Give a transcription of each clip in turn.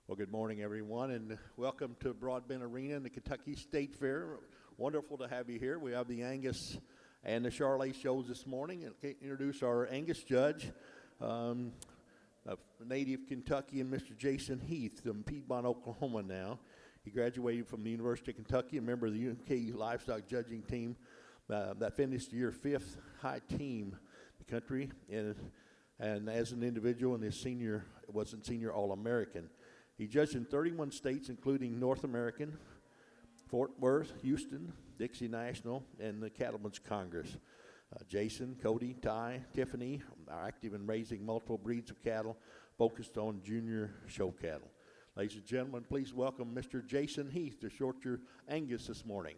Well, good morning, everyone, and welcome to Broadbent Arena and the Kentucky State Fair. Wonderful to have you here. We have the Angus and the Charolais shows this morning. And introduce our Angus judge, a native Kentuckian, Mr. Jason Heath from Piedmont, Oklahoma now. He graduated from the University of Kentucky, a member of the UK livestock judging team that finished year fifth high team in the country, and as an individual in his senior All-American. He judged in 31 states, including North American, Fort Worth, Houston, Dixie National, and the Cattlemen's Congress. Jason, Cody, Ty, Tiffany are active in raising multiple breeds of cattle, focused on junior show cattle. Ladies and gentlemen, please welcome Mr. Jason Heath to short your Angus this morning.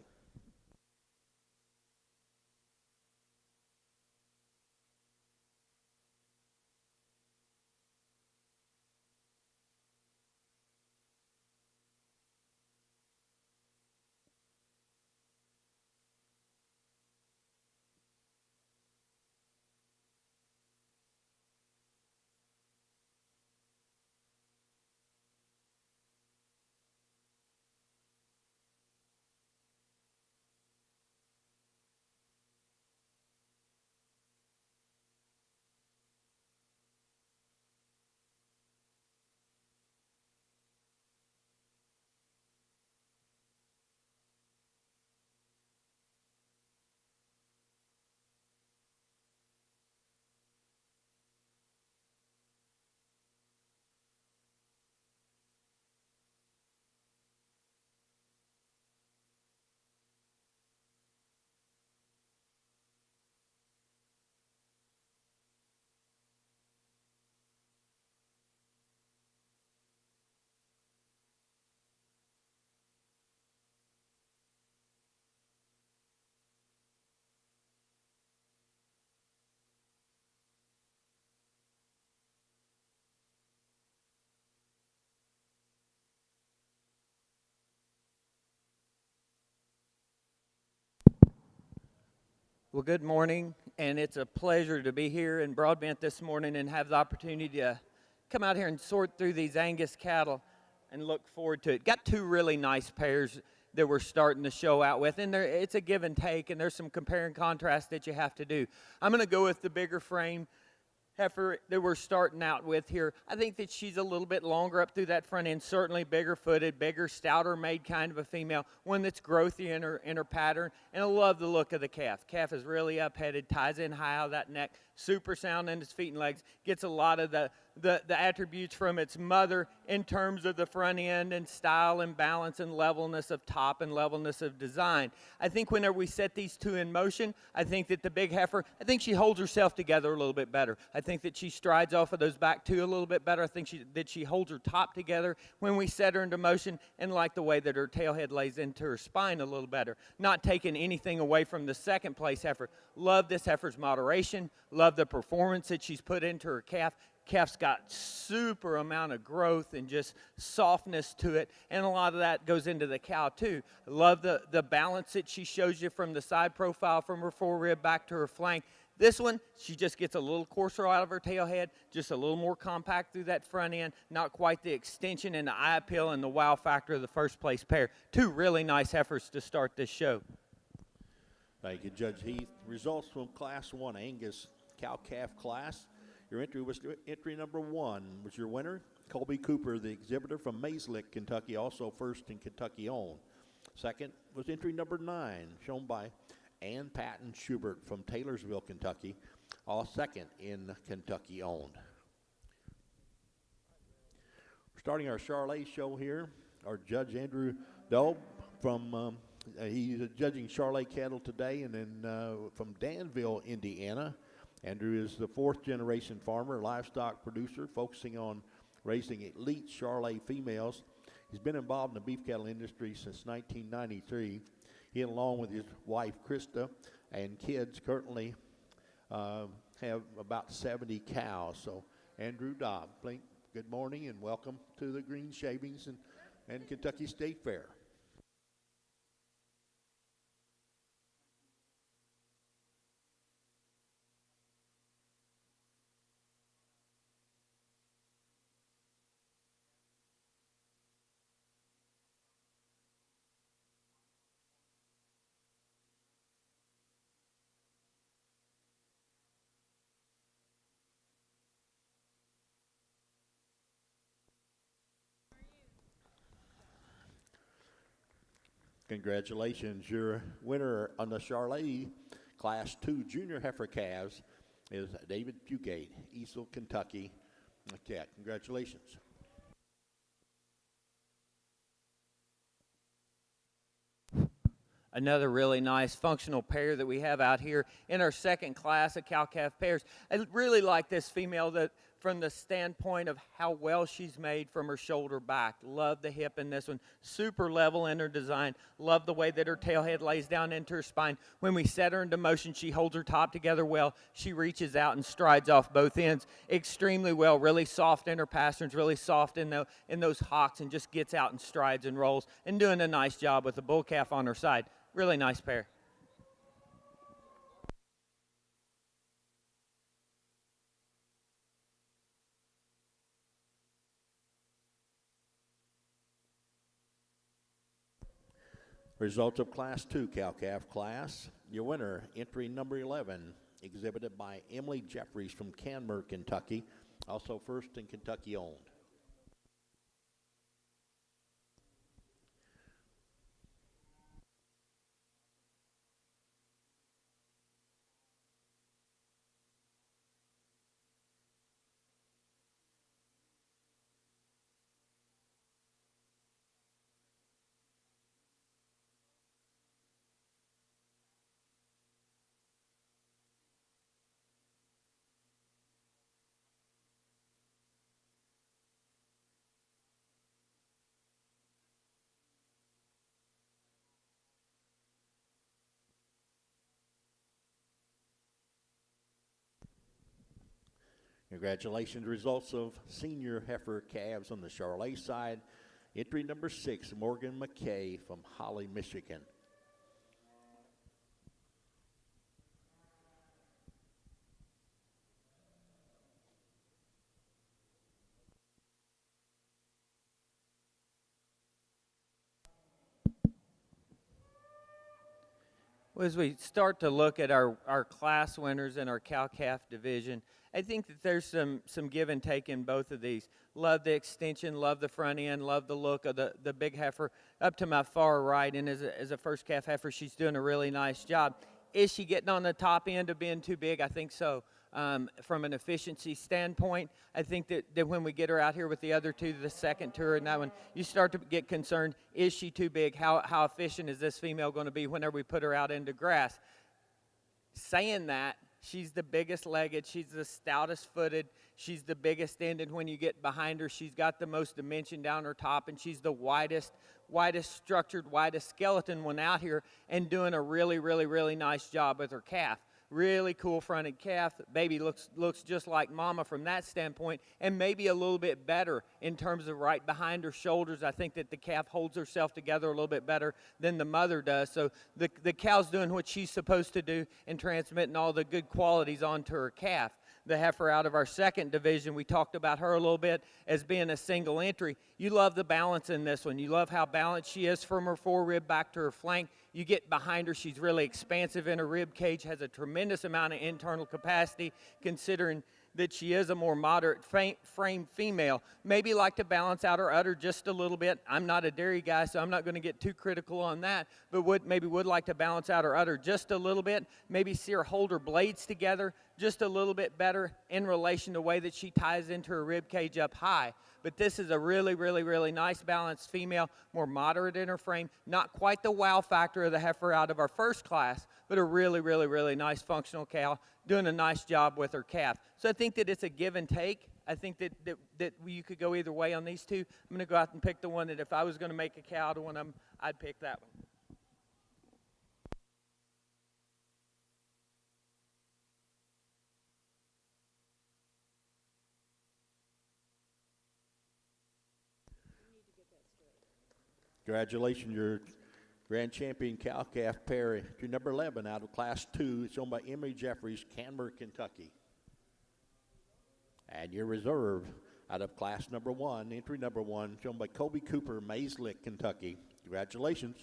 Well, good morning, and it's a pleasure to be here in Broadbent this morning and have the opportunity to come out here and sort through these Angus cattle and look forward to it. Got two really nice pairs that we're starting the show out with, and it's a give and take, and there's some compare and contrast that you have to do. I'm going to go with the bigger frame heifer that we're starting out with here. I think that she's a little bit longer up through that front end, certainly bigger footed, bigger, stouter made kind of a female, one that's growthy in her pattern, and I love the look of the calf. Calf is really up-headed, ties in high out of that neck, super sound in its feet and legs, gets a lot of the attributes from its mother in terms of the front end and style and balance and levelness of top and levelness of design. I think whenever we set these two in motion, I think that the big heifer, I think she holds herself together a little bit better. I think that she strides off of those back two a little bit better. I think that she holds her top together when we set her into motion, and like the way that her tail head lays into her spine a little better. Not taking anything away from the second place heifer. Love this heifer's moderation. Love the performance that she's put into her calf. Calf's got super amount of growth and just softness to it, and a lot of that goes into the cow too. Love the balance that she shows you from the side profile, from her forerib back to her flank. This one, she just gets a little coarser out of her tail head, just a little more compact through that front end, not quite the extension and the eye appeal and the wow factor of the first place pair. Two really nice heifers to start this show. Thank you, Judge Heath. Results from Class 1 Angus cow-calf class. Your entry was entry number 1 was your winner, Colby Cooper, the exhibitor from Mayslick, Kentucky, also first in Kentucky owned. Second was entry number 9, shown by Ann Patton Schubert from Taylorsville, Kentucky, all second in Kentucky owned. Starting our Charolais show here, our Judge Andrew Daub from he's judging Charolais cattle today, and then from Danville, Indiana. Andrew is the fourth-generation farmer, livestock producer, focusing on raising elite Charolais females. He's been involved in the beef cattle industry since 1993. He, along with his wife, Krista, and kids, currently have about 70 cows. So, Andrew Daub, good morning and welcome to the Green Shavings and Kentucky State Fair. Congratulations. Your winner on the Charolais Class 2 Junior Heifer Calves is David Fugate, Easel, Kentucky. Okay, congratulations. Another really nice functional pair that we have out here in our second class of cow-calf pairs. I really like this female that from the standpoint of how well she's made from her shoulder back. Love the hip in this one. Super level in her design. Love the way that her tail head lays down into her spine. When we set her into motion, she holds her top together well. She reaches out and strides off both ends extremely well. Really soft in her pasterns, really soft in those hocks, and just gets out and strides and rolls, and doing a nice job with the bull calf on her side. Really nice pair. Results of Class 2 cow-calf class. Your winner, entry number 11, exhibited by Emily Jeffries from Canmore, Kentucky, also first in Kentucky owned. Congratulations. Results of senior heifer calves on the Charolais side. Entry number 6, Morgan McKay from Holly, Michigan. As we start to look at our class winners in our cow-calf division, I think that there's some give and take in both of these. Love the extension, love the front end, love the look of the big heifer up to my far right. And as a first calf heifer, she's doing a really nice job. Is she getting on the top end of being too big? I think so. From an efficiency standpoint, I think that when we get her out here with the other two, the second tour and that one, you start to get concerned, is she too big? How efficient is this female going to be whenever we put her out into grass? Saying that, she's the biggest legged, she's the stoutest footed, she's the biggest ended. When you get behind her, she's got the most dimension down her top, and she's the widest structured, widest skeleton one out here, and doing a really, really, really nice job with her calf. Really cool fronted calf. Baby looks just like mama from that standpoint, and maybe a little bit better in terms of right behind her shoulders. I think that the calf holds herself together a little bit better than the mother does. So the cow's doing what she's supposed to do and transmitting all the good qualities onto her calf. The heifer out of our second division, we talked about her a little bit as being a single entry. You love the balance in this one. You love how balanced she is from her forerib back to her flank. You get behind her, she's really expansive in her rib cage, has a tremendous amount of internal capacity, considering that she is a more moderate frame female. Maybe like to balance out her udder just a little bit. I'm not a dairy guy, so I'm not going to get too critical on that, but would like to balance out her udder just a little bit. Maybe see her hold her blades together just a little bit better in relation to the way that she ties into her rib cage up high. But this is a really, really, really nice balanced female, more moderate in her frame. Not quite the wow factor of the heifer out of our first class, but a really, really, really nice functional cow, doing a nice job with her calf. So I think that it's a give and take. I think that you could go either way on these two. I'm going to go out and pick the one that if I was going to make a cow to one of them, I'd pick that one. Congratulations, your grand champion cow-calf pair to number 11 out of Class 2. It's owned by Emily Jeffries, Canmore, Kentucky. And your reserve out of Class number 1, entry number 1, shown by Kobe Cooper, Mayslick, Kentucky. Congratulations.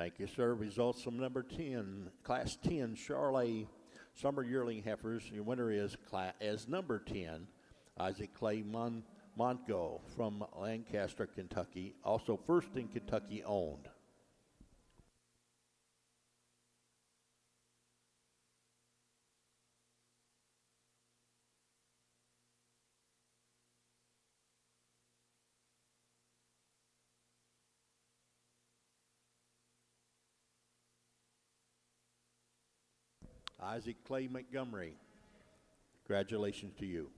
Thank you, sir. Results from number 10, Class 10 Charolais Summer Yearling Heifers. Your winner is as number 10, Isaac Clay Montgo from Lancaster, Kentucky. Also first in Kentucky owned. Isaac Clay Montgomery, congratulations to you.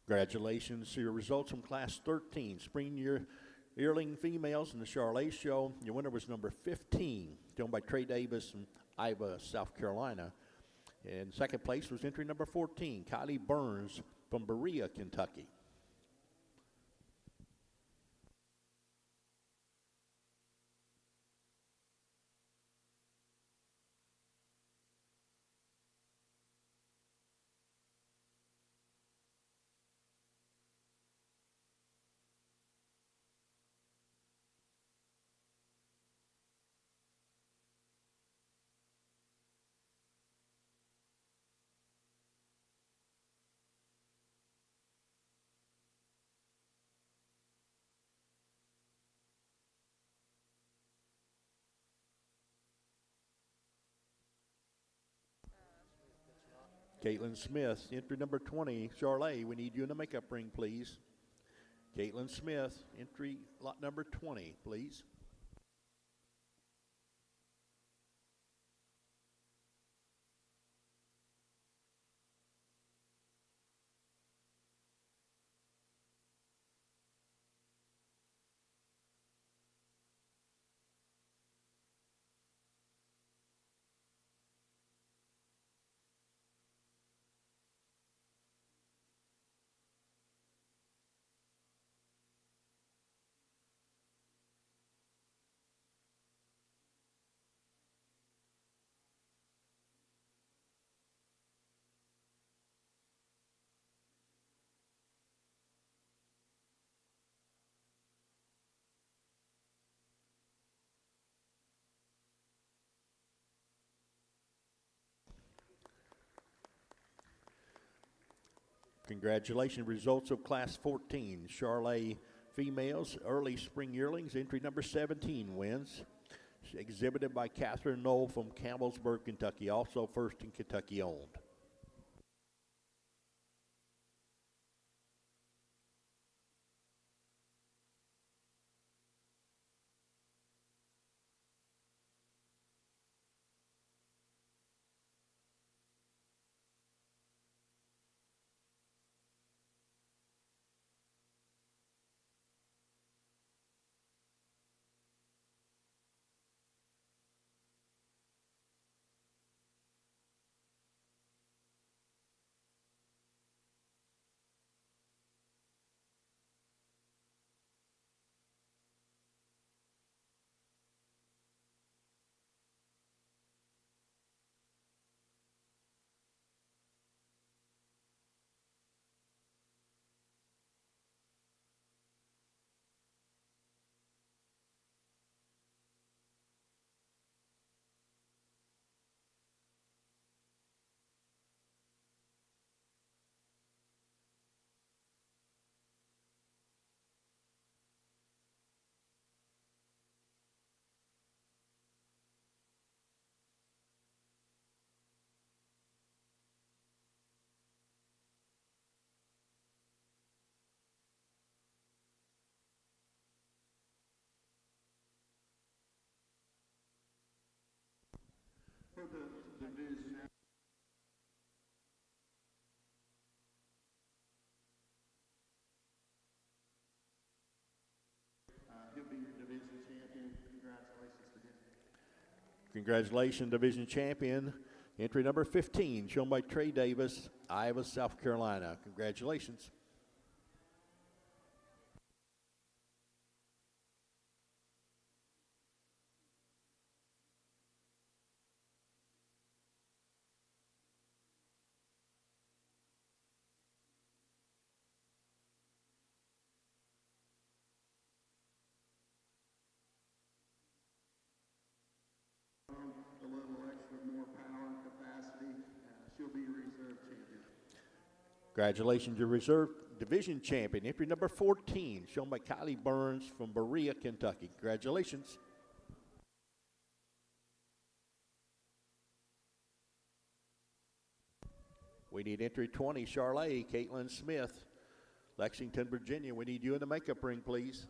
Congratulations to your results from Class 13, Spring Yearling Females in the Charolais Show. Your winner was number 15, owned by Trey Davis from Iowa, South Carolina. And second place was entry number 14, Kylie Burns from Berea, Kentucky. Caitlin Smith, entry number 20, Charolais. We need you in the makeup ring, please. Caitlin Smith, entry lot number 20, please. Congratulations. Results of Class 14, Charolais Females, Early Spring Yearlings, entry number 17 wins. Exhibited by Catherine Knoll from Campbellsburg, Kentucky, also first in Kentucky owned. Congratulations, division champion. Entry number 15, shown by Trey Davis, Iowa, South Carolina. Congratulations. A little extra more power and capacity. She'll be reserve champion. Congratulations, your reserve division champion. Entry number 14, shown by Kylie Burns from Berea, Kentucky. Congratulations. We need entry 20, Charolais, Caitlin Smith, Lexington, Virginia. We need you in the makeup ring, please.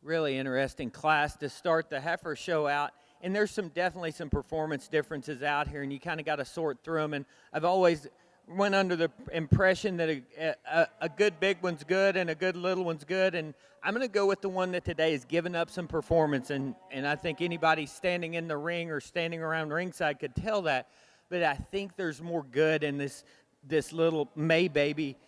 Really interesting class to start the heifer show out. And there's definitely some performance differences out here, and you kind of got to sort through them. And I've always went under the impression that a good big one's good and a good little one's good. And I'm going to go with the one that today has given up some performance. And I think anybody standing in the ring or standing around ringside could tell that. But I think there's more good in this little May baby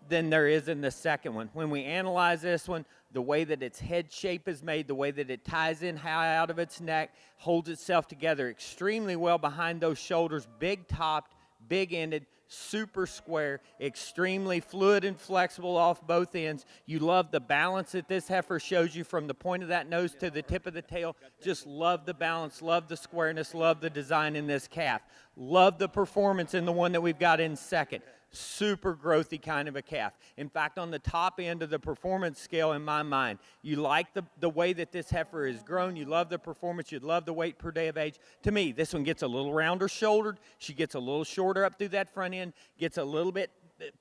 than there is in the second one. When we analyze this one, the way that its head shape is made, the way that it ties in high out of its neck, holds itself together extremely well behind those shoulders, big topped, big ended, super square, extremely fluid and flexible off both ends. You love the balance that this heifer shows you from the point of that nose to the tip of the tail. Just love the balance, love the squareness, love the design in this calf. Love the performance in the one that we've got in second. Super growthy kind of a calf. In fact, on the top end of the performance scale in my mind, you like the way that this heifer is grown. You love the performance. You love the weight per day of age. To me, this one gets a little rounder shouldered. She gets a little shorter up through that front end, gets a little bit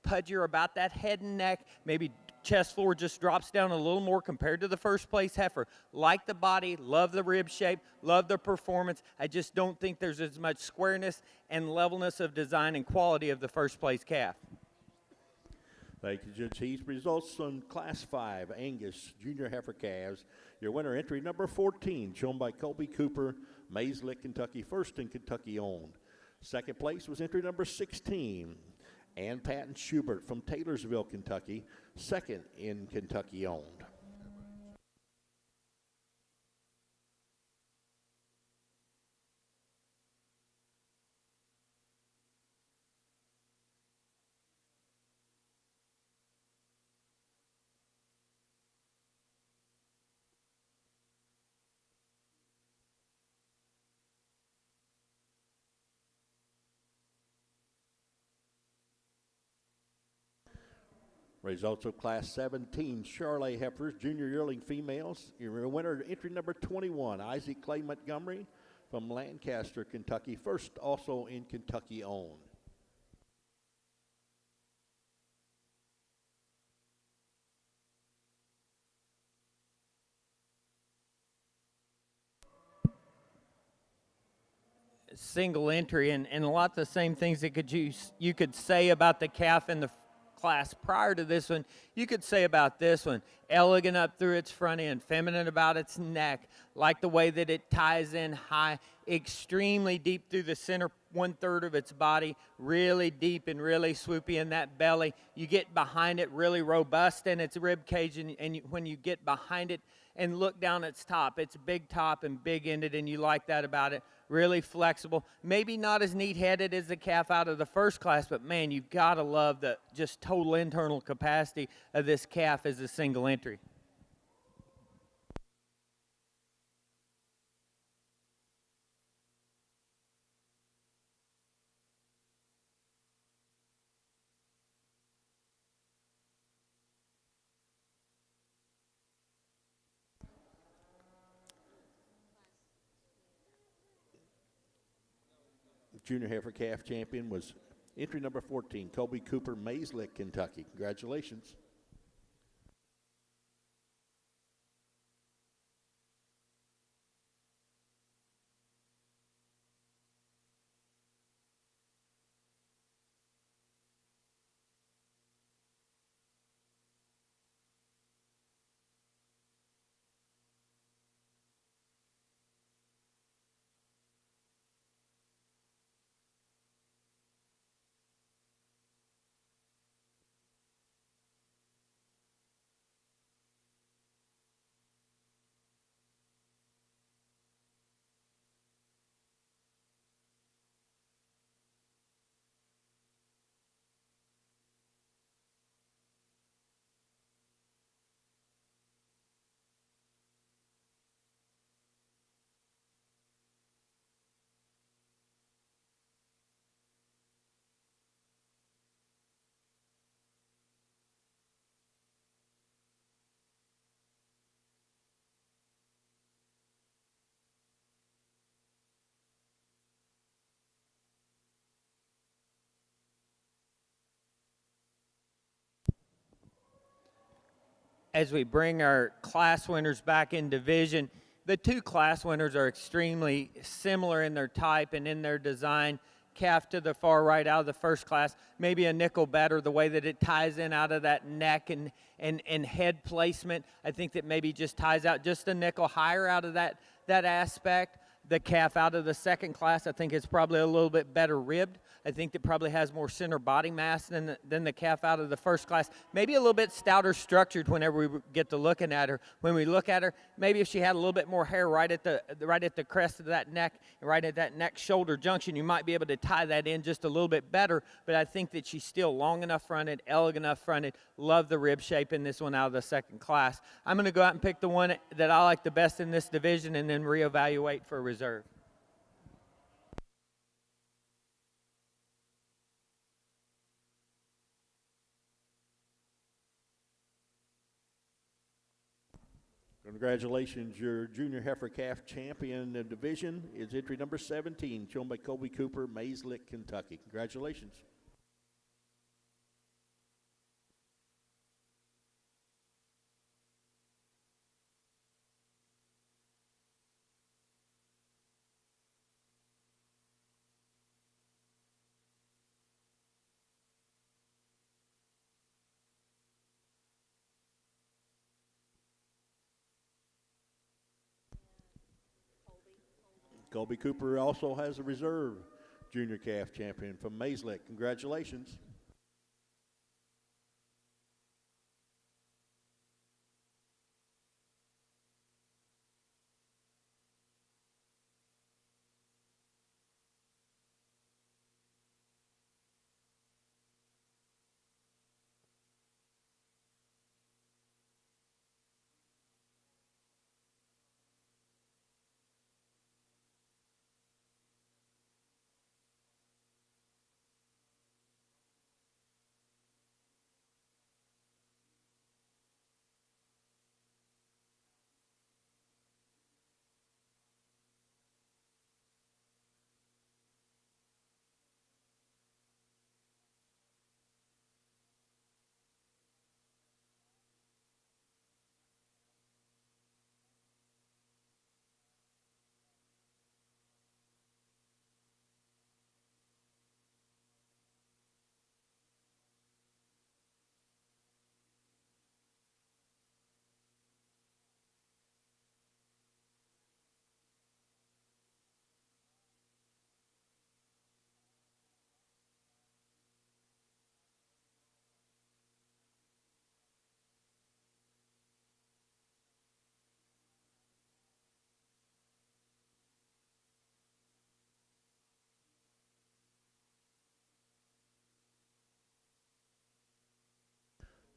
pudgier about that head and neck, maybe chest floor just drops down a little more compared to the first place heifer. Like the body, love the rib shape, love the performance. I just don't think there's as much squareness and levelness of design and quality of the first place calf. Thank you, Judge Heath. Results on Class 5 Angus Junior Heifer Calves. Your winner, entry number 14, shown by Colby Cooper, Mays Lick, Kentucky, first in Kentucky owned. Second place was entry number 16, Ann Patton Schubert from Taylorsville, Kentucky, second in Kentucky owned. Results of Class 17 Charolais heifers, junior yearling females. Your winner, entry number 21, Isaac Clay Montgomery from Lancaster, Kentucky, first also in Kentucky owned. single entry, and a lot of the same things that you could say about the calf in the class prior to this one, you could say about this one. Elegant up through its front end, feminine about its neck, like the way that it ties in high, extremely deep through the center 1/3 of its body, really deep and really swoopy in that belly. You get behind it, really robust in its rib cage, and when you get behind it and look down its top, it's big top and big ended, and you like that about it. Really flexible, maybe not as neat-headed as the calf out of the first class, but man, you've got to love the just total internal capacity of this calf as a single entry. Junior heifer calf champion was entry number 14, Colby Cooper, Mayslick, Kentucky. Congratulations. As we bring our class winners back in division, the two class winners are extremely similar in their type and in their design. Calf to the far right out of the first class, maybe a nickel better, the way that it ties in out of that neck and head placement. I think that maybe just ties out just a nickel higher out of that aspect. The calf out of the second class, I think, is probably a little bit better ribbed. I think that probably has more center body mass than the calf out of the first class. Maybe a little bit stouter structured whenever we get to looking at her. When we look at her, maybe if she had a little bit more hair right at the crest of that neck, right at that neck shoulder junction, you might be able to tie that in just a little bit better. But I think that she's still long enough fronted, elegant enough fronted. Love the rib shape in this one out of the second class. I'm going to go out and pick the one that I like the best in this division and then reevaluate for reserve. Congratulations, your junior heifer calf champion division is entry number 17, shown by Colby Cooper, Mayslick, Kentucky. Congratulations. Colby Cooper also has a reserve junior calf champion from Mayslick. Congratulations.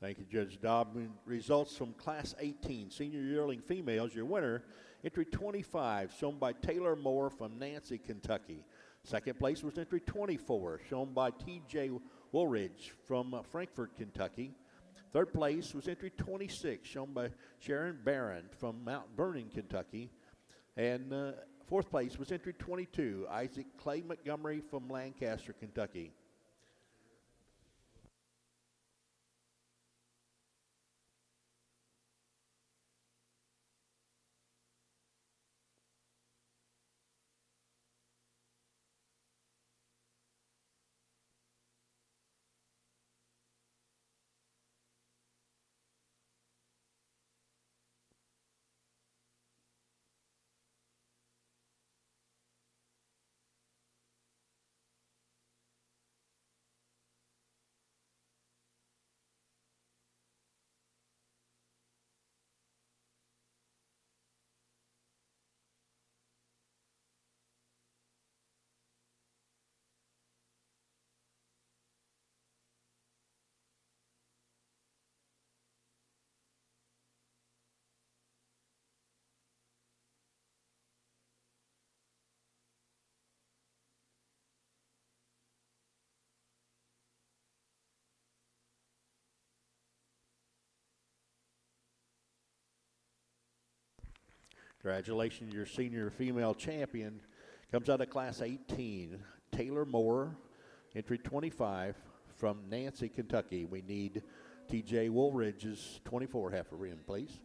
Thank you, Judge Dobb. Results from Class 18 Senior Yearling Females. Your winner, entry 25, shown by Taylor Moore from Nancy, Kentucky. Second place was entry 24, shown by T.J. Woolridge from Frankfort, Kentucky. Third place was entry 26, shown by Sharon Barron from Mount Vernon, Kentucky. And fourth place was entry 22, Isaac Clay Montgomery from Lancaster, Kentucky. Congratulations, your senior female champion comes out of Class 18, Taylor Moore, entry 25 from Nancy, Kentucky. We need T.J. Woolridge's 24 heifer in, please.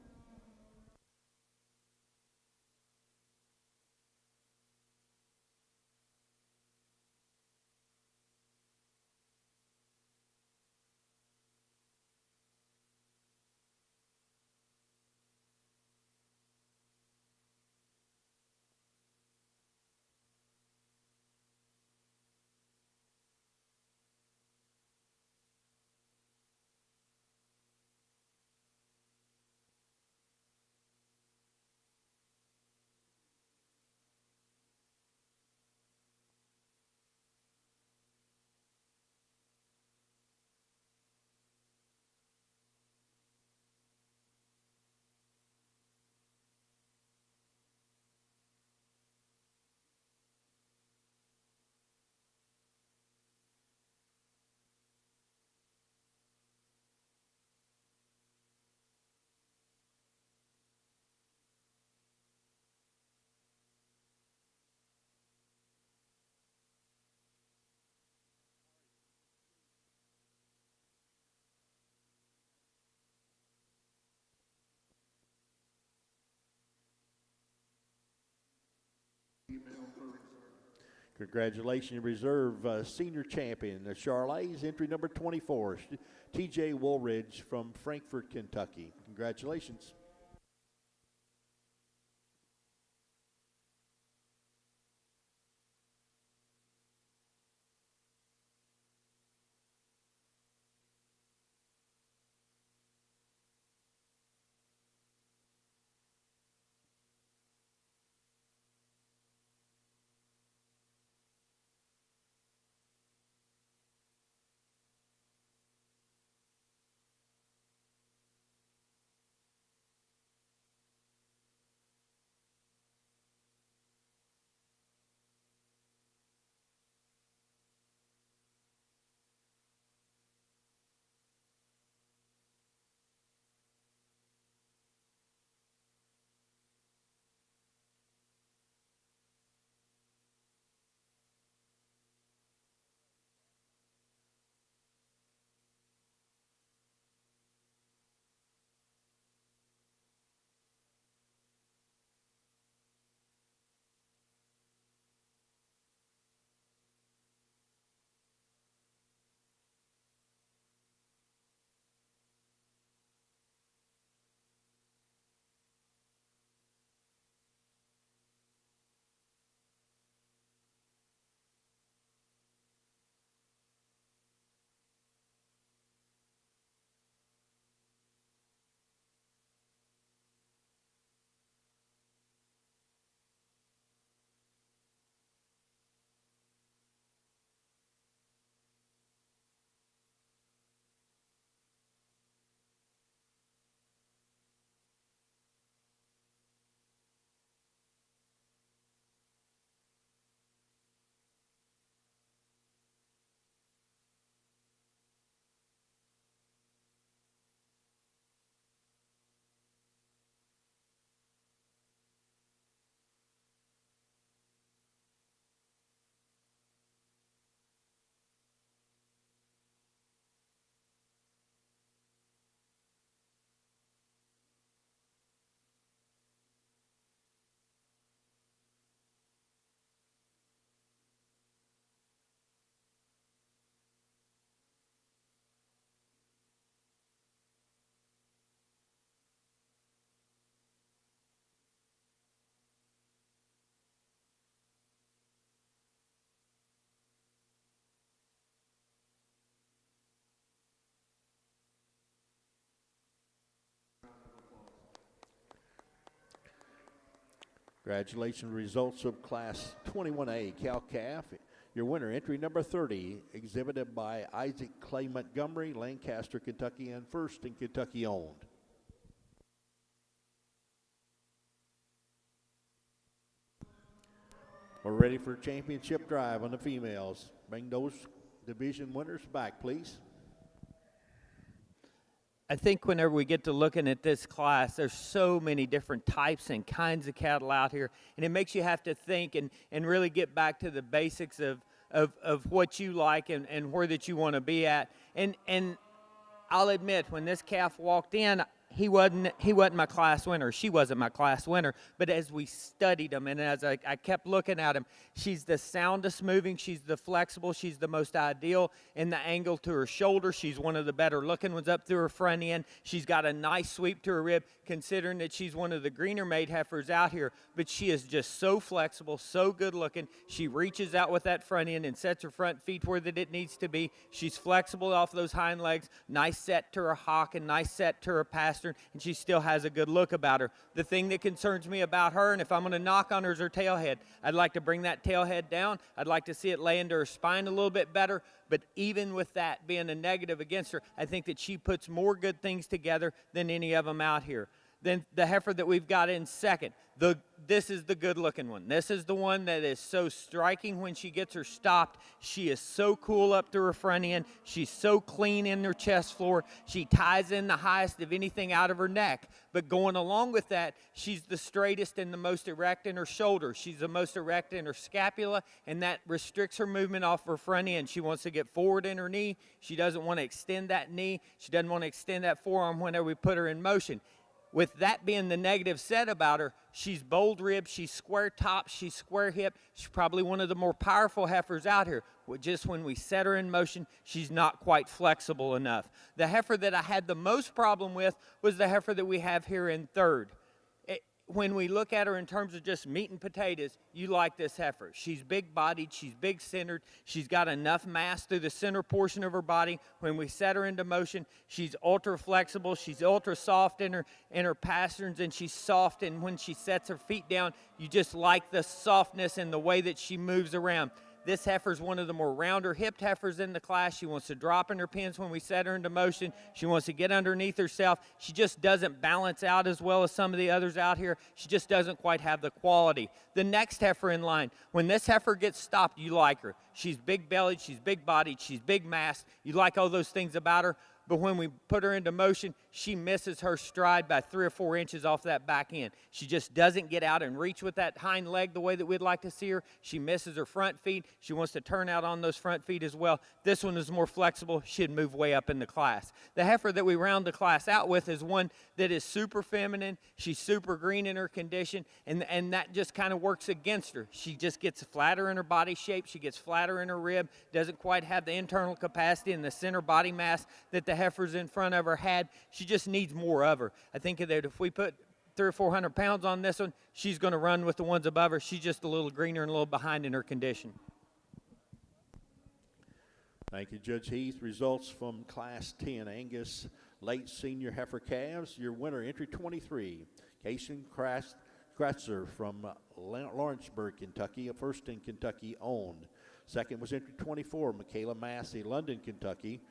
Congratulations, reserve senior champion, the Charolais, entry number 24, T.J. Woolridge from Frankfort, Kentucky. Congratulations. Congratulations, results of Class 21A cow-calf. Your winner, entry number 30, exhibited by Isaac Clay Montgomery, Lancaster, Kentucky, and first in Kentucky owned. We're ready for a championship drive on the females. Bring those division winners back, please. I think whenever we get to looking at this class, there's so many different types and kinds of cattle out here, and it makes you have to think and really get back to the basics of what you like and where that you want to be at. And I'll admit, when this calf walked in, he wasn't my class winner. She wasn't my class winner. But as we studied him and as I kept looking at him, she's the soundest moving. She's the flexible. She's the most ideal in the angle to her shoulder. She's one of the better looking ones up through her front end. She's got a nice sweep to her rib, considering that she's one of the greener made heifers out here. But she is just so flexible, so good looking. She reaches out with that front end and sets her front feet where that it needs to be. She's flexible off those hind legs. Nice set to her hock and nice set to her pastern, and she still has a good look about her. The thing that concerns me about her, and if I'm going to knock on her, is her tail head. I'd like to bring that tail head down. I'd like to see it lay into her spine a little bit better. But even with that being a negative against her, I think that she puts more good things together than any of them out here. Then the heifer that we've got in second, this is the good-looking one. This is the one that is so striking when she gets her stopped. She is so cool up to her front end. She's so clean in her chest floor. She ties in the highest of anything out of her neck. But going along with that, she's the straightest and the most erect in her shoulder. She's the most erect in her scapula, and that restricts her movement off her front end. She wants to get forward in her knee. She doesn't want to extend that knee. She doesn't want to extend that forearm whenever we put her in motion. With that being the negative said about her, she's bold rib, she's square top, she's square hip. She's probably one of the more powerful heifers out here. Just when we set her in motion, she's not quite flexible enough. The heifer that I had the most problem with was the heifer that we have here in third. When we look at her in terms of just meat and potatoes, you like this heifer. She's big-bodied, she's big-centered, she's got enough mass through the center portion of her body. When we set her into motion, she's ultra-flexible, she's ultra-soft in her pasterns, and she's soft, and when she sets her feet down, you just like the softness and the way that she moves around. This heifer is one of the more rounder hipped heifers in the class. She wants to drop in her pins when we set her into motion. She wants to get underneath herself. She just doesn't balance out as well as some of the others out here. She just doesn't quite have the quality. The next heifer in line, when this heifer gets stopped, you like her. She's big-bellied, she's big-bodied, she's big-massed. You like all those things about her. But when we put her into motion, she misses her stride by 3 or 4 inches off that back end. She just doesn't get out and reach with that hind leg the way that we'd like to see her. She misses her front feet. She wants to turn out on those front feet as well. This one is more flexible. She'd move way up in the class. The heifer that we round the class out with is one that is super feminine. She's super green in her condition, and that just kind of works against her. She just gets flatter in her body shape. She gets flatter in her rib, doesn't quite have the internal capacity and the center body mass that the heifers in front of her had. She just needs more of her. I think that if we put 300 or 400 pounds on this one, she's going to run with the ones above her. She's just a little greener and a little behind in her condition. Thank you, Judge Heath. Results from Class 10 Angus Late Senior Heifer Calves. Your winner, entry 23, Casey Kratzer from Lawrenceburg, Kentucky, a first in Kentucky owned. Second was entry 24, Michaela Massey, London, Kentucky,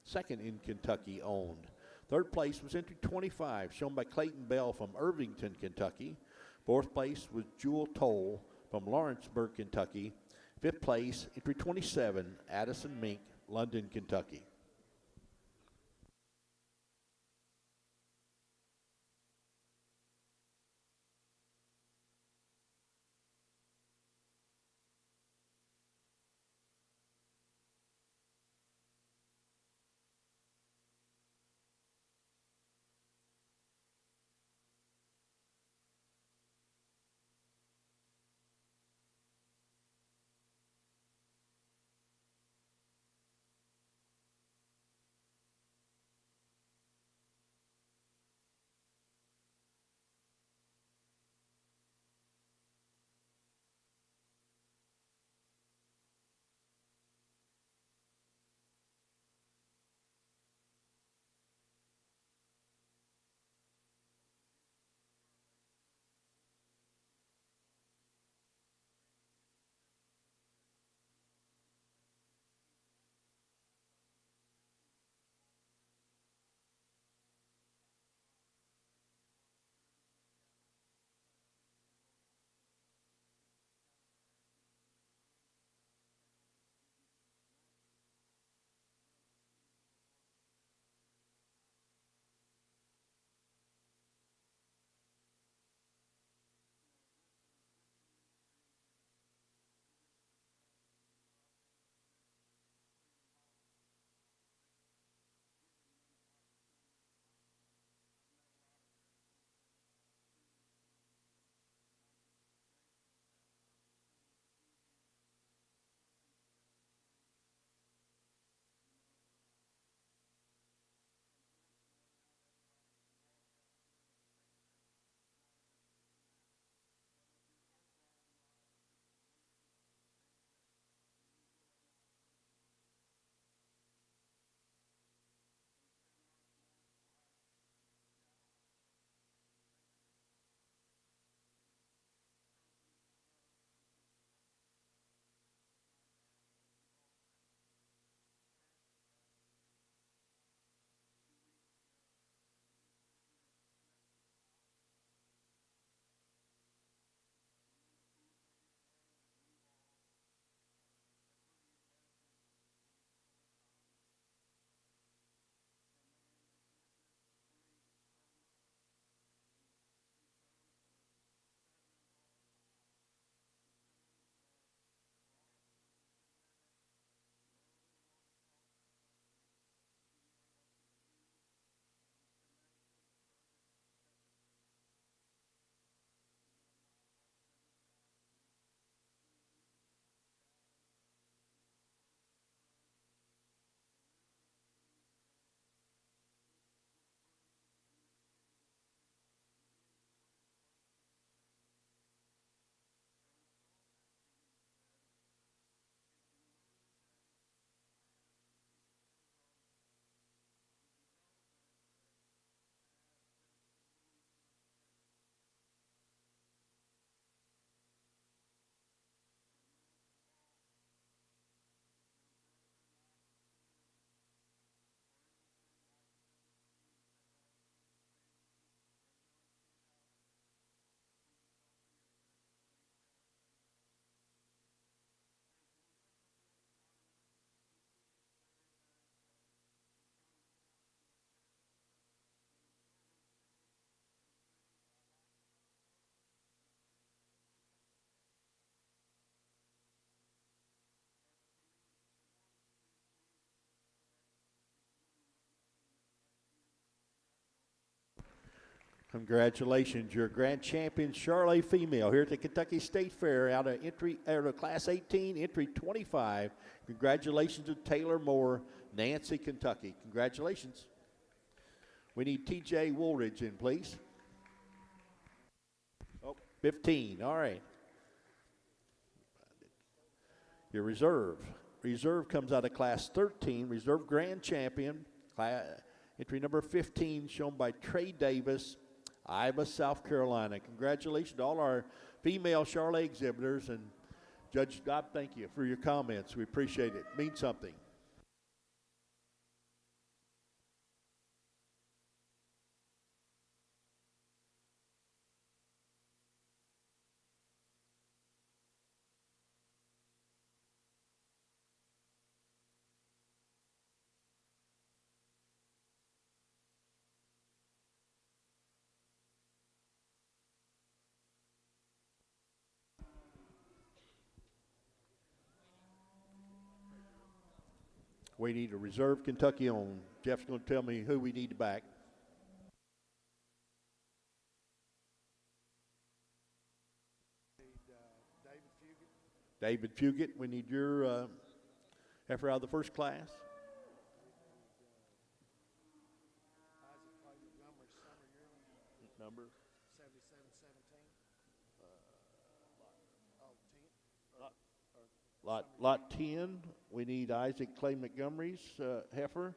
second in Kentucky owned. Third place was entry 25, shown by Clayton Bell from Irvington, Kentucky. Fourth place was Jewel Toll from Lawrenceburg, Kentucky. Fifth place, entry 27, Addison Mink, London, Kentucky. Congratulations, your grand champion Charolais female here at the Kentucky State Fair out of Class 18, entry 25. Congratulations to Taylor Moore, Nancy, Kentucky. Congratulations. We need TJ Woolridge in, please. Oh, 15, all right. Your reserve. Reserve comes out of Class 13, reserve grand champion, entry number 15, shown by Trey Davis, Iowa, South Carolina. Congratulations to all our female Charolais exhibitors, and Judge Dobb, thank you for your comments. We appreciate it. It means something. We need a reserve Kentucky on. Jeff's going to tell me who we need to back. David Fugit, we need your heifer out of the first class. Number? 7717. Lot 10, we need Isaac Clay Montgomery's heifer.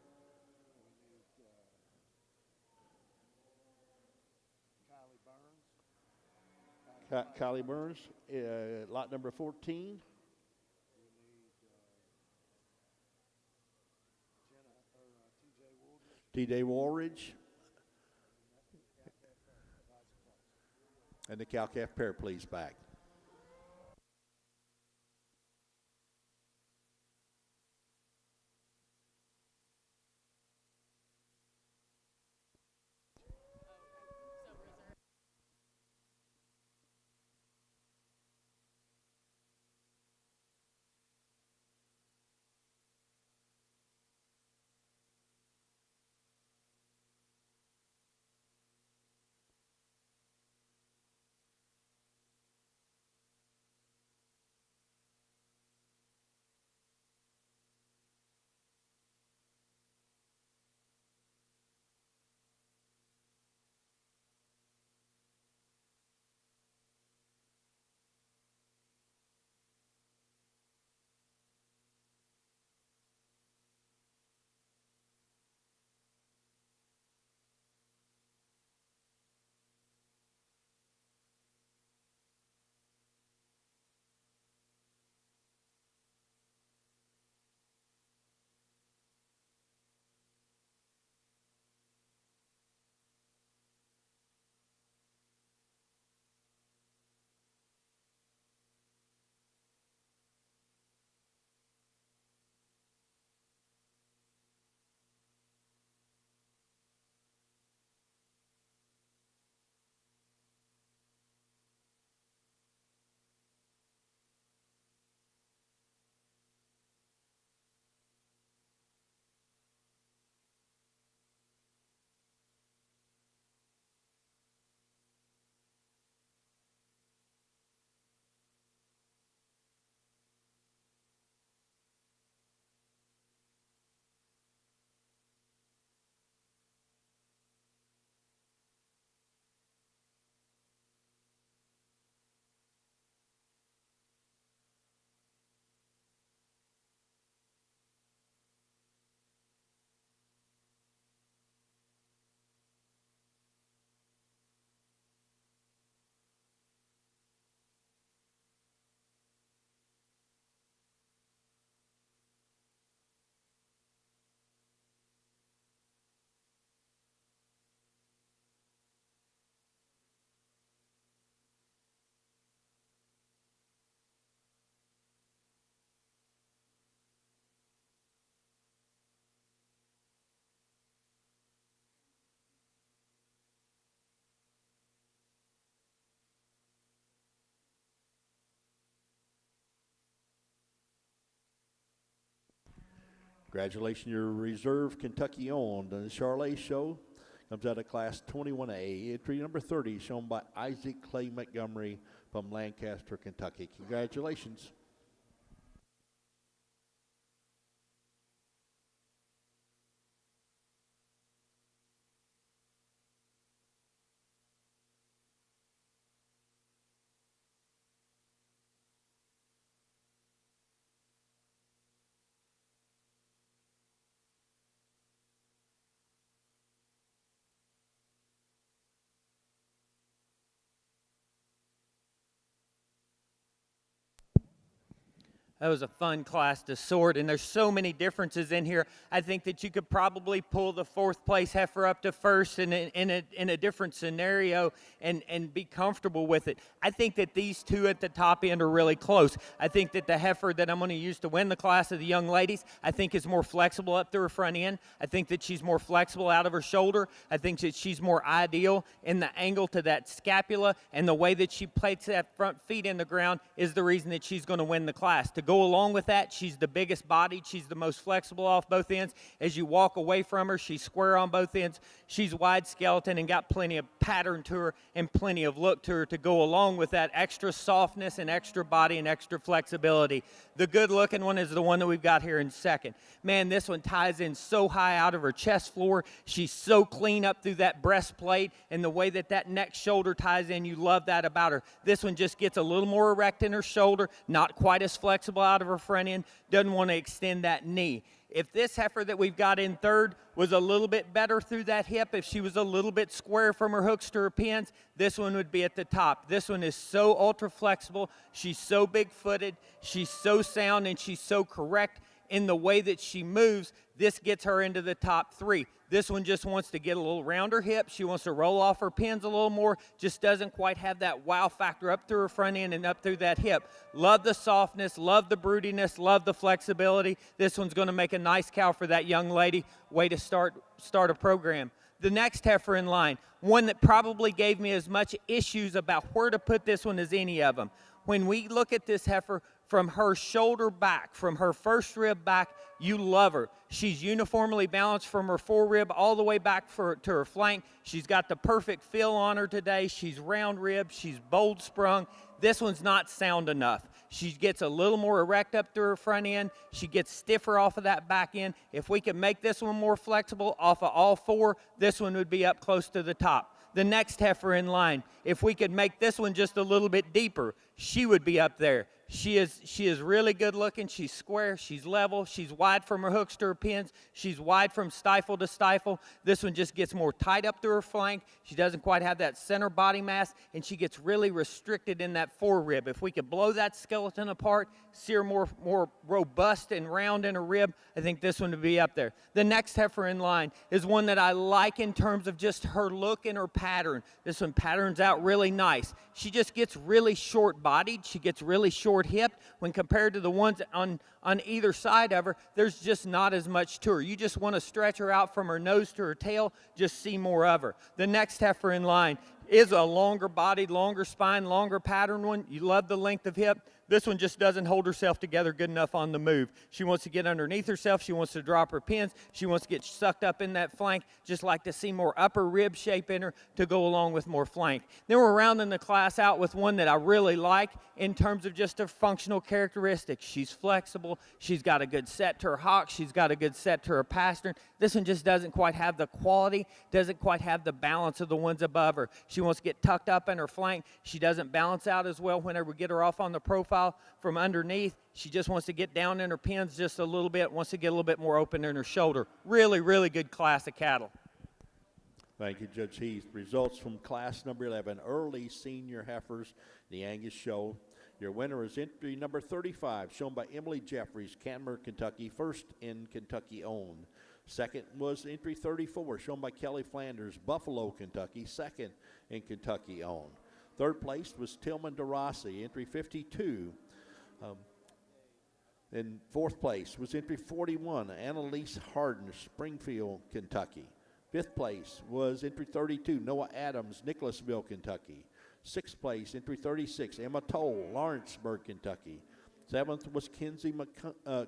Kylie Burns, lot number 14. TJ Woolridge. And the cow-calf pair, please, back. Congratulations, your reserve Kentucky on the Charolais show. comes out of Class 21A. Entry number 30, shown by Isaac Clay Montgomery from Lancaster, Kentucky. Congratulations. That was a fun class to sort, and there's so many differences in here. I think that you could probably pull the fourth place heifer up to first in a different scenario and be comfortable with it. I think that these two at the top end are really close. I think that the heifer that I'm going to use to win the class of the young ladies, I think is more flexible up through her front end. I think that she's more flexible out of her shoulder. I think that she's more ideal in the angle to that scapula, and the way that she plates that front feet in the ground is the reason that she's going to win the class. To go along with that, she's the biggest bodied, she's the most flexible off both ends. As you walk away from her, she's square on both ends. She's wide skeleton and got plenty of pattern to her and plenty of look to her to go along with that extra softness and extra body and extra flexibility. The good looking one is the one that we've got here in second. Man, this one ties in so high out of her chest floor. She's so clean up through that breastplate, and the way that that neck shoulder ties in, you love that about her. This one just gets a little more erect in her shoulder, not quite as flexible out of her front end, doesn't want to extend that knee. If this heifer that we've got in third was a little bit better through that hip, if she was a little bit square from her hooks to her pins, this one would be at the top. This one is so ultra flexible, she's so big-footed, she's so sound, and she's so correct in the way that she moves. This gets her into the top three. This one just wants to get a little round her hip. She wants to roll off her pins a little more. Just doesn't quite have that wow factor up through her front end and up through that hip. Love the softness, love the broodiness, love the flexibility. This one's going to make a nice cow for that young lady. Way to start a program. The next heifer in line, one that probably gave me as much issues about where to put this one as any of them. When we look at this heifer from her shoulder back, from her first rib back, you love her. She's uniformly balanced from her forerib all the way back to her flank. She's got the perfect feel on her today. She's round rib. She's bold sprung. This one's not sound enough. She gets a little more erect up through her front end. She gets stiffer off of that back end. If we could make this one more flexible off of all four, this one would be up close to the top. The next heifer in line, if we could make this one just a little bit deeper, she would be up there. She is really good looking. She's square. She's level. She's wide from her hooks to her pins. She's wide from stifle to stifle. This one just gets more tight up through her flank. She doesn't quite have that center body mass, and she gets really restricted in that forerib. If we could blow that skeleton apart, see her more robust and round in her rib, I think this one would be up there. The next heifer in line is one that I like in terms of just her look and her pattern. This one patterns out really nice. She just gets really short-bodied. She gets really short-hipped. When compared to the ones on either side of her, there's just not as much to her. You just want to stretch her out from her nose to her tail, just see more of her. The next heifer in line is a longer-bodied, longer spine, longer pattern one. You love the length of hip. This one just doesn't hold herself together good enough on the move. She wants to get underneath herself. She wants to drop her pins. She wants to get sucked up in that flank. Just like to see more upper rib shape in her to go along with more flank. Then we're rounding the class out with one that I really like in terms of just her functional characteristics. She's flexible. She's got a good set to her hock. She's got a good set to her pastern. This one just doesn't quite have the quality, doesn't quite have the balance of the ones above her. She wants to get tucked up in her flank. She doesn't balance out as well whenever we get her off on the profile from underneath. She just wants to get down in her pins just a little bit, wants to get a little bit more open in her shoulder. Really, really good class of cattle. Thank you, Judge Heath. Results from class number 11, early senior heifers, the Angus Show. Your winner is entry number 35, shown by Emily Jeffries, Canmer, Kentucky, first in Kentucky owned. Second was entry 34, shown by Kelly Flanders, Buffalo, Kentucky, second in Kentucky owned. Third place was Tillman DeRossi, entry 52. In fourth place was entry 41, Annalise Harden, Springfield, Kentucky. Fifth place was entry 32, Noah Adams, Nicholasville, Kentucky. Sixth place, entry 36, Emma Toll, Lawrenceburg, Kentucky. Seventh was Kenzie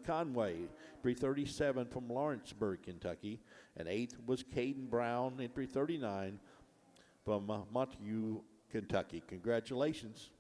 Conway, entry 37 from Lawrenceburg, Kentucky. And eighth was Caden Brown, entry 39 from Montague, Kentucky. Congratulations.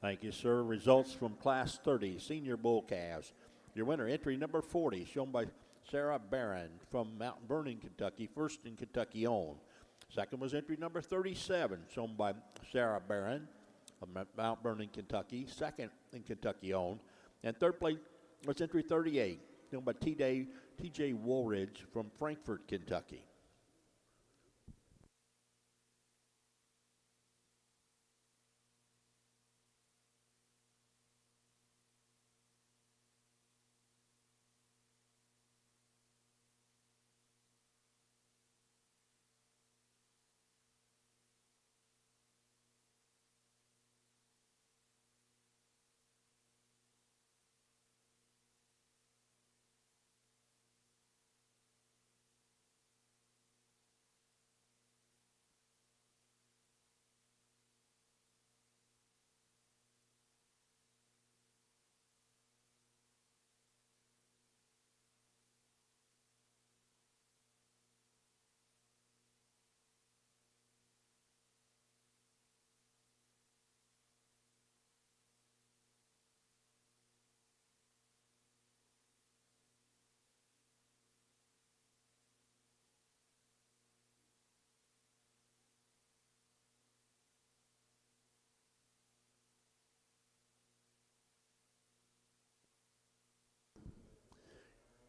Thank you, sir. Results from Class 30, Senior Bull Calves. Your winner, entry number 40, shown by Sarah Barron from Mount Vernon, Kentucky, first in Kentucky owned. Second was entry number 37, shown by Sarah Barron from Mount Vernon, Kentucky, second in Kentucky owned. And third place was entry 38, shown by T.J. Woolridge from Frankfort, Kentucky.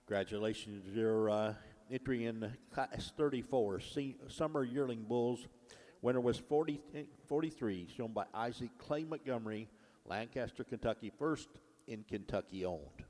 Congratulations, your entry in Class 34, Summer Yearling Bulls. Winner was 43, shown by Isaac Clay Montgomery, Lancaster, Kentucky, first in Kentucky owned.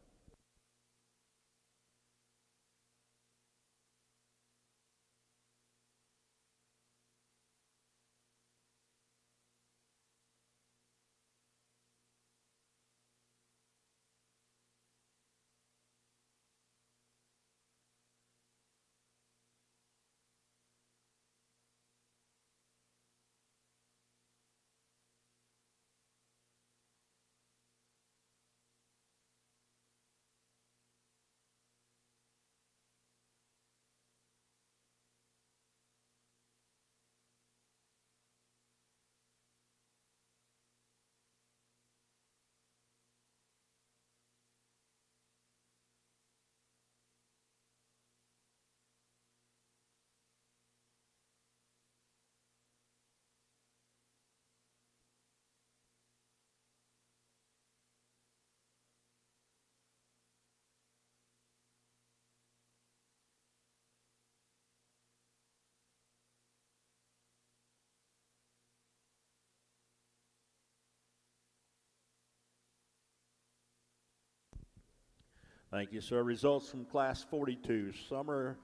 Thank you, sir. Results from Class 42, Summer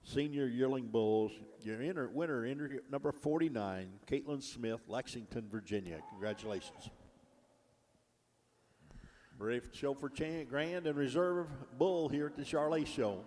Senior Yearling Bulls. Your winner, number 49, Caitlin Smith, Lexington, Virginia. Congratulations. Ready for show for Grand and Reserve Bull here at the Charolais Show.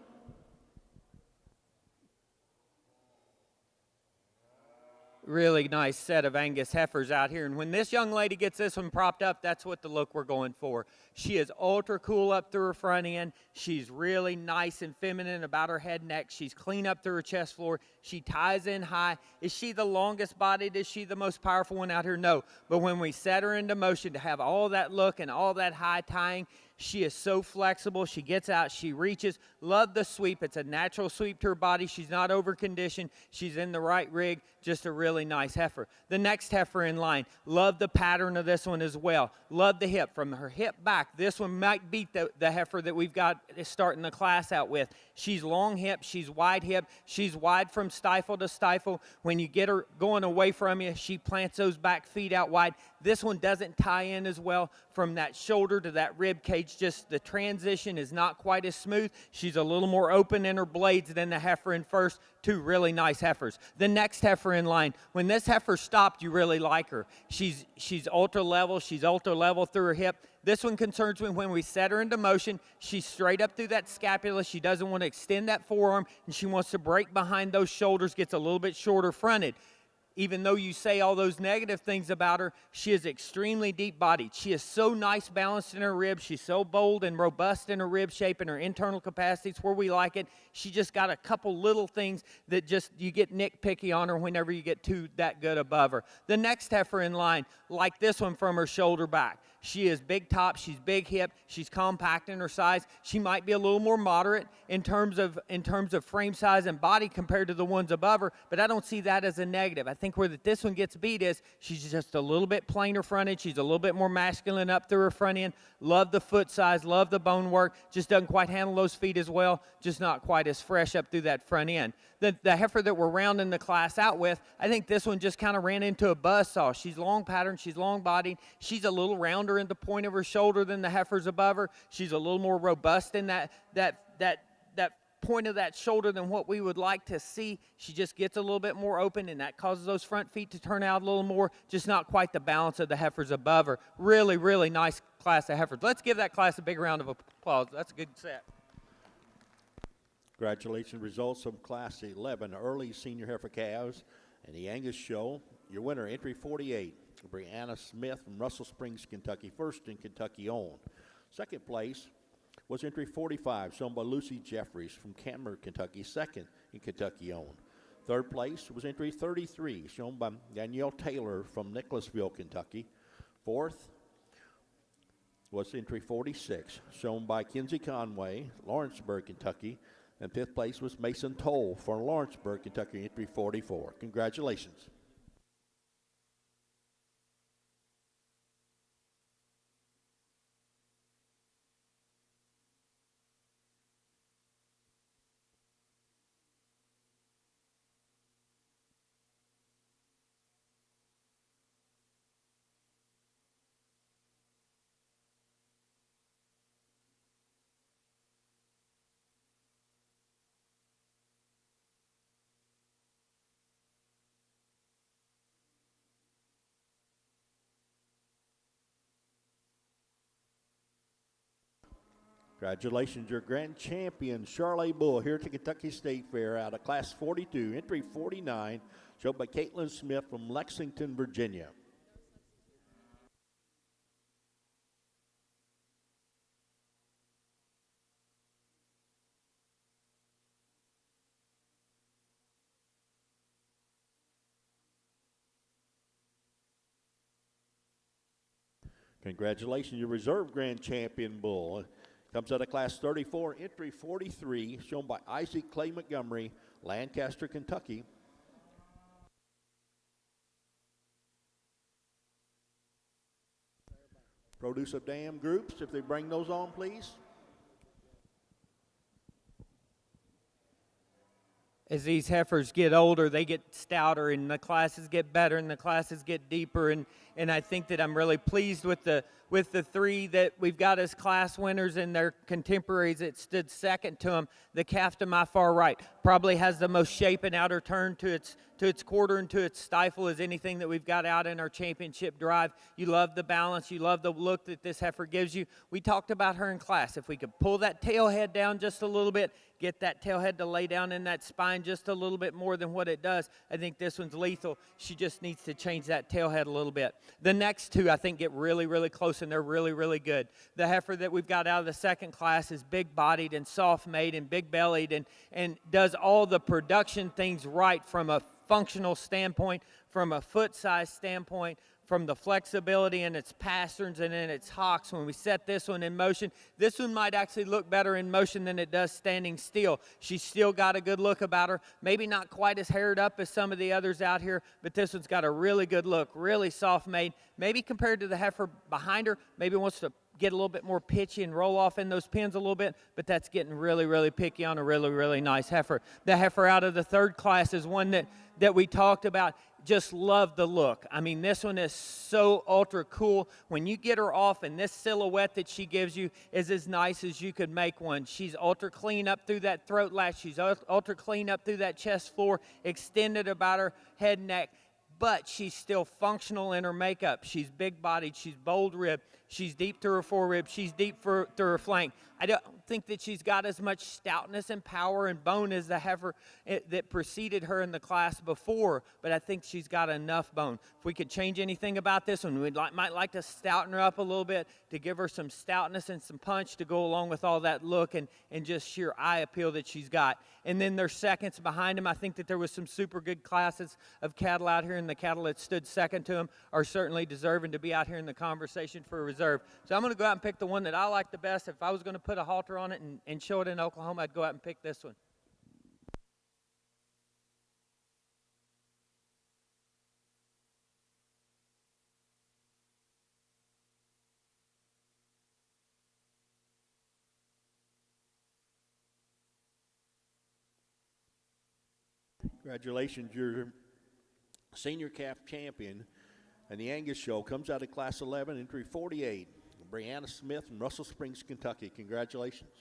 Really nice set of Angus heifers out here. And when this young lady gets this one propped up, that's what the look we're going for. She is ultra cool up through her front end. She's really nice and feminine about her head and neck. She's clean up through her chest floor. She ties in high. Is she the longest bodied? Is she the most powerful one out here? No. But when we set her into motion to have all that look and all that high tying, she is so flexible. She gets out. She reaches. Love the sweep. It's a natural sweep to her body. She's not over-conditioned. She's in the right rig. Just a really nice heifer. The next heifer in line. Love the pattern of this one as well. Love the hip. From her hip back, this one might beat the heifer that we've got starting the class out with. She's long hip. She's wide hip. She's wide from stifle to stifle. When you get her going away from you, she plants those back feet out wide. This one doesn't tie in as well from that shoulder to that rib cage. Just the transition is not quite as smooth. She's a little more open in her blades than the heifer in first. Two really nice heifers. The next heifer in line, when this heifer stopped, you really like her. She's ultra level. She's ultra level through her hip. This one concerns me when we set her into motion. She's straight up through that scapula. She doesn't want to extend that forearm, and she wants to break behind those shoulders, gets a little bit shorter fronted. Even though you say all those negative things about her, she is extremely deep-bodied. She is so nice balanced in her ribs. She's so bold and robust in her rib shape and her internal capacities where we like it. She just got a couple little things that just you get nitpicky on her whenever you get too that good above her. The next heifer in line, like this one from her shoulder back. She is big top, she's big hip, she's compact in her size. She might be a little more moderate in terms of frame size and body compared to the ones above her, but I don't see that as a negative. I think where this one gets beat is she's just a little bit plainer fronted, she's a little bit more masculine up through her front end. Love the foot size, love the bone work, just doesn't quite handle those feet as well, just not quite as fresh up through that front end. The heifer that we're rounding the class out with, I think this one just kind of ran into a buzzsaw. She's long patterned, she's long bodied, she's a little rounder in the point of her shoulder than the heifers above her. She's a little more robust in that point of that shoulder than what we would like to see. She just gets a little bit more open, and that causes those front feet to turn out a little more, just not quite the balance of the heifers above her. Really, really nice class of heifers. Let's give that class a big round of applause. That's a good set. Congratulations. Results from Class 11 early senior heifer calves and the Angus Show. Your winner, entry 48, Brianna Smith from Russell Springs, Kentucky, first in Kentucky owned. Second place was entry 45, shown by Lucy Jeffries from Cameron, Kentucky, second in Kentucky owned. Third place was entry 33, shown by Danielle Taylor from Nicholasville, Kentucky. Fourth was entry 46, shown by Kinsey Conway, Lawrenceburg, Kentucky. And fifth place was Mason Toll from Lawrenceburg, Kentucky, entry 44. Congratulations. Congratulations, your grand champion, Charolais Bull, here at the Kentucky State Fair out of Class 42, entry 49, showed by Caitlin Smith from Lexington, Virginia. Congratulations, your reserve grand champion bull. Comes out of Class 34, entry 43, shown by Isaac Clay Montgomery, Lancaster, Kentucky. Produce of dam groups, if they bring those on, please. As these heifers get older, they get stouter, and the classes get better, and the classes get deeper, and I think that I'm really pleased with the with the 3 that we've got as class winners and their contemporaries that stood second to them. The calf to my far right probably has the most shape and outer turn to its quarter and to its stifle as anything that we've got out in our championship drive. You love the balance. You love the look that this heifer gives you. We talked about her in class. If we could pull that tail head down just a little bit, get that tail head to lay down in that spine just a little bit more than what it does, I think this one's lethal. She just needs to change that tail head a little bit. The next 2, I think, get really, really close, and they're really, really good. The heifer that we've got out of the second class is big-bodied and soft-made and big-bellied and does all the production things right from a functional standpoint, from a foot size standpoint, from the flexibility in its pasterns and in its hocks. When we set this one in motion, this one might actually look better in motion than it does standing still. She's still got a good look about her. Maybe not quite as haired up as some of the others out here, but this one's got a really good look, really soft made. Maybe compared to the heifer behind her, maybe wants to get a little bit more pitchy and roll off in those pins a little bit, but that's getting really, really picky on a really, really nice heifer. The heifer out of the third class is one that we talked about. Just love the look. I mean, this one is so ultra cool. When you get her off, and this silhouette that she gives you is as nice as you could make one. She's ultra clean up through that throat latch. She's ultra clean up through that chest floor, extended about her head and neck. But she's still functional in her makeup. She's big-bodied. She's bold-ribbed. She's deep through her forerib. She's deep through her flank. I don't think that she's got as much stoutness and power and bone as the heifer that preceded her in the class before, but I think she's got enough bone. If we could change anything about this one, we might like to stouten her up a little bit to give her some stoutness and some punch to go along with all that look and just sheer eye appeal that she's got. And then there's seconds behind him. I think that there was some super good classes of cattle out here, and the cattle that stood second to him are certainly deserving to be out here in the conversation for a reserve. So I'm going to go out and pick the one that I like the best. If I was going to put a halter on it and show it in Oklahoma, I'd go out and pick this one. Congratulations, your senior calf champion and the Angus show comes out of class 11, entry 48, Brianna Smith from Russell Springs, Kentucky. Congratulations.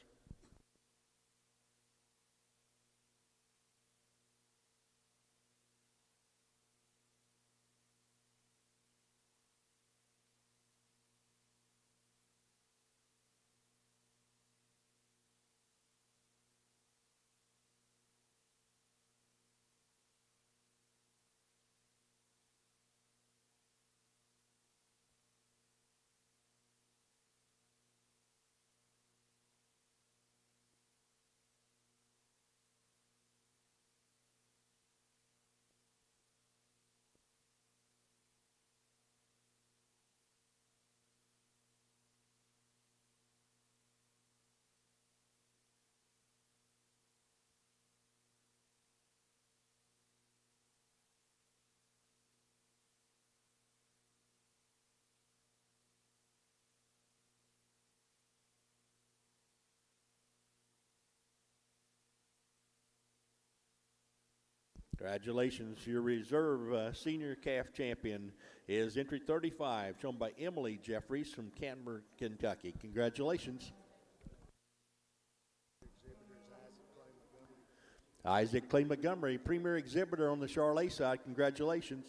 Congratulations. Your reserve senior calf champion is entry 35, shown by Emily Jeffries from Canberra, Kentucky. Congratulations. Isaac Clay Montgomery, premier exhibitor on the Charolais side. Congratulations.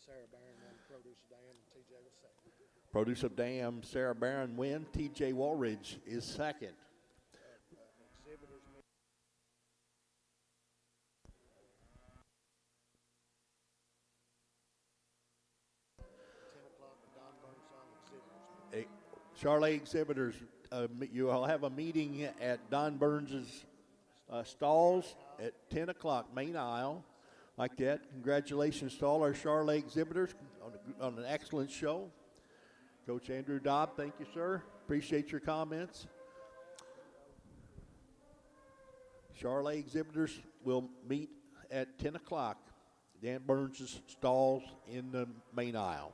Sarah Barron won, Produce of Dam, and TJ was second. Produce of Dam, Sarah Barron win. TJ Walridge is second. Exhibitors meet. Charolais exhibitors, you will have a meeting at Don Burns' stalls at 10 o'clock, main aisle, like that. Congratulations to all our Charolais exhibitors on an excellent show. Coach Andrew Dobb, thank you, sir. Appreciate your comments. Charolais exhibitors will meet at 10 o'clock, Dan Burns' stalls in the main aisle.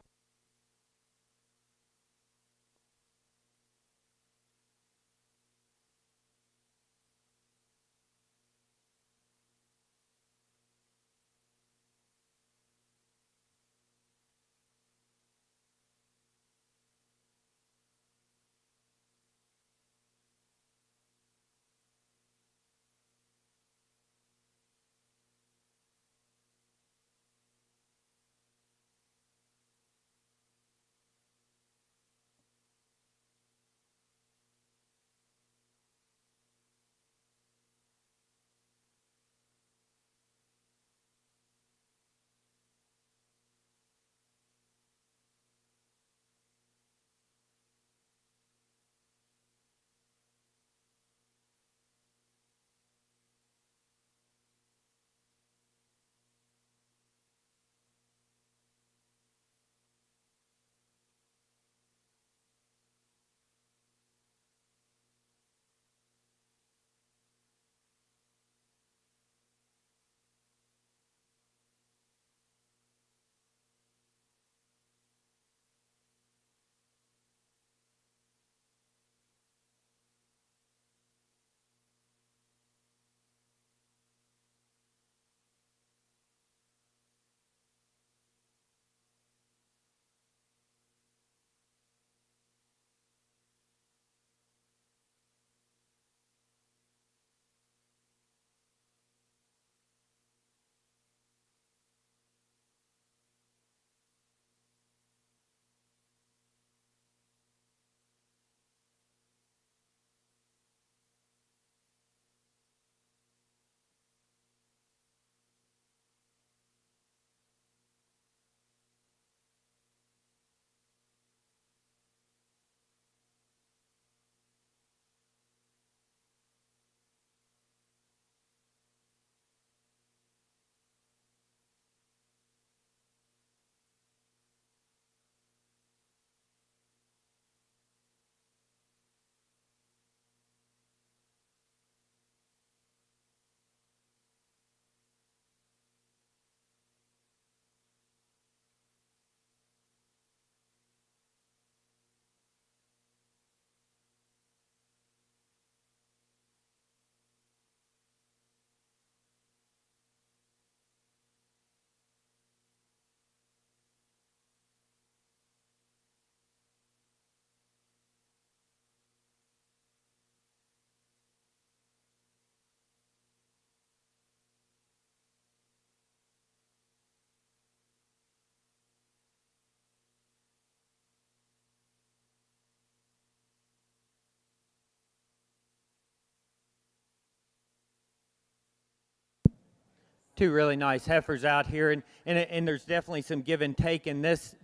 two really nice heifers out here, and there's definitely some give and take in this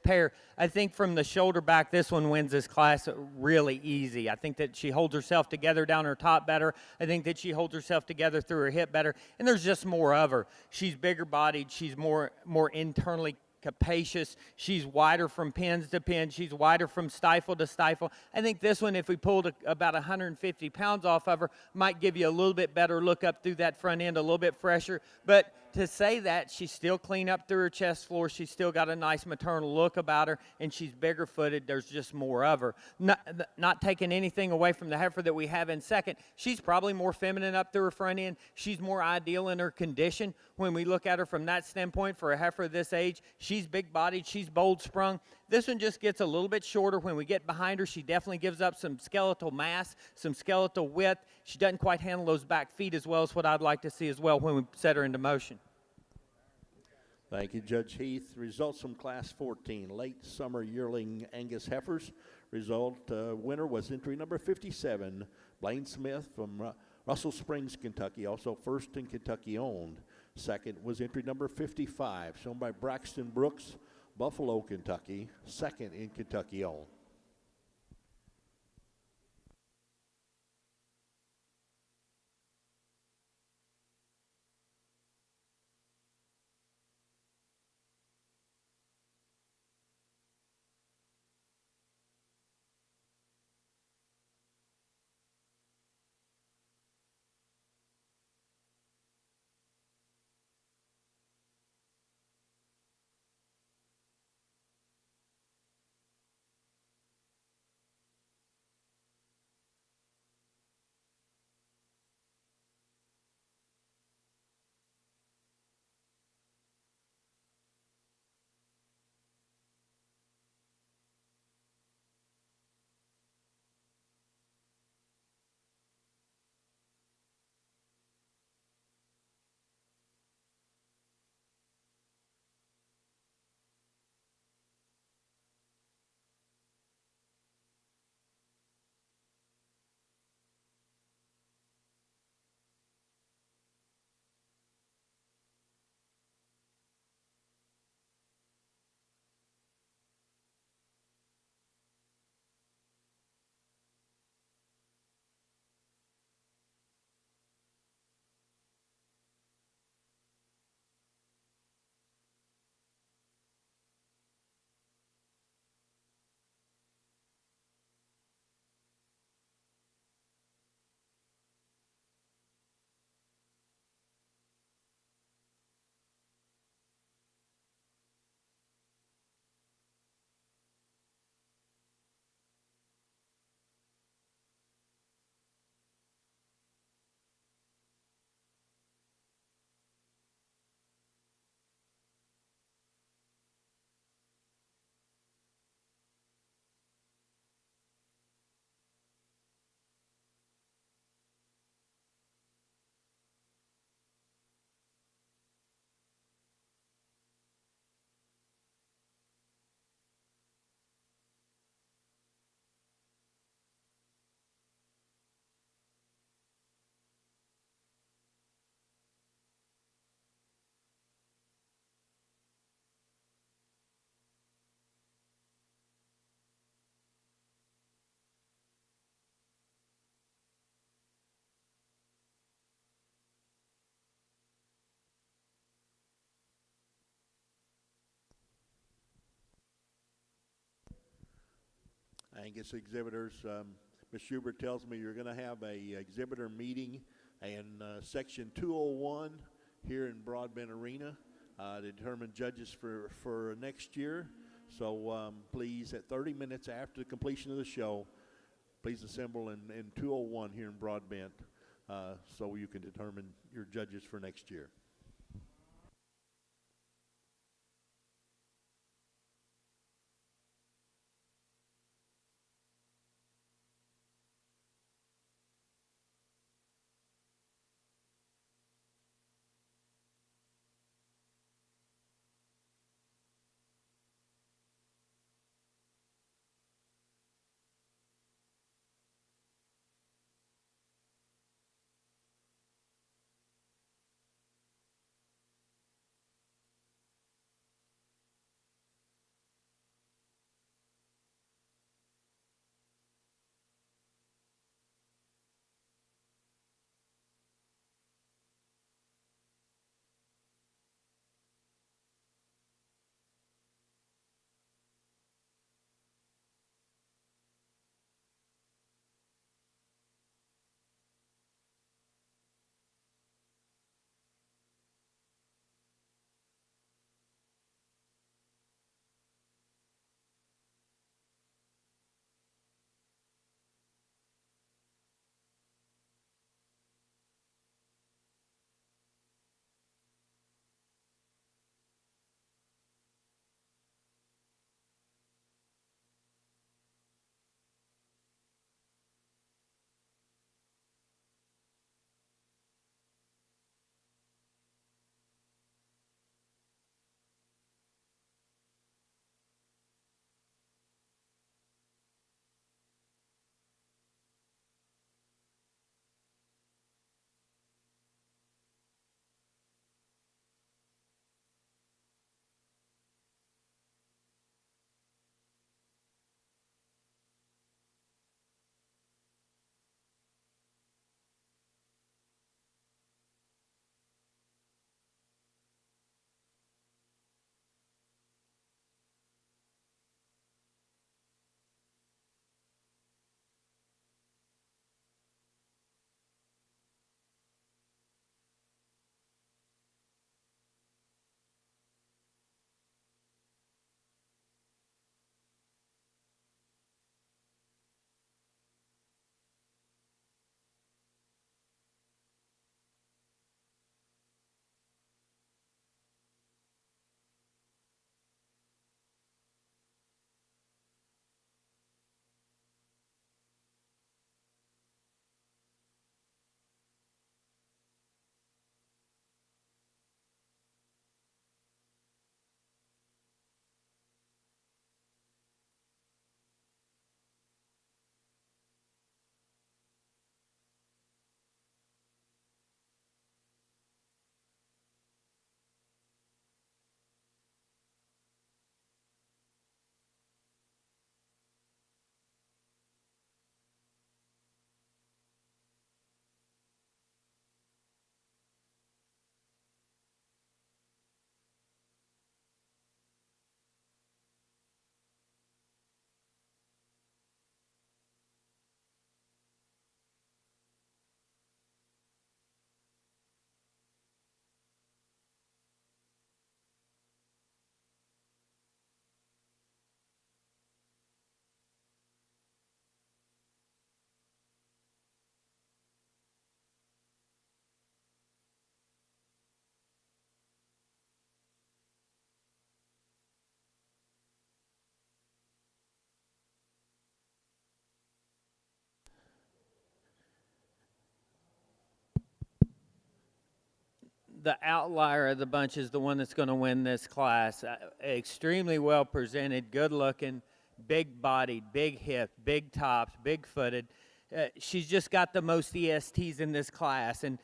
pair. I think from the shoulder back, this one wins this class really easy. I think that she holds herself together down her top better. I think that she holds herself together through her hip better, and there's just more of her. She's bigger bodied. She's more internally capacious. She's wider from pins to pins. She's wider from stifle to stifle. I think this one, if we pulled about 150 pounds off of her, might give you a little bit better look up through that front end, a little bit fresher. But to say that, she's still clean up through her chest floor. She's still got a nice maternal look about her, and she's bigger footed. There's just more of her. Not taking anything away from the heifer that we have in second. She's probably more feminine up through her front end. She's more ideal in her condition when we look at her from that standpoint for a heifer this age. She's big-bodied. She's bold-sprung. This one just gets a little bit shorter. When we get behind her, she definitely gives up some skeletal mass, some skeletal width. She doesn't quite handle those back feet as well as what I'd like to see as well when we set her into motion. Thank you, Judge Heath. Results from Class 14, late summer yearling Angus heifers. Winner was entry number 57, Blaine Smith from Russell Springs, Kentucky, also first in Kentucky owned. Second was entry number 55, shown by Braxton Brooks, Buffalo, Kentucky, second in Kentucky owned. Angus exhibitors, Ms. Schubert tells me you're going to have a exhibitor meeting in section 201 here in Broadbent Arena to determine judges for next year. So please, at 30 minutes after the completion of the show, please assemble in 201 here in Broadbent so you can determine your judges for next year. the outlier of the bunch is the one that's going to win this class. Extremely well presented, good looking, big bodied, big hip, big tops, big footed. She's just got the most ESTs in this class, and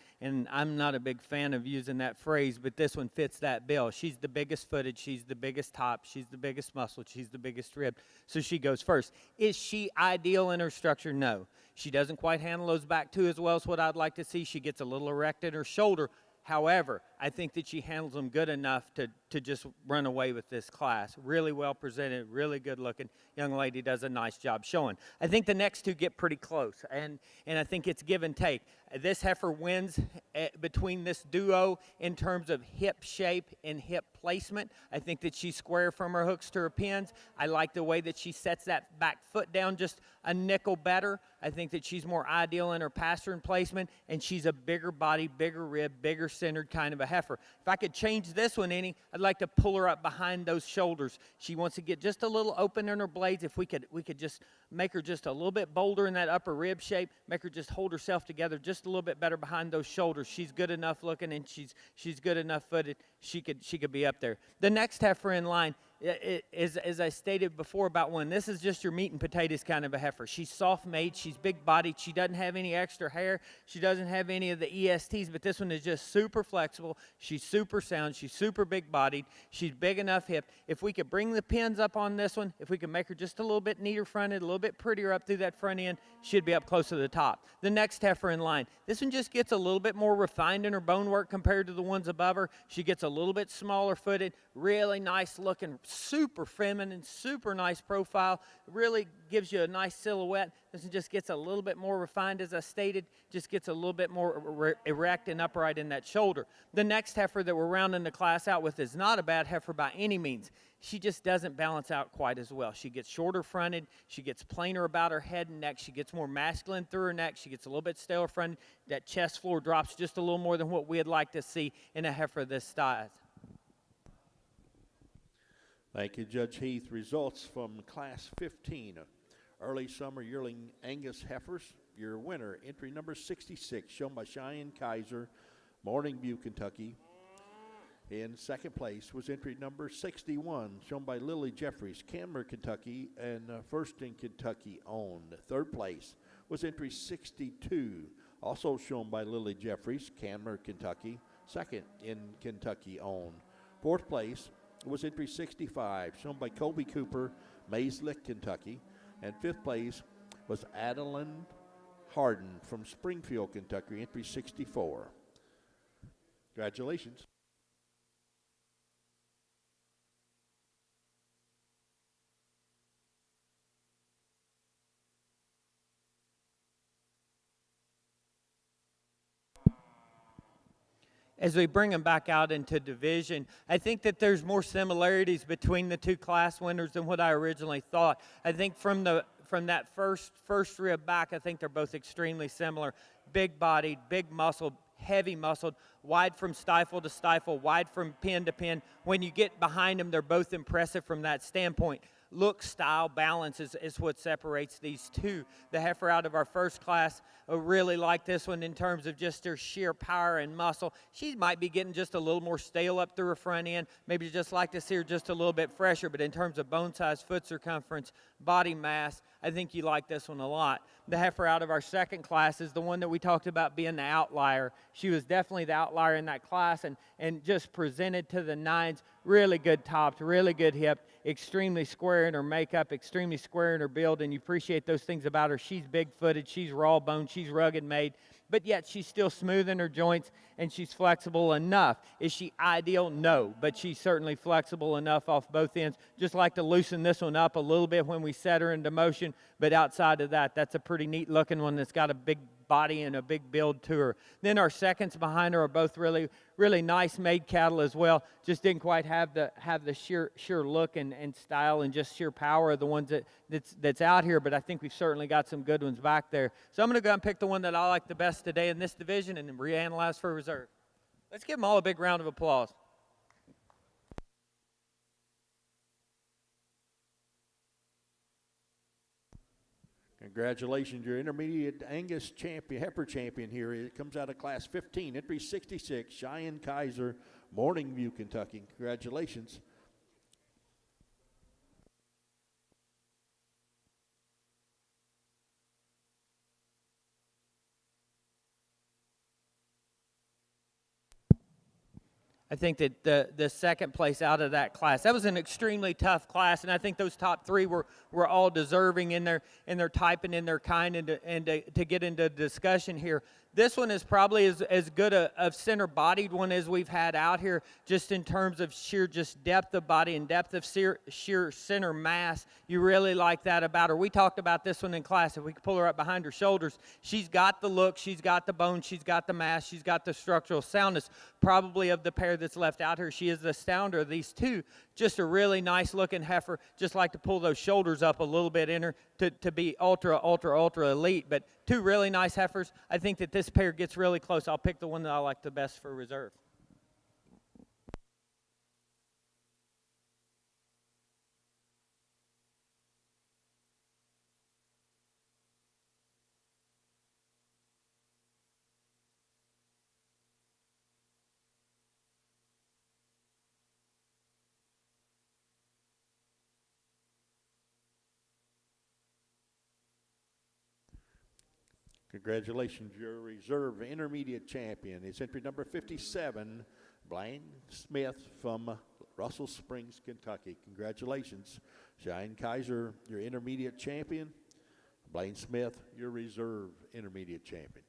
I'm not a big fan of using that phrase, but this one fits that bill. She's the biggest footed, she's the biggest top, she's the biggest muscled, she's the biggest ribbed, so she goes first. Is she ideal in her structure? No. She doesn't quite handle those back two as well as what I'd like to see. She gets a little erect in her shoulder. However, I think that she handles them good enough to just run away with this class. Really well presented, really good looking. Young lady does a nice job showing. I think the next two get pretty close, and I think it's give and take. This heifer wins between this duo in terms of hip shape and hip placement. I think that she's square from her hooks to her pins. I like the way that she sets that back foot down just a nickel better. I think that she's more ideal in her pastern placement, and she's a bigger body, bigger rib, bigger centered kind of a heifer. If I could change this one any, I'd like to pull her up behind those shoulders. She wants to get just a little open in her blades. If we could just make her just a little bit bolder in that upper rib shape, make her just hold herself together just a little bit better behind those shoulders. She's good enough looking, and she's good enough footed. She could be up there. The next heifer in line is, as I stated before about one, this is just your meat and potatoes kind of a heifer. She's soft-made, she's big-bodied, she doesn't have any extra hair, she doesn't have any of the ESTs, but this one is just super flexible, she's super sound, she's super big-bodied, she's big enough hip. If we could bring the pins up on this one, if we could make her just a little bit neater fronted, a little bit prettier up through that front end, she'd be up close to the top. The next heifer in line, this one just gets a little bit more refined in her bone work compared to the ones above her. She gets a little bit smaller footed, really nice looking, super feminine, super nice profile, really gives you a nice silhouette. This one just gets a little bit more refined, as I stated, just gets a little bit more erect and upright in that shoulder. The next heifer that we're rounding the class out with is not a bad heifer by any means. She just doesn't balance out quite as well. She gets shorter fronted, she gets plainer about her head and neck, she gets more masculine through her neck, she gets a little bit staler fronted, that chest floor drops just a little more than what we'd like to see in a heifer this size. Thank you, Judge Heath. Results from Class 15, Early Summer Yearling Angus Heifers. Your winner, entry number 66, shown by Cheyenne Kaiser, Morning View, Kentucky. In second place was entry number 61, shown by Lily Jeffries, Camber, Kentucky, and first in Kentucky owned. Third place was entry 62, also shown by Lily Jeffries, Camber, Kentucky, second in Kentucky owned. Fourth place was entry 65, shown by Colby Cooper, Mays Lick, Kentucky, and fifth place was Adeline Harden from Springfield, Kentucky, entry 64. Congratulations. As we bring them back out into division, I think that there's more similarities between the two class winners than what I originally thought. I think from that first rib back, I think they're both extremely similar. Big-bodied, big muscled, heavy muscled, wide from stifle to stifle, wide from pin to pin. When you get behind them, they're both impressive from that standpoint. Look, style, balance is what separates these two. The heifer out of our first class, I really like this one in terms of just her sheer power and muscle. She might be getting just a little more stale up through her front end. Maybe just like to see her just a little bit fresher, but in terms of bone size, foot circumference, body mass, I think you like this one a lot. The heifer out of our second class is the one that we talked about being the outlier. She was definitely the outlier in that class and just presented to the nines. Really good tops, really good hip, extremely square in her makeup, extremely square in her build, and you appreciate those things about her. She's big-footed, she's raw-boned, she's rugged-made, but yet she's still smooth in her joints and she's flexible enough. Is she ideal? No, but she's certainly flexible enough off both ends. Just like to loosen this one up a little bit when we set her into motion, but outside of that, that's a pretty neat looking one that's got a big body and a big build to her. Then our seconds behind her are both really nice made cattle as well. Just didn't quite have the sheer look and style and just sheer power of the ones that's out here, but I think we've certainly got some good ones back there. So I'm going to go and pick the one that I like the best today in this division and reanalyze for reserve. Let's give them all a big round of applause. Congratulations, your intermediate Angus champion, heifer champion here. It comes out of class 15, entry 66, Cheyenne Kaiser, Morningview, Kentucky. Congratulations. I think that the second place out of that class, that was an extremely tough class, and I think those top three were all deserving in their type and in their kind, and to get into discussion here. This one is probably as good a center-bodied one as we've had out here, just in terms of sheer just depth of body and depth of sheer center mass. You really like that about her. We talked about this one in class. If we could pull her up behind her shoulders, she's got the look, she's got the bone, she's got the mass, she's got the structural soundness. Probably of the pair that's left out here, she is the stounder of these two. Just a really nice-looking heifer. Just like to pull those shoulders up a little bit in her to be ultra elite. But two really nice heifers. I think that this pair gets really close. I'll pick the one that I like the best for reserve. Congratulations, your reserve intermediate champion. It's entry number 57, Blaine Smith from Russell Springs, Kentucky. Congratulations. Cheyenne Kaiser, your intermediate champion. Blaine Smith, your reserve intermediate champion.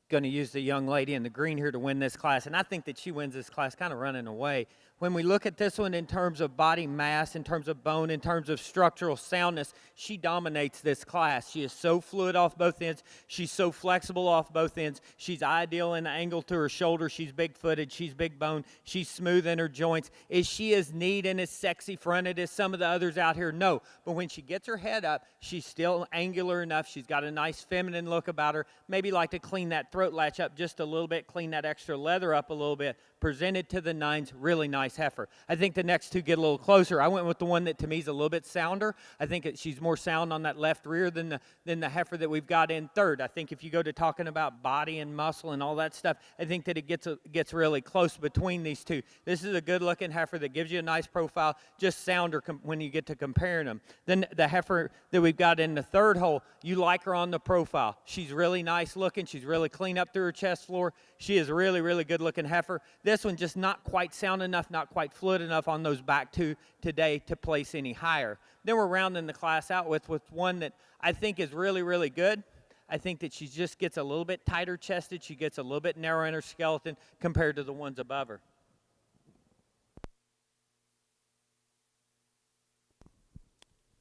going to use the young lady in the green here to win this class, and I think that she wins this class kind of running away. When we look at this one in terms of body mass, in terms of bone, in terms of structural soundness, she dominates this class. She is so fluid off both ends. She's so flexible off both ends. She's ideal in the angle to her shoulder. She's big-footed. She's big bone. She's smooth in her joints. Is she as neat and as sexy-fronted as some of the others out here? No. But when she gets her head up, she's still angular enough. She's got a nice feminine look about her. Maybe like to clean that throat latch up just a little bit, clean that extra leather up a little bit. Presented to the nines, really nice heifer. I think the next two get a little closer. I went with the one that to me is a little bit sounder. I think she's more sound on that left rear than the heifer that we've got in third. I think if you go to talking about body and muscle and all that stuff, I think that it gets really close between these two. This is a good-looking heifer that gives you a nice profile, just sounder when you get to comparing them. Then the heifer that we've got in the third hole, you like her on the profile. She's really nice looking. She's really clean up through her chest floor. She is a really, really good-looking heifer. This one just not quite sound enough, not quite fluid enough on those back two today to place any higher. Then we're rounding the class out with one that I think is really, really good. I think that she just gets a little bit tighter chested. She gets a little bit narrower in her skeleton compared to the ones above her.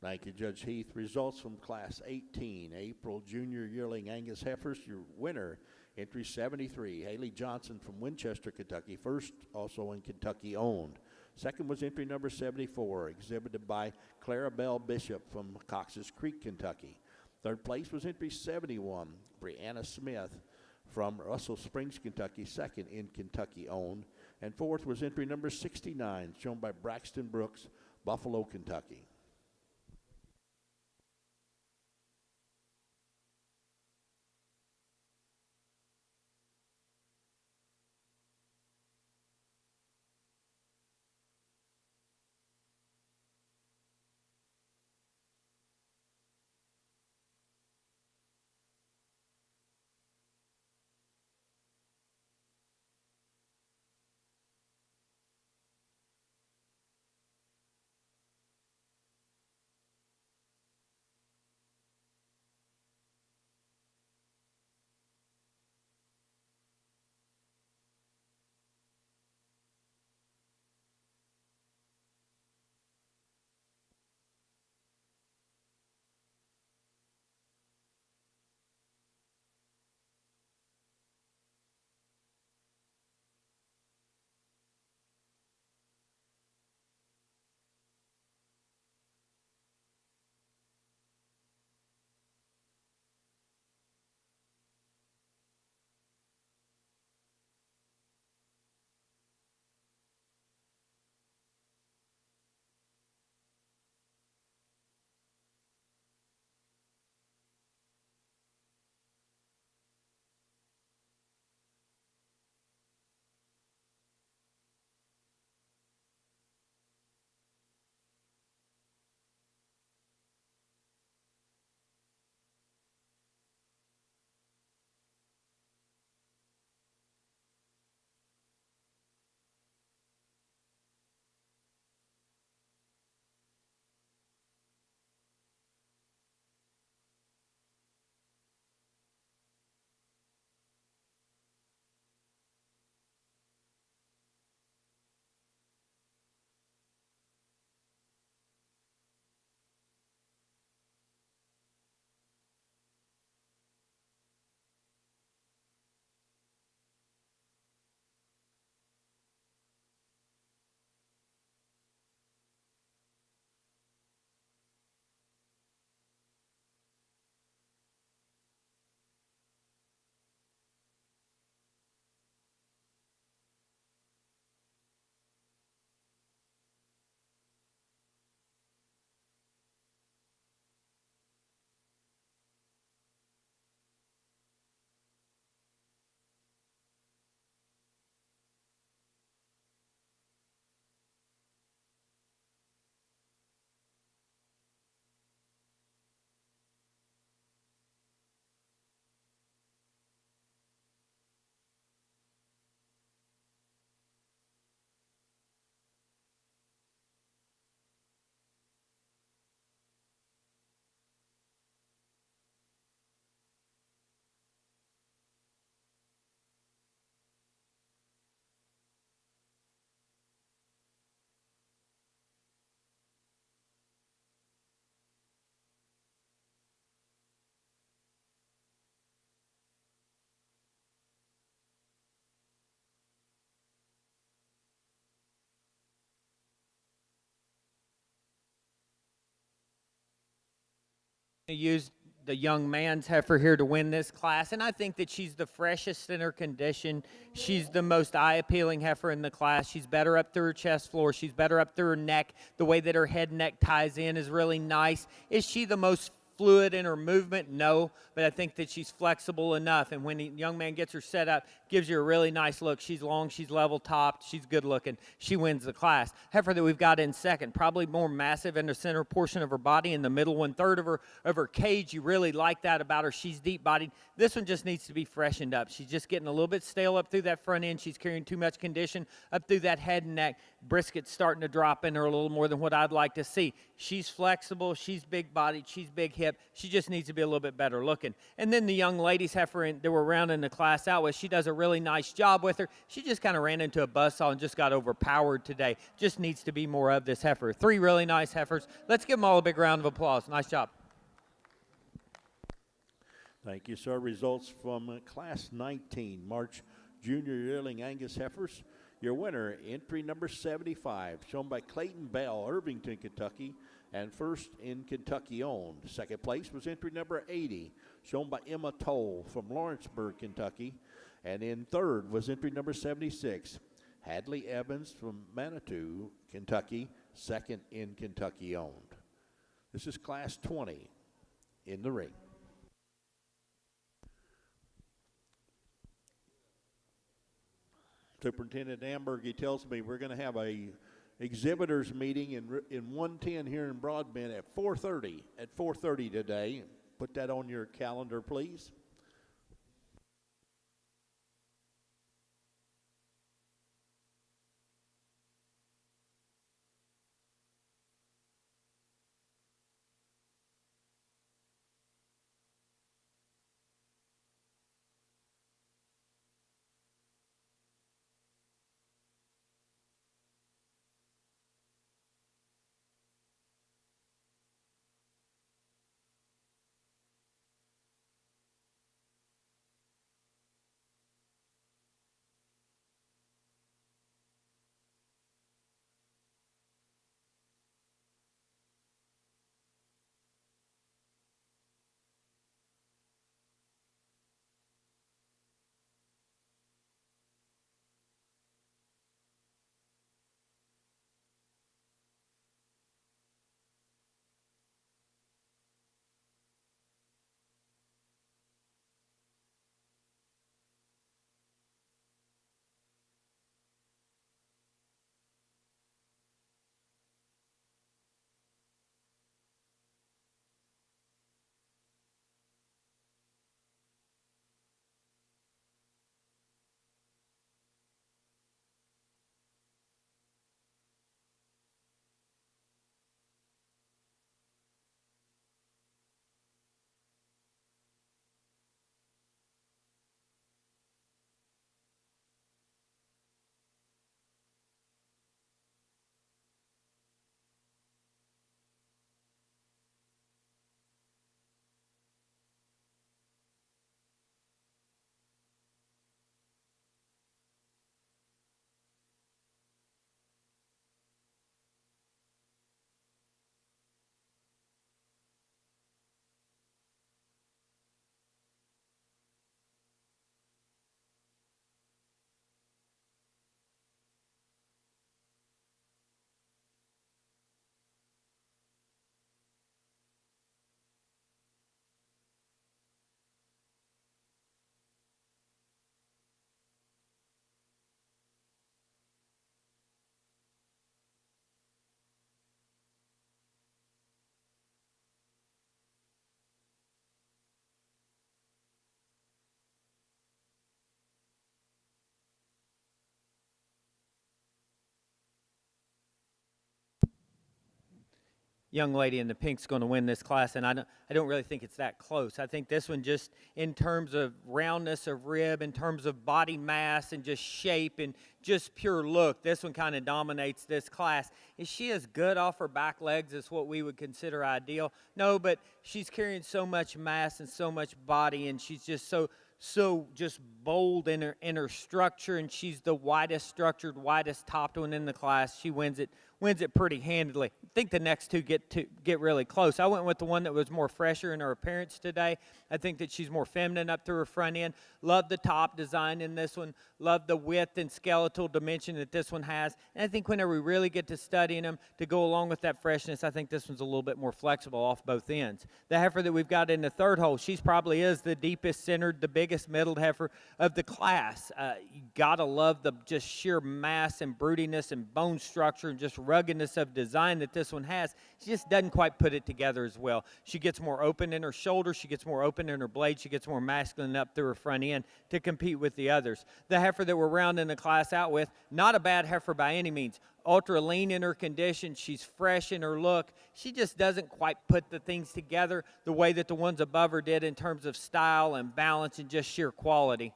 Thank you, Judge Heath. Results from Class 18, April Junior Yearling Angus Heifers. Your winner, entry 73, Haley Johnson from Winchester, Kentucky. First, also in Kentucky owned. Second was entry number 74, exhibited by Clara Bell Bishop from Cox's Creek, Kentucky. Third place was entry 71, Brianna Smith from Russell Springs, Kentucky. Second in Kentucky owned. And fourth was entry number 69, shown by Braxton Brooks, Buffalo, Kentucky. Use the young man's heifer here to win this class, and I think that she's the freshest in her condition. She's the most eye-appealing heifer in the class. She's better up through her chest floor. She's better up through her neck. The way that her head and neck ties in is really nice. Is she the most fluid in her movement? No, but I think that she's flexible enough, and when the young man gets her set up, gives you a really nice look. She's long, she's level topped, she's good looking. She wins the class. Heifer that we've got in second, probably more massive in the center portion of her body, in the middle 1/3 of her cage. You really like that about her. She's deep bodied. This one just needs to be freshened up. She's just getting a little bit stale up through that front end. She's carrying too much condition up through that head and neck. Brisket's starting to drop in her a little more than what I'd like to see. She's flexible, she's big bodied, she's big hip. She just needs to be a little bit better looking. And then the young ladies heifer that we're rounding the class out with, she does a really nice job with her. She just kind of ran into a buzzsaw and just got overpowered today. Just needs to be more of this heifer. 3 really nice heifers. Let's give them all a big round of applause. Nice job. Thank you, sir. Results from Class 19, March Junior Yearling Angus heifers. Your winner, entry number 75, shown by Clayton Bell, Irvington, Kentucky, and first in Kentucky owned. Second place was entry number 80, shown by Emma Toll from Lawrenceburg, Kentucky. And in third was entry number 76, Hadley Evans from Manitou, Kentucky, second in Kentucky owned. This is Class 20 in the ring. Superintendent Amberg, he tells me we're going to have a exhibitors meeting in 110 here in Broadbent at 4:30. At 4:30 today. Put that on your calendar, please. Young lady in the pink's going to win this class, and I don't really think it's that close. I think this one, just in terms of roundness of rib, in terms of body mass and just shape and just pure look, this one kind of dominates this class. Is she as good off her back legs as what we would consider ideal? No, but she's carrying so much mass and so much body, and she's just so just bold in her structure, and she's the widest structured, widest topped one in the class. She wins it wins it pretty handily. I think the next two get really close. I went with the one that was more fresher in her appearance today. I think that she's more feminine up through her front end. Love the top design in this one. Love the width and skeletal dimension that this one has. And I think whenever we really get to studying them to go along with that freshness, I think this one's a little bit more flexible off both ends. The heifer that we've got in the third hole, she's probably is the deepest centered, the biggest middled heifer of the class. You gotta love the just sheer mass and broodiness and bone structure and just ruggedness of design that this one has. She just doesn't quite put it together as well. She gets more open in her shoulder, she gets more open in her blade, she gets more masculine up through her front end to compete with the others. The heifer that we're rounding the class out with, not a bad heifer by any means. Ultra lean in her condition, she's fresh in her look. She just doesn't quite put the things together the way that the ones above her did in terms of style and balance and just sheer quality.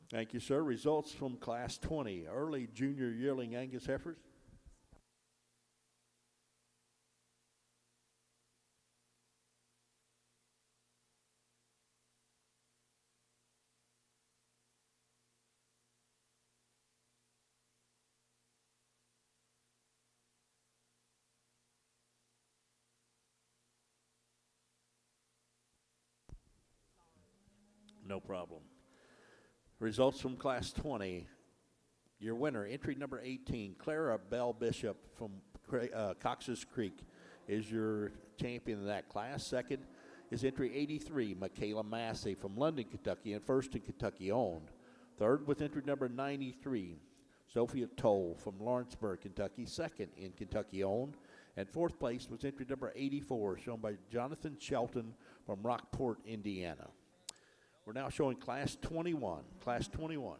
Thank you, sir. Results from Class 20, early junior yearling Angus heifers. No problem. Results from Class 20. Your winner, entry number 18, Clara Bell Bishop from Cox's Creek, is your champion in that class. Second is entry 83, Michaela Massey from London, Kentucky, and first in Kentucky owned. Third with entry number 93, Sophia Toll from Lawrenceburg, Kentucky, second in Kentucky owned. And fourth place was entry number 84, shown by Jonathan Shelton from Rockport, Indiana. We're now showing Class 21. Class 21.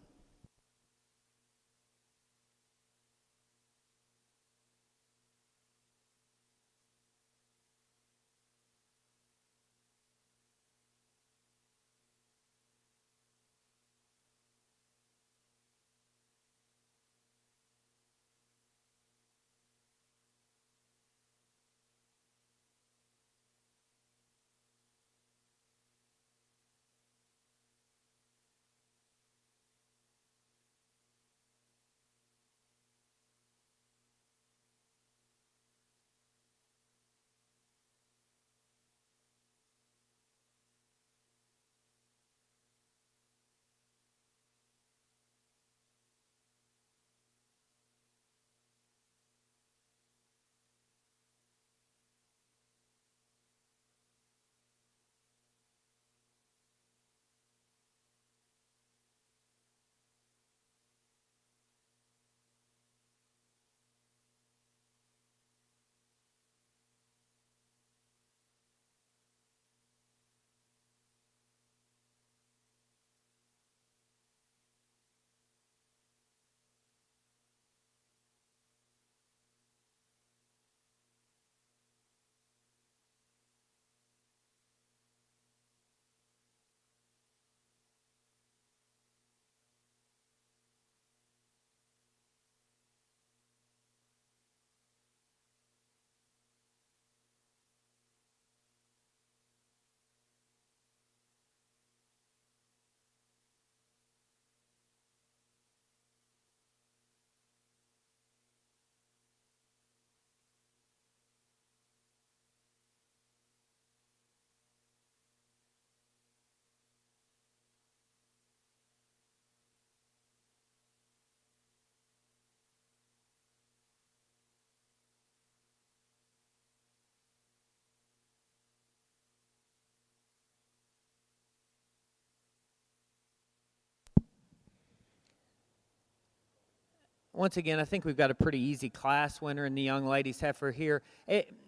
Once again, I think we've got a pretty easy class winner in the young ladies heifer here.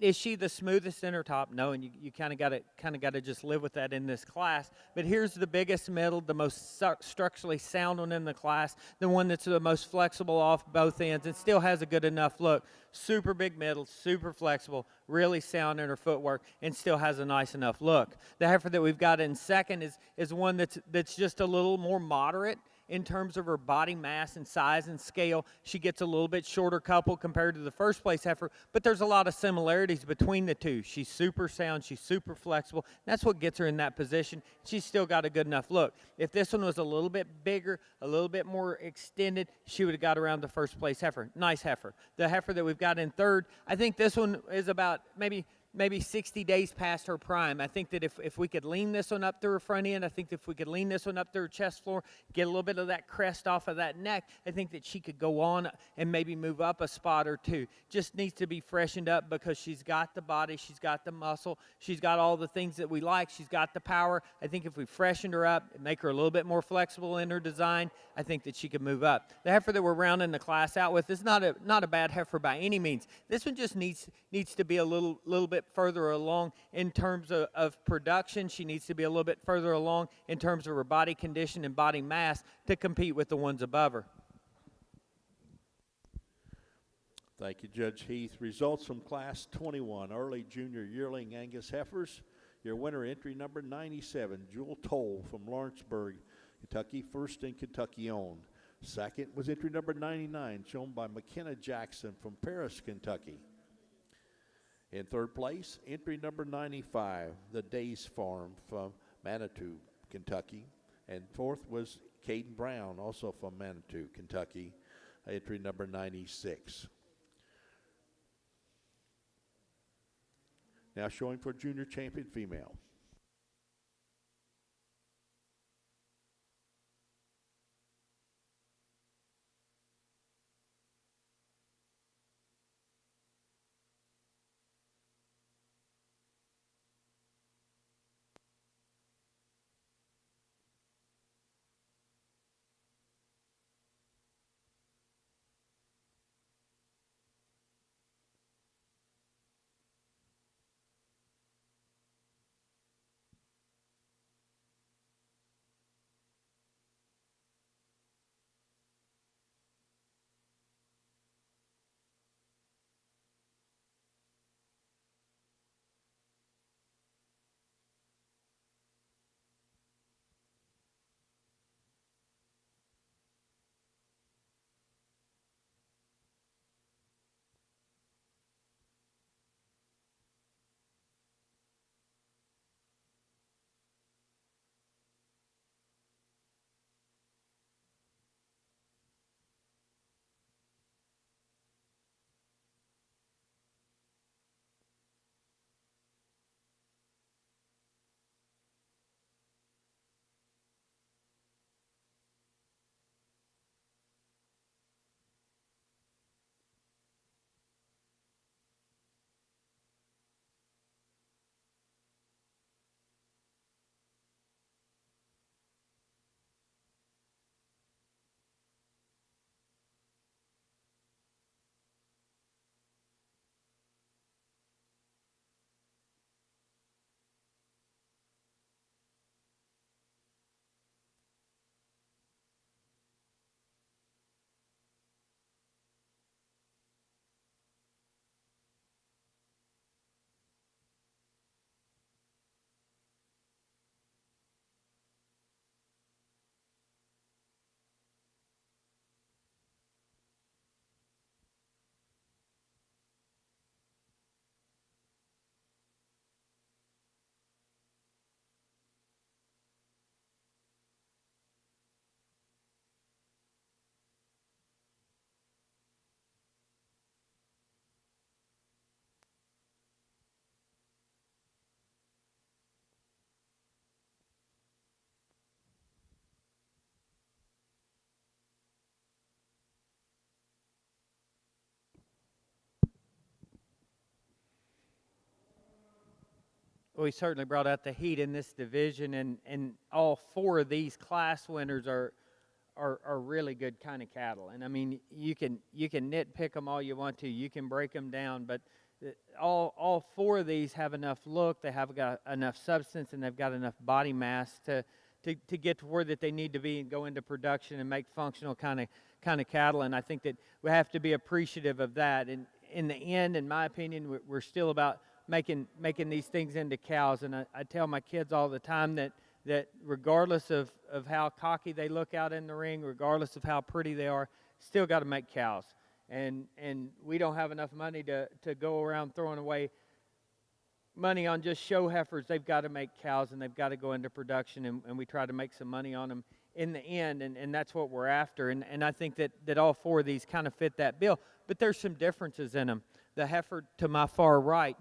Is she the smoothest in her top? No, and you kind of got to just live with that in this class. But here's the biggest middle, the most structurally sound one in the class, the one that's the most flexible off both ends and still has a good enough look. Super big middle, super flexible, really sound in her footwork, and still has a nice enough look. The heifer that we've got in second is one that's just a little more moderate in terms of her body mass and size and scale. She gets a little bit shorter couple compared to the first place heifer, but there's a lot of similarities between the two. She's super sound, she's super flexible. That's what gets her in that position. She's still got a good enough look. If this one was a little bit bigger, a little bit more extended, she would have got around the first place heifer. Nice heifer. The heifer that we've got in third, I think this one is about maybe 60 days past her prime. I think that if we could lean this one up through her front end, I think if we could lean this one up through her chest floor, get a little bit of that crest off of that neck, I think that she could go on and maybe move up a spot or two. Just needs to be freshened up because she's got the body, she's got the muscle, she's got all the things that we like, she's got the power. I think if we freshened her up and make her a little bit more flexible in her design, I think that she could move up. The heifer that we're rounding the class out with is not a bad heifer by any means. This one just needs to be a little bit further along in terms of production. She needs to be a little bit further along in terms of her body condition and body mass to compete with the ones above her. Thank you, Judge Heath. Results from Class 21, Early Junior Yearling Angus Heifers. Your winner, entry number 97, Jewel Toll from Lawrenceburg, Kentucky, first in Kentucky owned. Second was entry number 99, shown by McKenna Jackson from Paris, Kentucky. In third place, entry number 95, the Days Farm from Manitou, Kentucky. And fourth was Caden Brown, also from Manitou, Kentucky, entry number 96. Now showing for junior champion female. We certainly brought out the heat in this division, and all four of these class winners are really good kind of cattle. And I mean, you can nitpick them all you want to, you can break them down, but all four of these have enough look, they have got enough substance, and they've got enough body mass to get to where that they need to be and go into production and make functional kind of cattle. And I think that we have to be appreciative of that. And in the end, in my opinion, we're still about making these things into cows. And I tell my kids all the time that that regardless of how cocky they look out in the ring, regardless of how pretty they are, still got to make cows. And we don't have enough money to go around throwing away money on just show heifers. They've got to make cows, and they've got to go into production, and we try to make some money on them in the end, and that's what we're after. And I think that all four of these kind of fit that bill. But there's some differences in them. The heifer to my far right,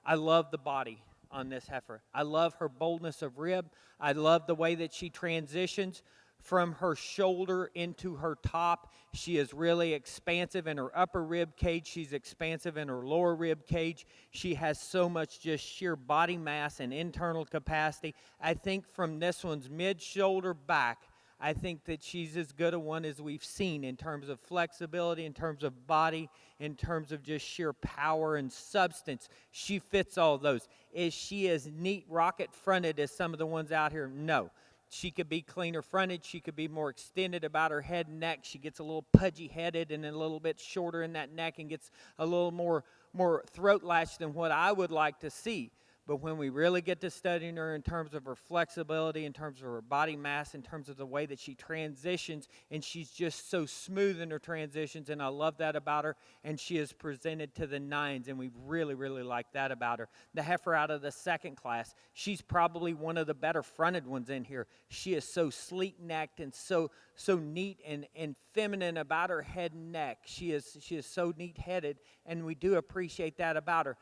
I love the body on this heifer. I love her boldness of rib. I love the way that she transitions from her shoulder into her top. She is really expansive in her upper rib cage. She's expansive in her lower rib cage. She has so much just sheer body mass and internal capacity. I think from this one's mid-shoulder back, I think that she's as good a one as we've seen in terms of flexibility, in terms of body, in terms of just sheer power and substance. She fits all those. Is she as neat rocket-fronted as some of the ones out here? No. She could be cleaner fronted. She could be more extended about her head and neck. She gets a little pudgy headed and a little bit shorter in that neck and gets a little more throat latch than what I would like to see. But when we really get to studying her in terms of her flexibility, in terms of her body mass, in terms of the way that she transitions, and she's just so smooth in her transitions, and I love that about her, and she is presented to the nines, and we really, really like that about her. The heifer out of the second class, she's probably one of the better fronted ones in here. She is so sleek-necked and so neat and feminine about her head and neck. She is so neat-headed, and we do appreciate that about her.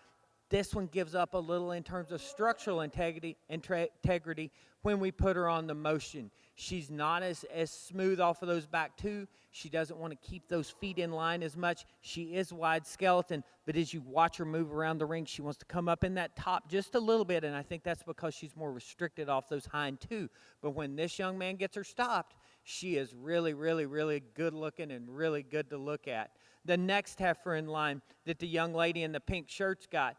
This one gives up a little in terms of structural integrity when we put her on the motion. She's not as smooth off of those back two. She doesn't want to keep those feet in line as much. She is wide skeleton, but as you watch her move around the ring, she wants to come up in that top just a little bit, and I think that's because she's more restricted off those hind two. But when this young man gets her stopped, she is really, really, really good looking and really good to look at. The next heifer in line that the young lady in the pink shirt's got,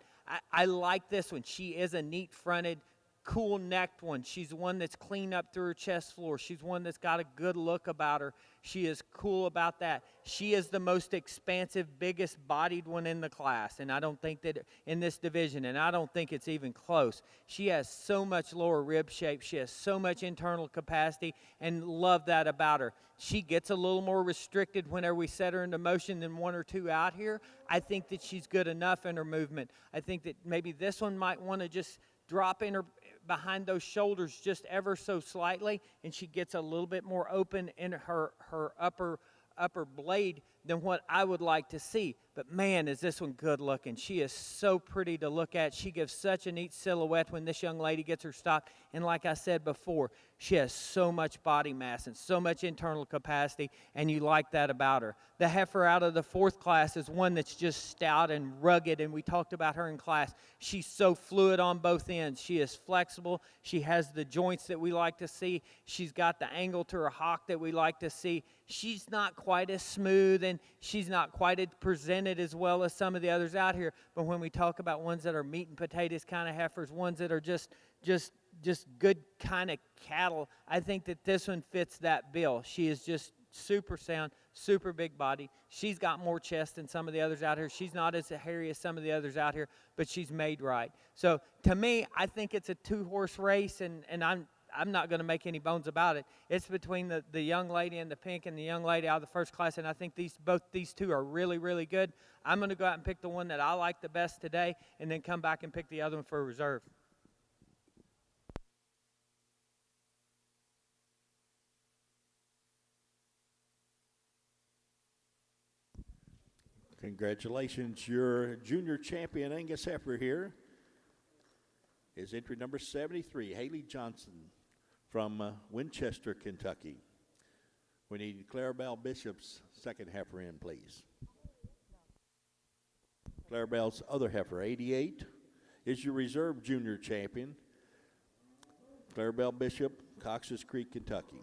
I like this one. She is a neat-fronted, cool-necked one. She's one that's clean up through her chest floor. She's one that's got a good look about her. She is cool about that. She is the most expansive, biggest-bodied one in the class, and I don't think that in this division, and I don't think it's even close. She has so much lower rib shape. She has so much internal capacity, and love that about her. She gets a little more restricted whenever we set her into motion than one or two out here. I think that she's good enough in her movement. I think that maybe this one might want to just drop in her behind those shoulders just ever so slightly, and she gets a little bit more open in her upper blade than what I would like to see. But man, is this one good looking. She is so pretty to look at. She gives such a neat silhouette when this young lady gets her stopped. And like I said before, she has so much body mass and so much internal capacity, and you like that about her. The heifer out of the fourth class is one that's just stout and rugged, and we talked about her in class. She's so fluid on both ends. She is flexible. She has the joints that we like to see. She's got the angle to her hock that we like to see. She's not quite as smooth, and she's not quite as presented as well as some of the others out here. But when we talk about ones that are meat and potatoes kind of heifers, ones that are just good kind of cattle, I think that this one fits that bill. She is just super sound, super big body. She's got more chest than some of the others out here. She's not as hairy as some of the others out here, but she's made right. So to me, I think it's a two-horse race, and I'm not going to make any bones about it. It's between the young lady in the pink and the young lady out of the first class, and I think both these two are really, really good. I'm going to go out and pick the one that I like the best today, and then come back and pick the other one for a reserve. Congratulations, your junior champion Angus heifer here is entry number 73, Haley Johnson from Winchester, Kentucky. We need Clarabelle Bishop's second heifer in, please. Clarabelle's other heifer, 88, is your reserve junior champion, Clarabelle Bishop, Cox's Creek, Kentucky.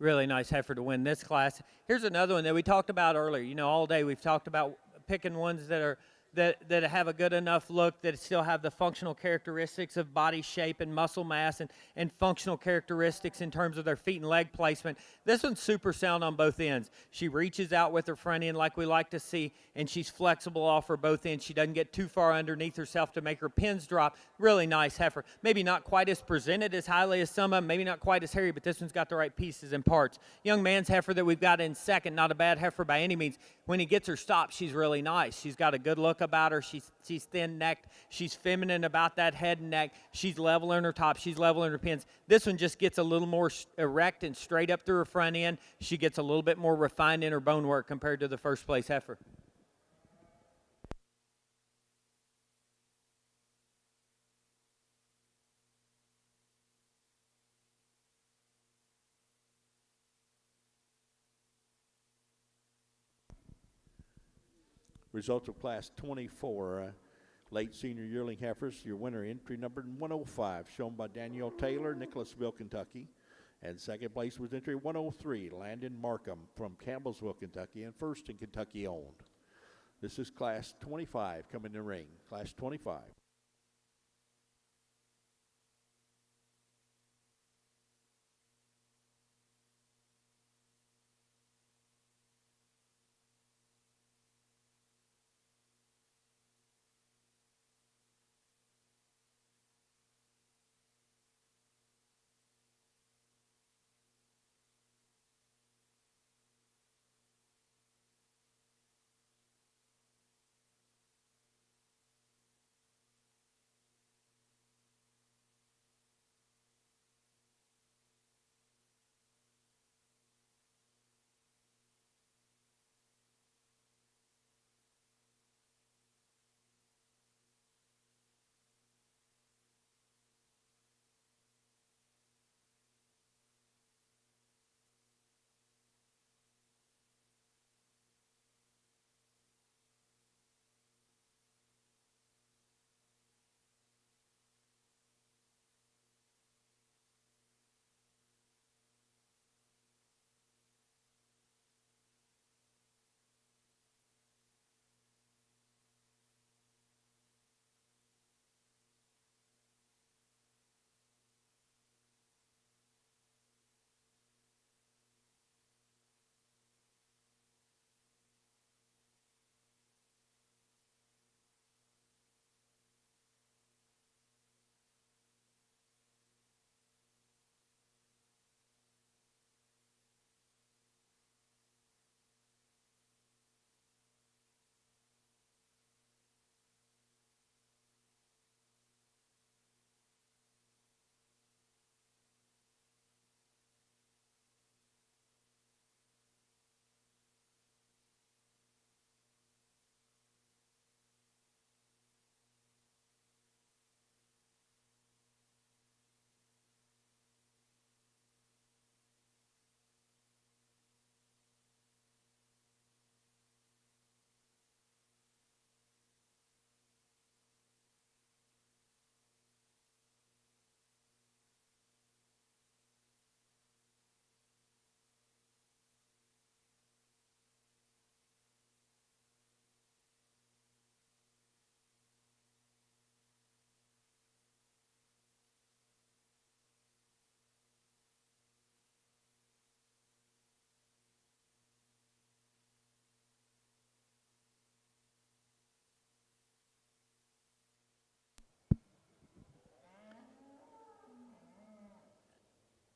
Really nice heifer to win this class. Here's another one that we talked about earlier. You know, all day we've talked about picking ones that have a good enough look, that still have the functional characteristics of body shape and muscle mass, and functional characteristics in terms of their feet and leg placement. This one's super sound on both ends. She reaches out with her front end like we like to see, and she's flexible off her both ends. She doesn't get too far underneath herself to make her pins drop. Really nice heifer. Maybe not quite as presented as highly as some of them, maybe not quite as hairy, but this one's got the right pieces and parts. Young man's heifer that we've got in second, not a bad heifer by any means. When he gets her stopped, she's really nice. She's got a good look about her. She's thin-necked. She's feminine about that head and neck. She's level in her top. She's level in her pins. This one just gets a little more erect and straight up through her front end. She gets a little bit more refined in her bone work compared to the first place heifer. Results of Class 24, late senior yearling heifers. Your winner, entry number 105, shown by Danielle Taylor, Nicholasville, Kentucky. And second place was entry 103, Landon Markham from Campbellsville, Kentucky, and first in Kentucky owned. This is Class 25 coming to ring. Class 25.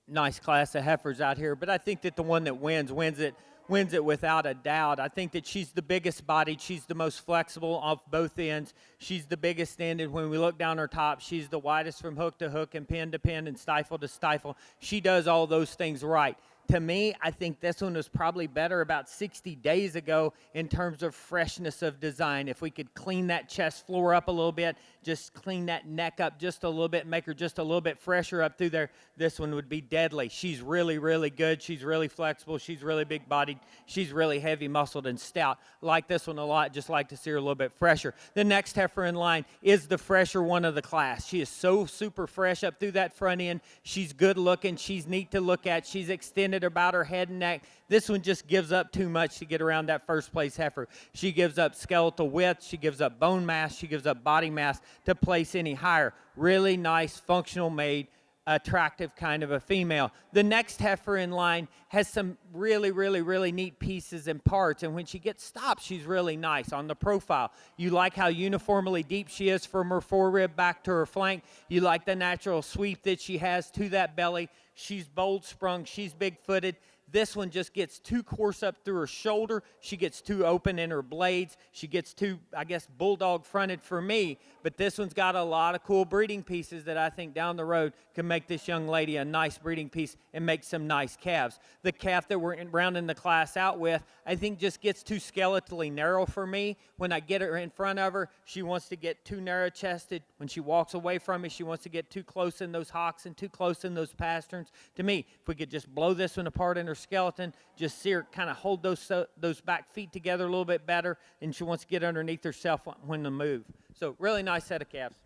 Nice class of heifers out here, but I think that the one that wins it without a doubt. I think that she's the biggest bodied, she's the most flexible off both ends, she's the biggest standing. When we look down her top, she's the widest from hook to hook and pin to pin and stifle to stifle. She does all those things right. To me, I think this one was probably better about 60 days ago in terms of freshness of design. If we could clean that chest floor up a little bit, just clean that neck up just a little bit, make her just a little bit fresher up through there, this one would be deadly. She's really, really good. She's really flexible. She's really big-bodied. She's really heavy-muscled and stout. Like this one a lot, just like to see her a little bit fresher. The next heifer in line is the fresher one of the class. She is so super fresh up through that front end. She's good-looking. She's neat to look at. She's extended expanded about her head and neck. This one just gives up too much to get around that first place heifer. She gives up skeletal width, she gives up bone mass, she gives up body mass to place any higher. Really nice, functional made, attractive kind of a female. The next heifer in line has some really neat pieces and parts, and when she gets stopped, she's really nice on the profile. You like how uniformly deep she is from her forerib back to her flank. You like the natural sweep that she has to that belly. She's bold sprung, she's big footed. This one just gets too coarse up through her shoulder. She gets too open in her blades. She gets too, I guess, bulldog fronted for me. But this one's got a lot of cool breeding pieces that I think down the road can make this young lady a nice breeding piece and make some nice calves. The calf that we're rounding the class out with, I think just gets too skeletally narrow for me. When I get her in front of her, she wants to get too narrow chested. When she walks away from me, she wants to get too close in those hocks and too close in those pasterns. To me, if we could just blow this one apart in her skeleton, just see her kind of hold those back feet together a little bit better, and she wants to get underneath herself when to move. So really nice set of calves.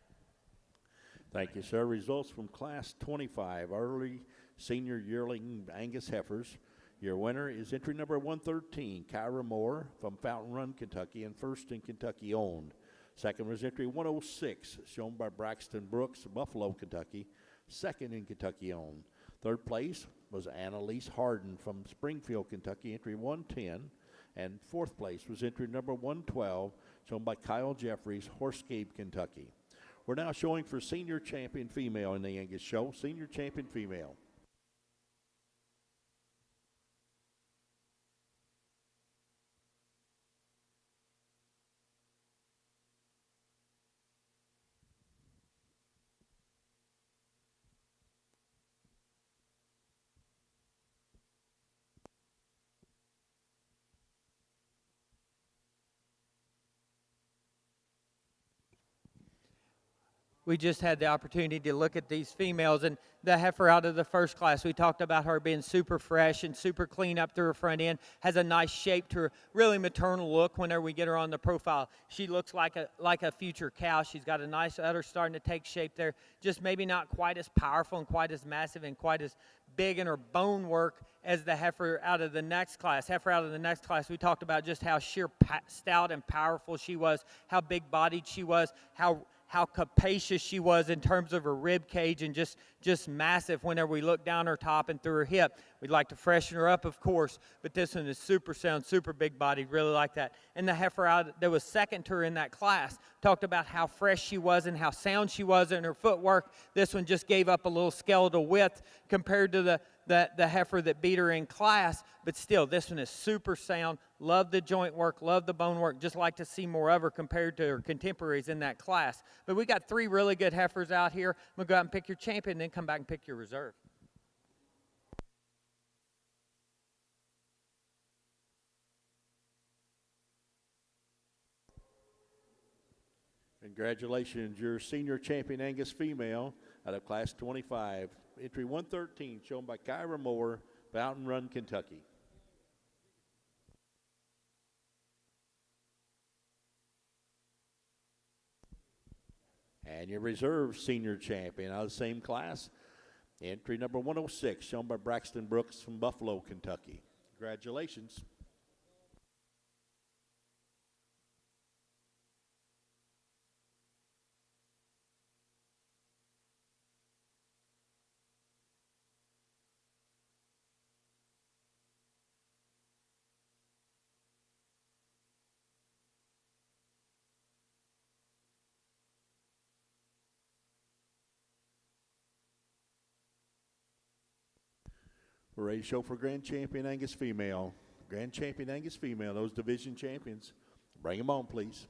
Thank you, sir. Results from Class 25, early senior yearling Angus heifers. Your winner is entry number 113, Kyra Moore from Fountain Run, Kentucky, and first in Kentucky owned. Second was entry 106, shown by Braxton Brooks, Buffalo, Kentucky, second in Kentucky owned. Third place was Annalise Harden from Springfield, Kentucky, entry 110. And fourth place was entry number 112, shown by Kyle Jeffries, Horsecape, Kentucky. We're now showing for senior champion female in the Angus show. Senior champion female. We just had the opportunity to look at these females, and the heifer out of the first class, we talked about her being super fresh and super clean up through her front end, has a nice shape to her, really maternal look whenever we get her on the profile. She looks like a future cow. She's got a nice udder starting to take shape there, just maybe not quite as powerful and quite as massive and quite as big in her bone work as the heifer out of the next class. Heifer out of the next class, we talked about just how sheer stout and powerful she was, how big-bodied she was, how capacious she was in terms of her rib cage, and just massive whenever we look down her top and through her hip. We'd like to freshen her up, of course, but this one is super sound, super big bodied, really like that. And the heifer out that was second to her in that class talked about how fresh she was and how sound she was in her footwork. This one just gave up a little skeletal width compared to the heifer that beat her in class, but still, this one is super sound. Love the joint work, love the bone work, just like to see more of her compared to her contemporaries in that class. But we got three really good heifers out here. I'm going to go out and pick your champion, and then come back and pick your reserve. Congratulations, your senior champion Angus female out of Class 25. Entry 113, shown by Kyra Moore, Fountain Run, Kentucky. And your reserve senior champion out of the same class, entry number 106, shown by Braxton Brooks from Buffalo, Kentucky. Congratulations. We're ready to show for Grand Champion Angus female. Grand Champion Angus female, those division champions. Bring them on, please.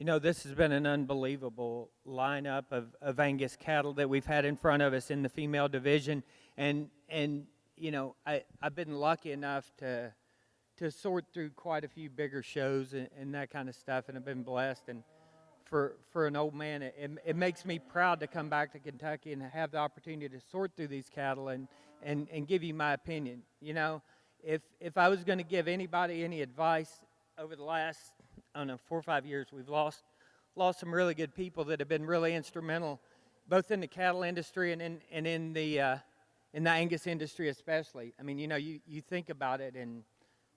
You know, this has been an unbelievable lineup of Angus cattle that we've had in front of us in the female division. And you know, I've been lucky enough to sort through quite a few bigger shows and that kind of stuff, and I've been blessed. And for an old man, it makes me proud to come back to Kentucky and have the opportunity to sort through these cattle and give you my opinion. You know, if I was going to give anybody any advice over the last, I don't know, 4 or 5 years, we've lost some really good people that have been really instrumental, both in the cattle industry and in the Angus industry especially. I mean, you know, you think about it, and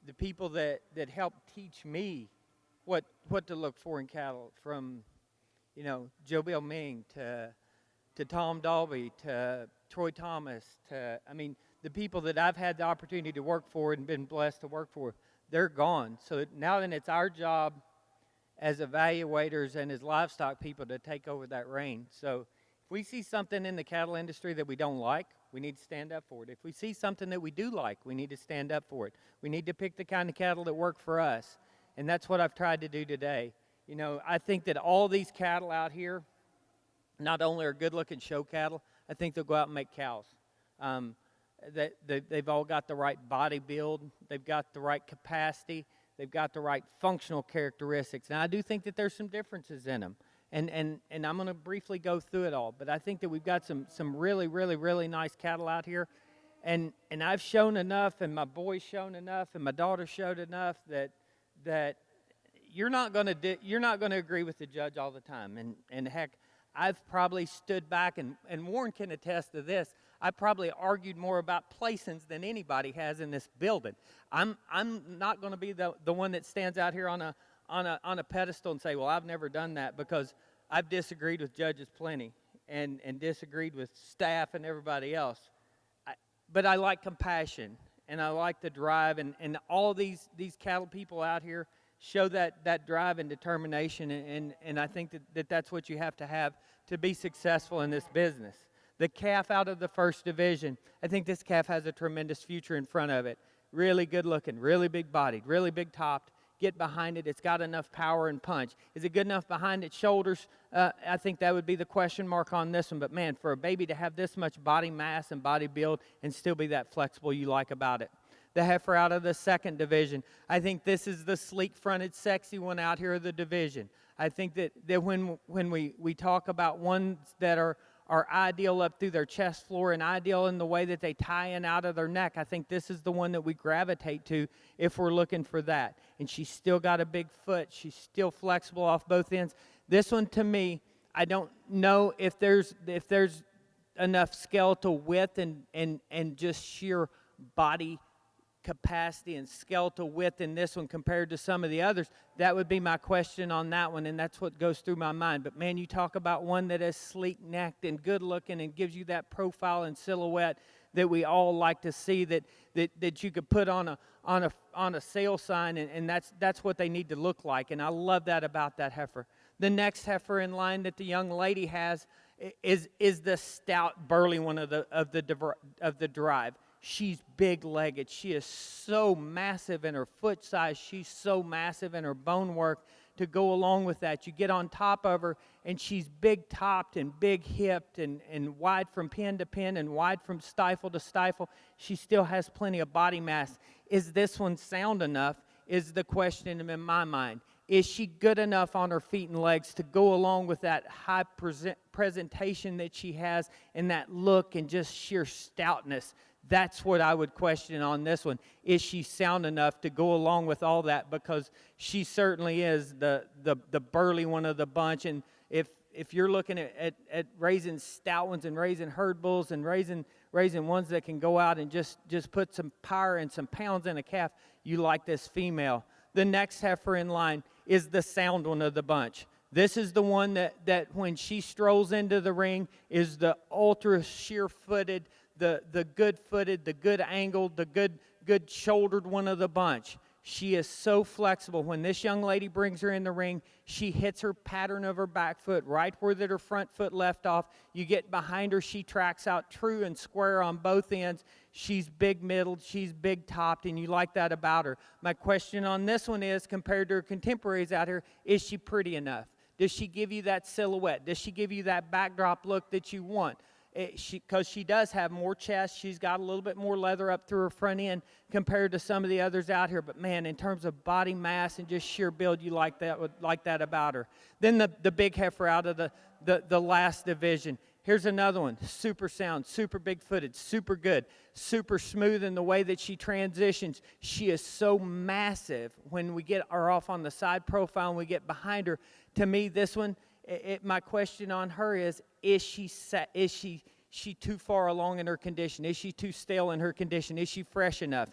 the people that helped teach me what to look for in cattle, from, you know, Joe Bill Ming to Tom Gelbvieh to Troy Thomas to, I mean, the people that I've had the opportunity to work for and been blessed to work for, they're gone. So now then it's our job as evaluators and as livestock people to take over that reign. So if we see something in the cattle industry that we don't like, we need to stand up for it. If we see something that we do like, we need to stand up for it. We need to pick the kind of cattle that work for us. And that's what I've tried to do today. You know, I think that all these cattle out here not only are good-looking show cattle, I think they'll go out and make cows. They've all got the right body build. They've got the right capacity. They've got the right functional characteristics. And I do think that there's some differences in them. And I'm going to briefly go through it all. But I think that we've got some really, really, really nice cattle out here. And I've shown enough, and my boys shown enough, and my daughter showed enough that you're not going to agree with the judge all the time. And heck, I've probably stood back, and Warren can attest to this, I probably argued more about placings than anybody has in this building. I'm not going to be the one that stands out here on a pedestal and say, well, I've never done that, because I've disagreed with judges plenty and disagreed with staff and everybody else. But I like compassion, and I like the drive, and all these cattle people out here show that drive and determination, and I think that's what you have to be successful in this business. The calf out of the first division, I think this calf has a tremendous future in front of it. Really good looking, really big bodied, really big topped. Get behind it. It's got enough power and punch. Is it good enough behind its shoulders? I think that would be the question mark on this one. But, man, for a baby to have this much body mass and body build and still be that flexible, you like about it. The heifer out of the second division, I think this is the sleek-fronted, sexy one out here of the division. I think that when we talk about ones that are ideal up through their chest floor and ideal in the way that they tie in out of their neck, I think this is the one that we gravitate to if we're looking for that. And she's still got a big foot. She's still flexible off both ends. This one, to me, I don't know if there's enough skeletal width and just sheer body capacity and skeletal width in this one compared to some of the others. That would be my question on that one, and that's what goes through my mind. But, man, you talk about one that is sleek-necked and good-looking and gives you that profile and silhouette that we all like to see, that you could put on a sale sign, and that's what they need to look like. And I love that about that heifer. The next heifer in line that the young lady has is the stout, burly one of the drive. She's big-legged. She is so massive in her foot size. She's so massive in her bone work. To go along with that, you get on top of her, and she's big-topped and big-hipped and wide from pin to pin and wide from stifle to stifle. She still has plenty of body mass. Is this one sound enough is the question in my mind. Is she good enough on her feet and legs to go along with that high presentation that she has and that look and just sheer stoutness? That's what I would question on this one. Is she sound enough to go along with all that? Because she certainly is the burly one of the bunch. And if you're looking at raising stout ones and raising herd bulls and raising ones that can go out and just put some power and some pounds in a calf, you like this female. The next heifer in line is the sound one of the bunch. This is the one that when she strolls into the ring is the ultra sheer-footed, the good-footed, the good-angled, the good shouldered one of the bunch. She is so flexible. When this young lady brings her in the ring, she hits her pattern of her back foot right where that her front foot left off. You get behind her, she tracks out true and square on both ends. She's big-middled, she's big-topped, and you like that about her. My question on this one is, compared to her contemporaries out here, is she pretty enough? Does she give you that silhouette? Does she give you that backdrop look that you want? Because she does have more chest. She's got a little bit more leather up through her front end compared to some of the others out here. But, man, in terms of body mass and just sheer build, you like that about her. Then the big heifer out of the last division. Here's another one, super sound, super big-footed, super good, super smooth in the way that she transitions. She is so massive when we get her off on the side profile and we get behind her. To me, this one, my question on her is she too far along in her condition? Is she too stale in her condition? Is she fresh enough?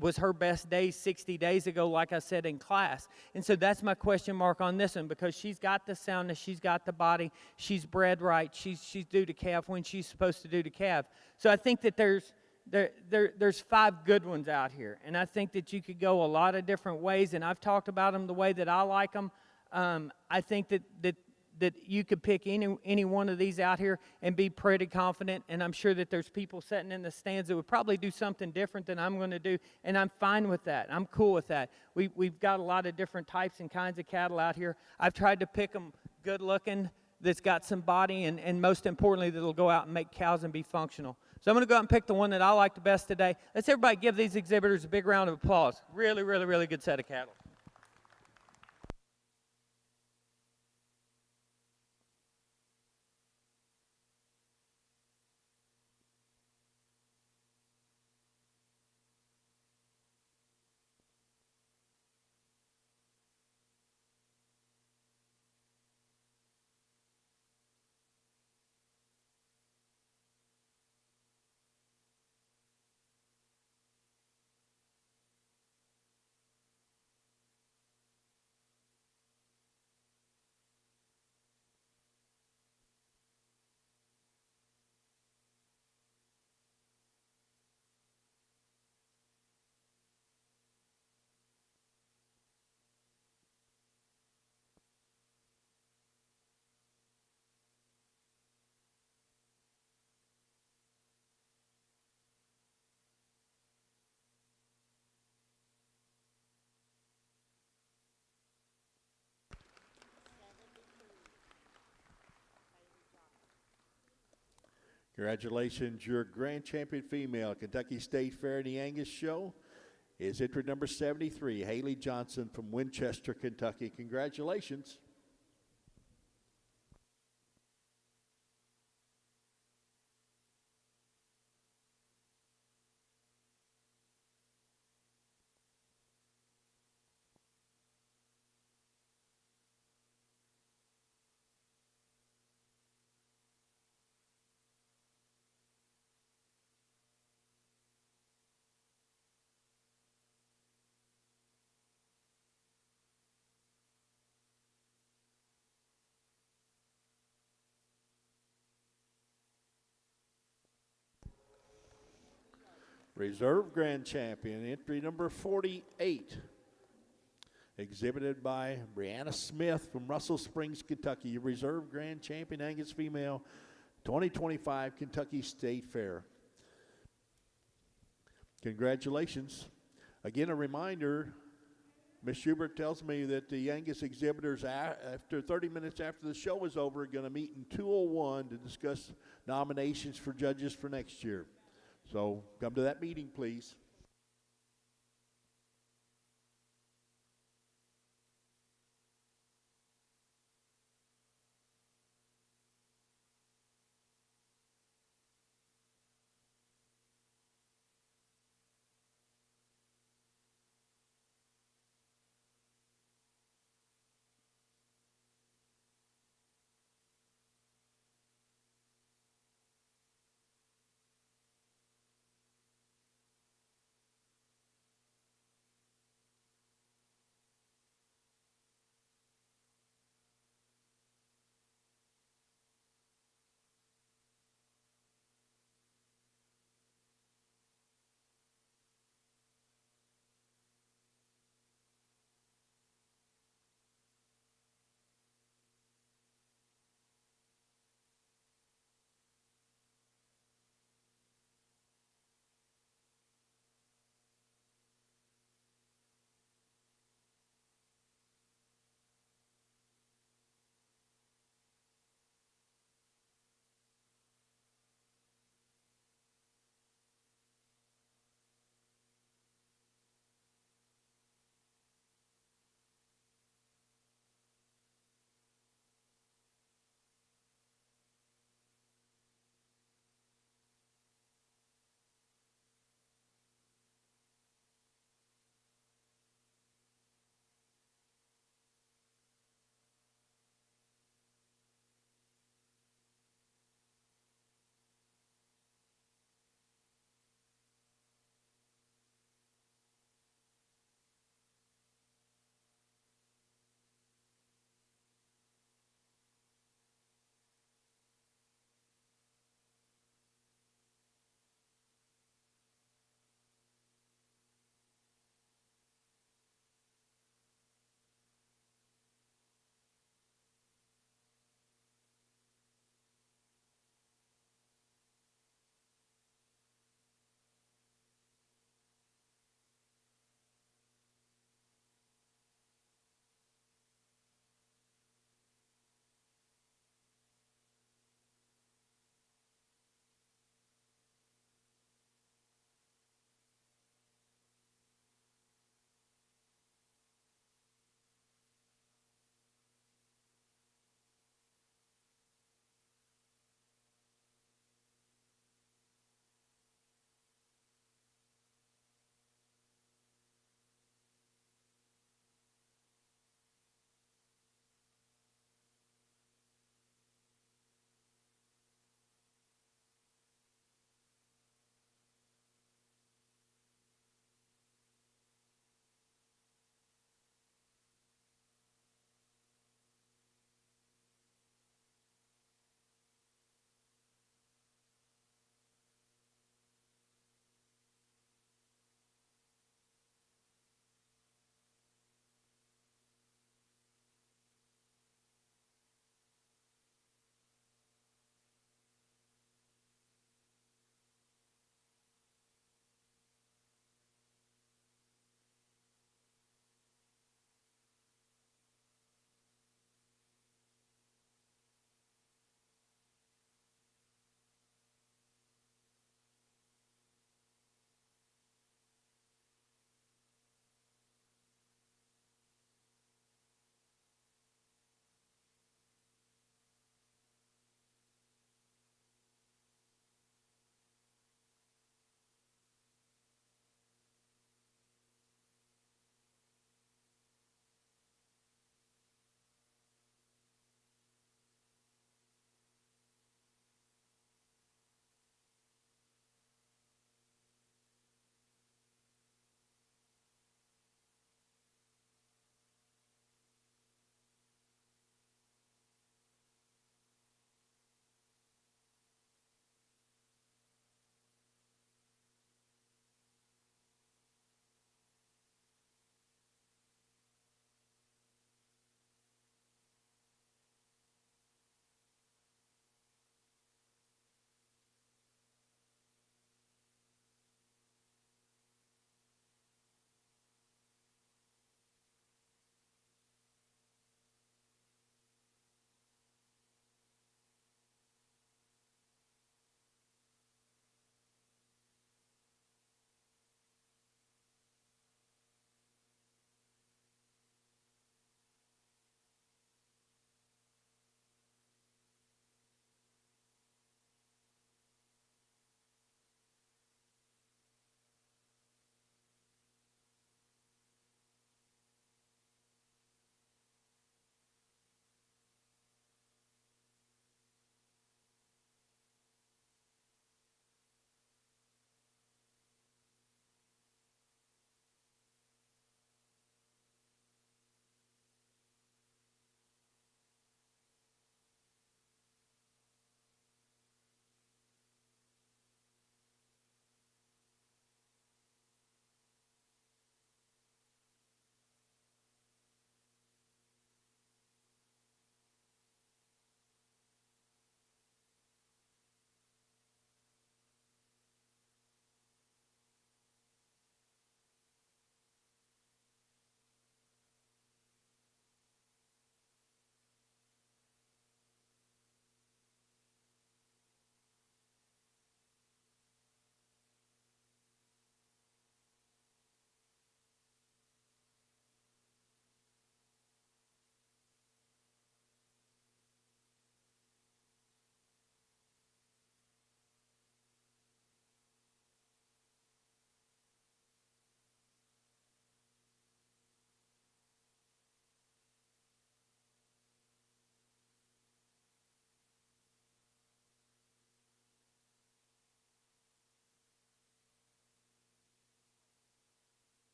Was her best day 60 days ago, like I said in class? And so that's my question mark on this one, because she's got the soundness, she's got the body, she's bred right, she's due to calf when she's supposed to do to calf. So I think that there's 5 good ones out here, and I think that you could go a lot of different ways, and I've talked about them the way that I like them. I think that you could pick any one of these out here and be pretty confident, and I'm sure that there's people sitting in the stands that would probably do something different than I'm going to do, and I'm fine with that. I'm cool with that. We've got a lot of different types and kinds of cattle out here. I've tried to pick them good looking, that's got some body, and most importantly, that'll go out and make cows and be functional. So I'm going to go out and pick the one that I like the best today. Let's everybody give these exhibitors a big round of applause. Really, really, really good set of cattle. Congratulations, your grand champion female, Kentucky State Fair and the Angus Show, is entry number 73, Haley Johnson from Winchester, Kentucky. Congratulations. Reserve Grand Champion, entry number 48, exhibited by Brianna Smith from Russell Springs, Kentucky. Reserve Grand Champion Angus Female, 2025 Kentucky State Fair. Congratulations. Again, a reminder, Ms. Schubert tells me that the Angus exhibitors, after 30 minutes after the show is over, are going to meet in 201 to discuss nominations for judges for next year. So come to that meeting, please.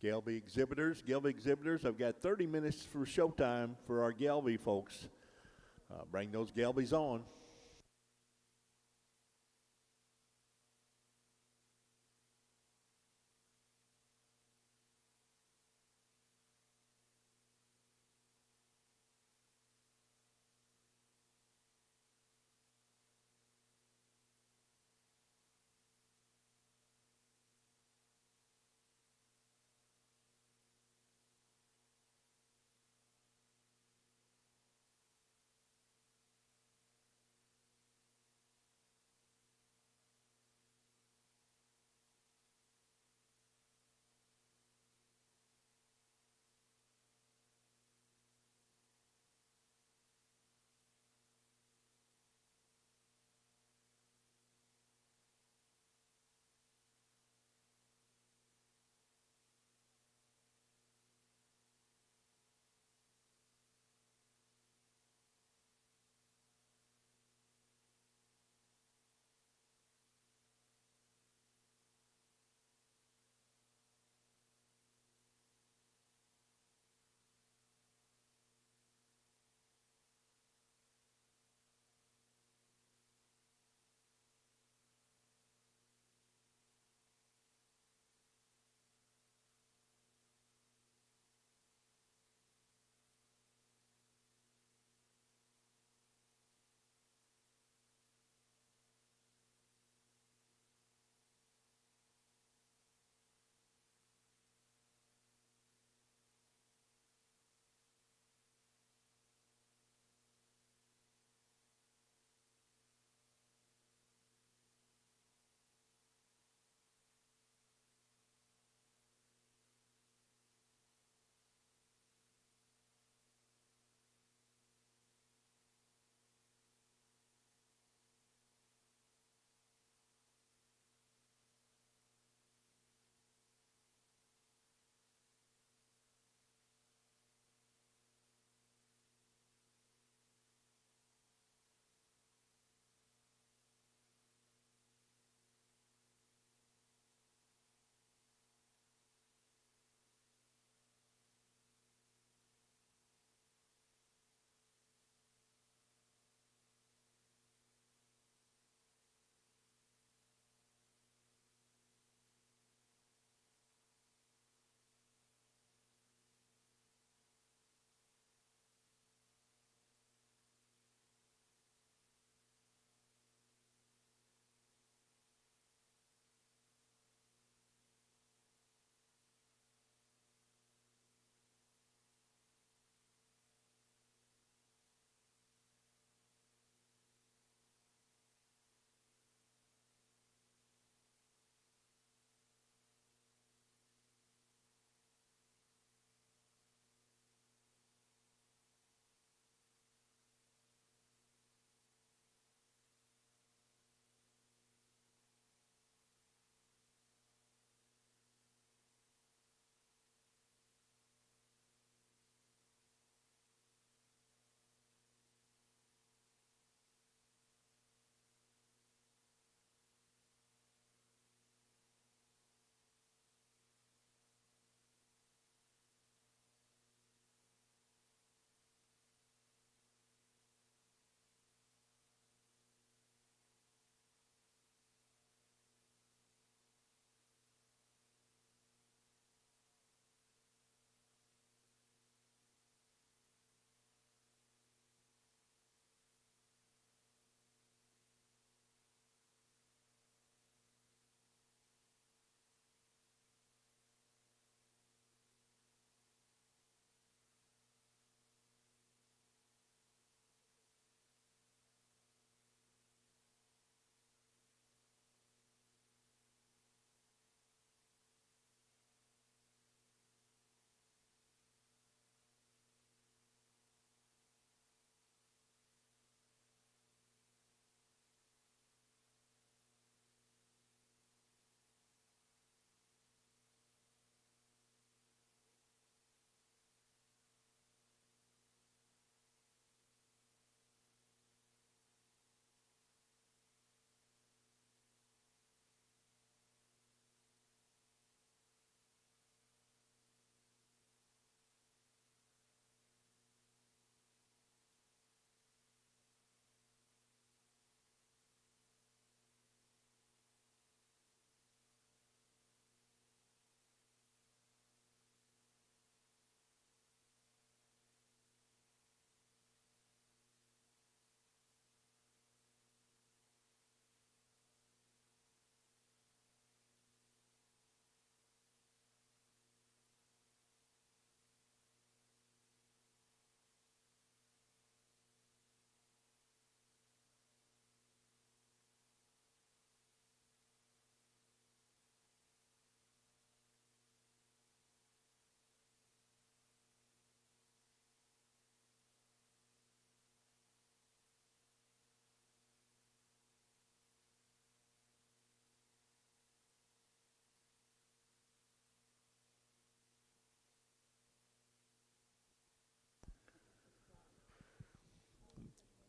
Gelbvieh exhibitors. Gelbvieh exhibitors, I've got 30 minutes for showtime for our Gelbvieh folks. Bring those Gelbviehs on.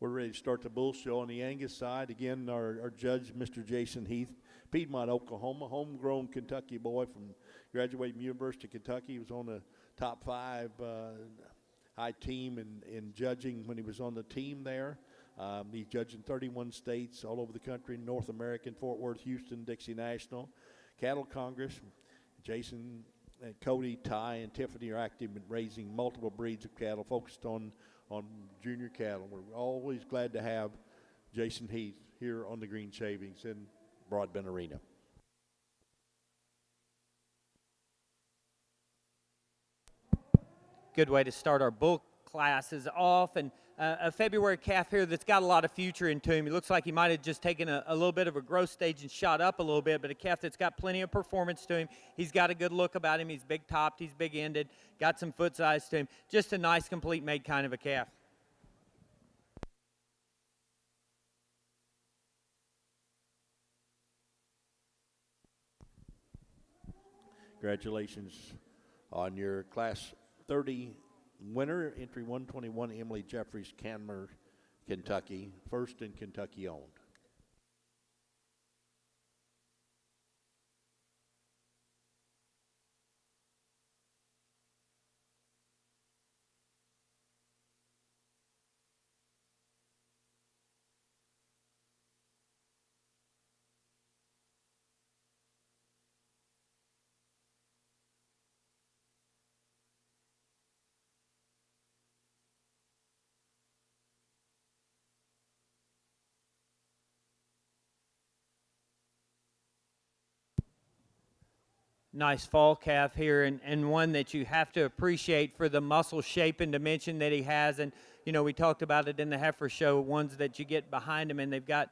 We're ready to start the bull show on the Angus side. Again, our judge, Mr. Jason Heath, Piedmont, Oklahoma, homegrown Kentucky boy graduated from University of Kentucky. He was on the top 5 high team in judging when he was on the team there. He's judged in 31 states all over the country, North American, Fort Worth, Houston, Dixie National. Cattle Congress, Jason and Cody, Ty, and Tiffany are active in raising multiple breeds of cattle focused on junior cattle. We're always glad to have Jason Heath here on the Green Shavings in Broadbent Arena. Good way to start our bull classes off, and a February calf here that's got a lot of future into him. He looks like he might have just taken a little bit of a growth stage and shot up a little bit, but a calf that's got plenty of performance to him. He's got a good look about him. He's big topped, he's big ended, got some foot size to him. Just a nice, complete made kind of a calf. Congratulations on your Class 30 winner, entry 121, Emily Jeffries, Canmer, Kentucky, first in Kentucky owned. Nice fall calf here, and one that you have to appreciate for the muscle shape and dimension that he has. And you know, we talked about it in the heifer show, ones that you get behind him and they've got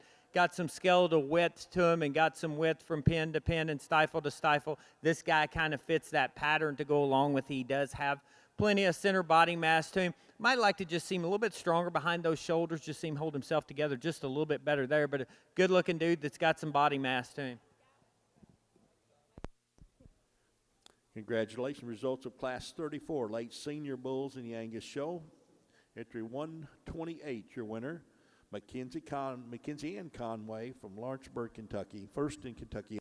some skeletal width to them and got some width from pin to pin and stifle to stifle. This guy kind of fits that pattern to go along with. He does have plenty of center body mass to him. Might like to just seem a little bit stronger behind those shoulders, just seem hold himself together just a little bit better there, but a good looking dude that's got some body mass to him. Congratulations. Results of Class 34, late senior bulls in the Angus show. Entry 128, your winner, Mackenzie Ann Conway from Lawrenceburg, Kentucky, first in Kentucky.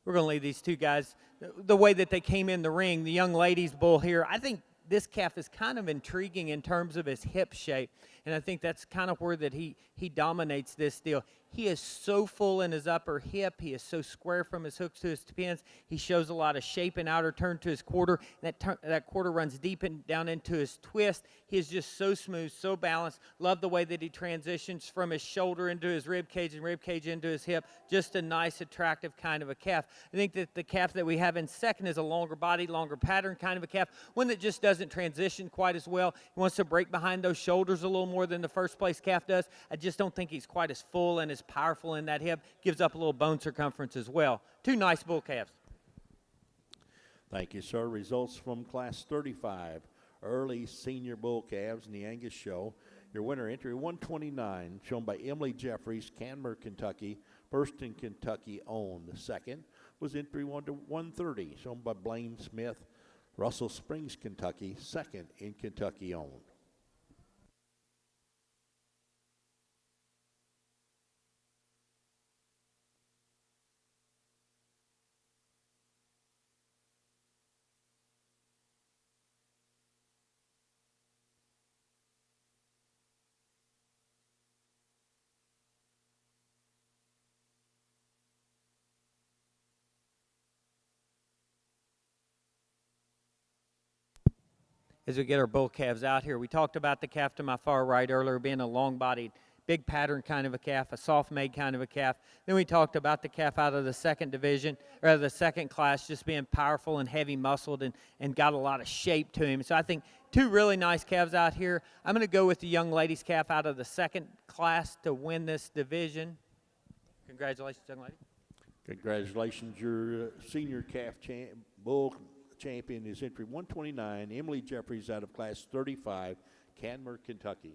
We're going to leave these two guys the way that they came in the ring. The young ladies bull here, I think this calf is kind of intriguing in terms of his hip shape, and I think that's kind of where that he dominates this deal. He is so full in his upper hip. He is so square from his hooks to his pins. He shows a lot of shape and outer turn to his quarter. That quarter runs deep and down into his twist. He is just so smooth, so balanced. Love the way that he transitions from his shoulder into his rib cage and rib cage into his hip. Just a nice, attractive kind of a calf. I think that the calf that we have in second is a longer body, longer pattern kind of a calf. One that just doesn't transition quite as well. He wants to break behind those shoulders a little more than the first place calf does. I just don't think he's quite as full in his powerful in that hip, gives up a little bone circumference as well. Two nice bull calves. Thank you, sir. Results from Class 35, early senior bull calves in the Angus Show. Your winner, entry 129, shown by Emily Jeffries, Canmore, Kentucky. First in Kentucky owned. The second was entry 130, shown by Blaine Smith, Russell Springs, Kentucky. Second in Kentucky owned. As we get our bull calves out here, we talked about the calf to my far right earlier being a long-bodied, big pattern kind of a calf, a soft-made kind of a calf. Then we talked about the calf out of the second division, or the second class, just being powerful and heavy-muscled and got a lot of shape to him. So I think two really nice calves out here. I'm going to go with the young lady's calf out of the second class to win this division. Congratulations, young lady. Congratulations. Your senior calf bull champion is entry 129, Emily Jeffries out of Class 35, Canmore, Kentucky.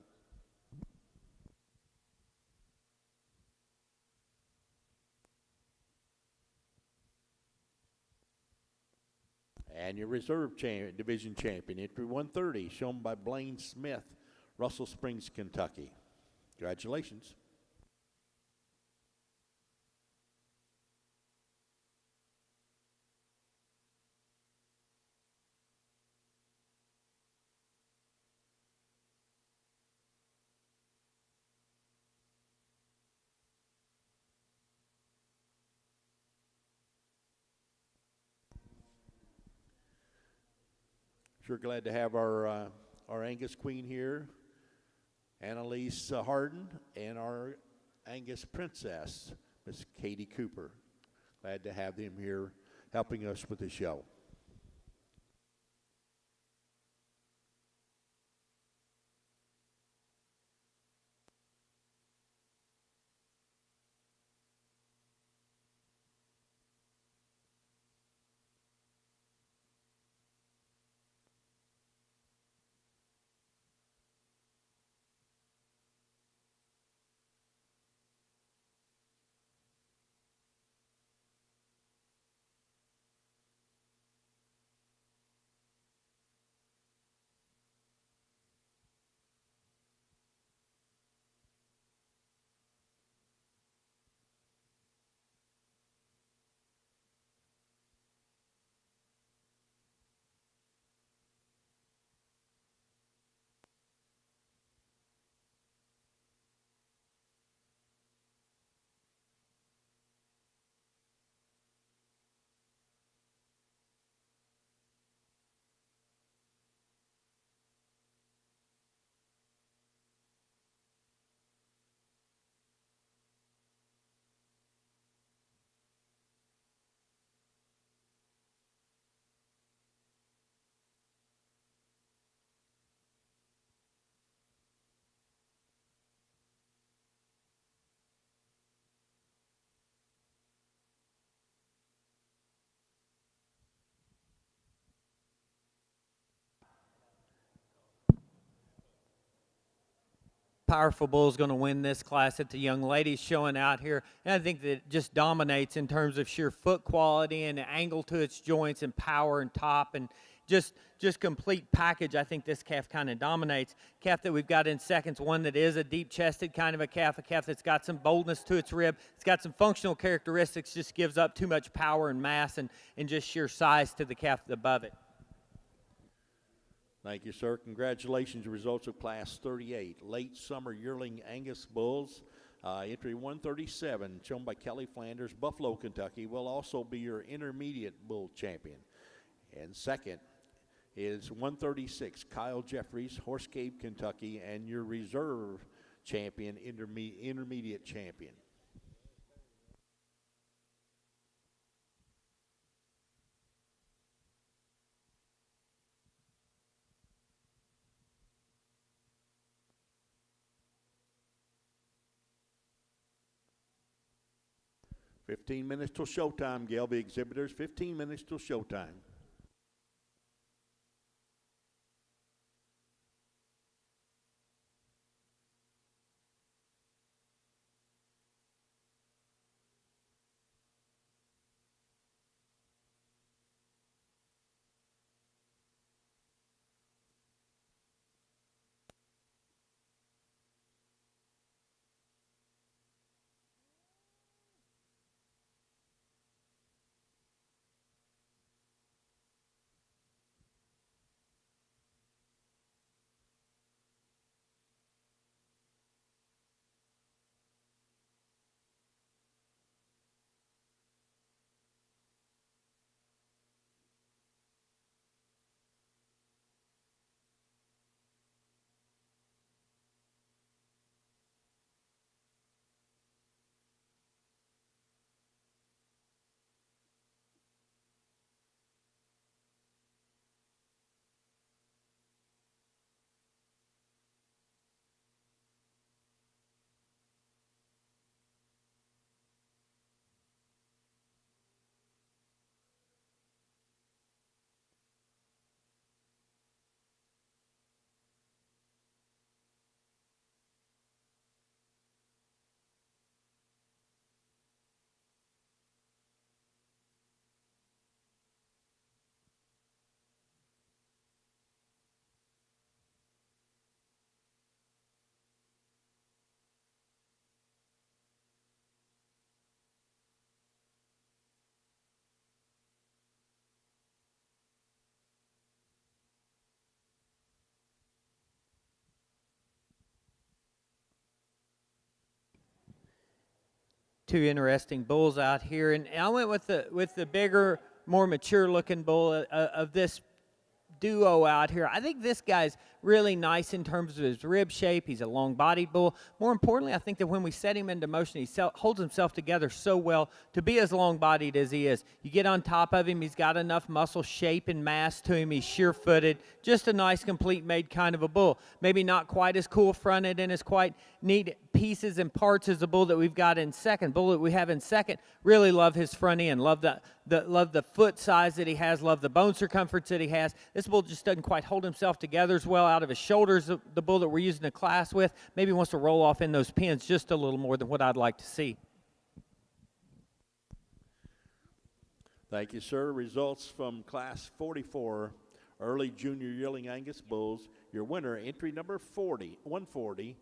And your reserve division champion, entry 130, shown by Blaine Smith, Russell Springs, Kentucky. Congratulations. Sure glad to have our Angus Queen here, Annalise Harden, and our Angus Princess, Miss Katie Cooper. Glad to have them here helping us with the show. Powerful bull is going to win this class that the young lady's showing out here. And I think that it just dominates in terms of sheer foot quality and angle to its joints and power and top and just complete package. I think this calf kind of dominates. Calf that we've got in seconds, one that is a deep-chested kind of a calf that's got some boldness to its rib. It's got some functional characteristics, just gives up too much power and mass and just sheer size to the calf above it. Thank you, sir. Congratulations. Results of Class 38, late summer yearling Angus bulls. Entry 137, shown by Kelly Flanders, Buffalo, Kentucky, will also be your intermediate bull champion. And second is 136, Kyle Jeffries, Horse Cave, Kentucky, and your reserve champion, intermediate champion. 15 minutes till showtime, Gelbvieh exhibitors. 15 minutes till showtime. Two interesting bulls out here, and I went with the bigger, more mature looking bull of this duo out here. I think this guy's really nice in terms of his rib shape. He's a long-bodied bull. More importantly, I think that when we set him into motion, he holds himself together so well to be as long-bodied as he is. You get on top of him, he's got enough muscle shape and mass to him. He's sure-footed. Just a nice, complete-made kind of a bull. Maybe not quite as cool-fronted and as quite neat pieces and parts as the bull that we've got in second. Bull that we have in second, really love his front end. Love the foot size that he has. Love the bone circumference that he has. This bull just doesn't quite hold himself together as well out of his shoulders. The bull that we're using the class with maybe wants to roll off in those pins just a little more than what I'd like to see. Thank you, sir. Results from Class 44 Early Junior Yearling Angus Bulls. Your winner, entry number 140,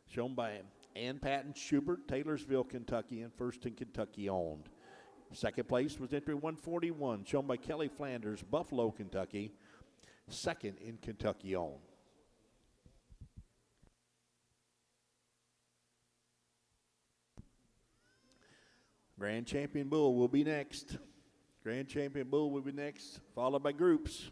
shown by Ann Patton Schubert, Taylorsville, Kentucky, and first in Kentucky owned. Second place was entry 141, shown by Kelly Flanders, Buffalo, Kentucky, second in Kentucky owned. Grand Champion Bull will be next. Grand Champion Bull will be next, followed by groups.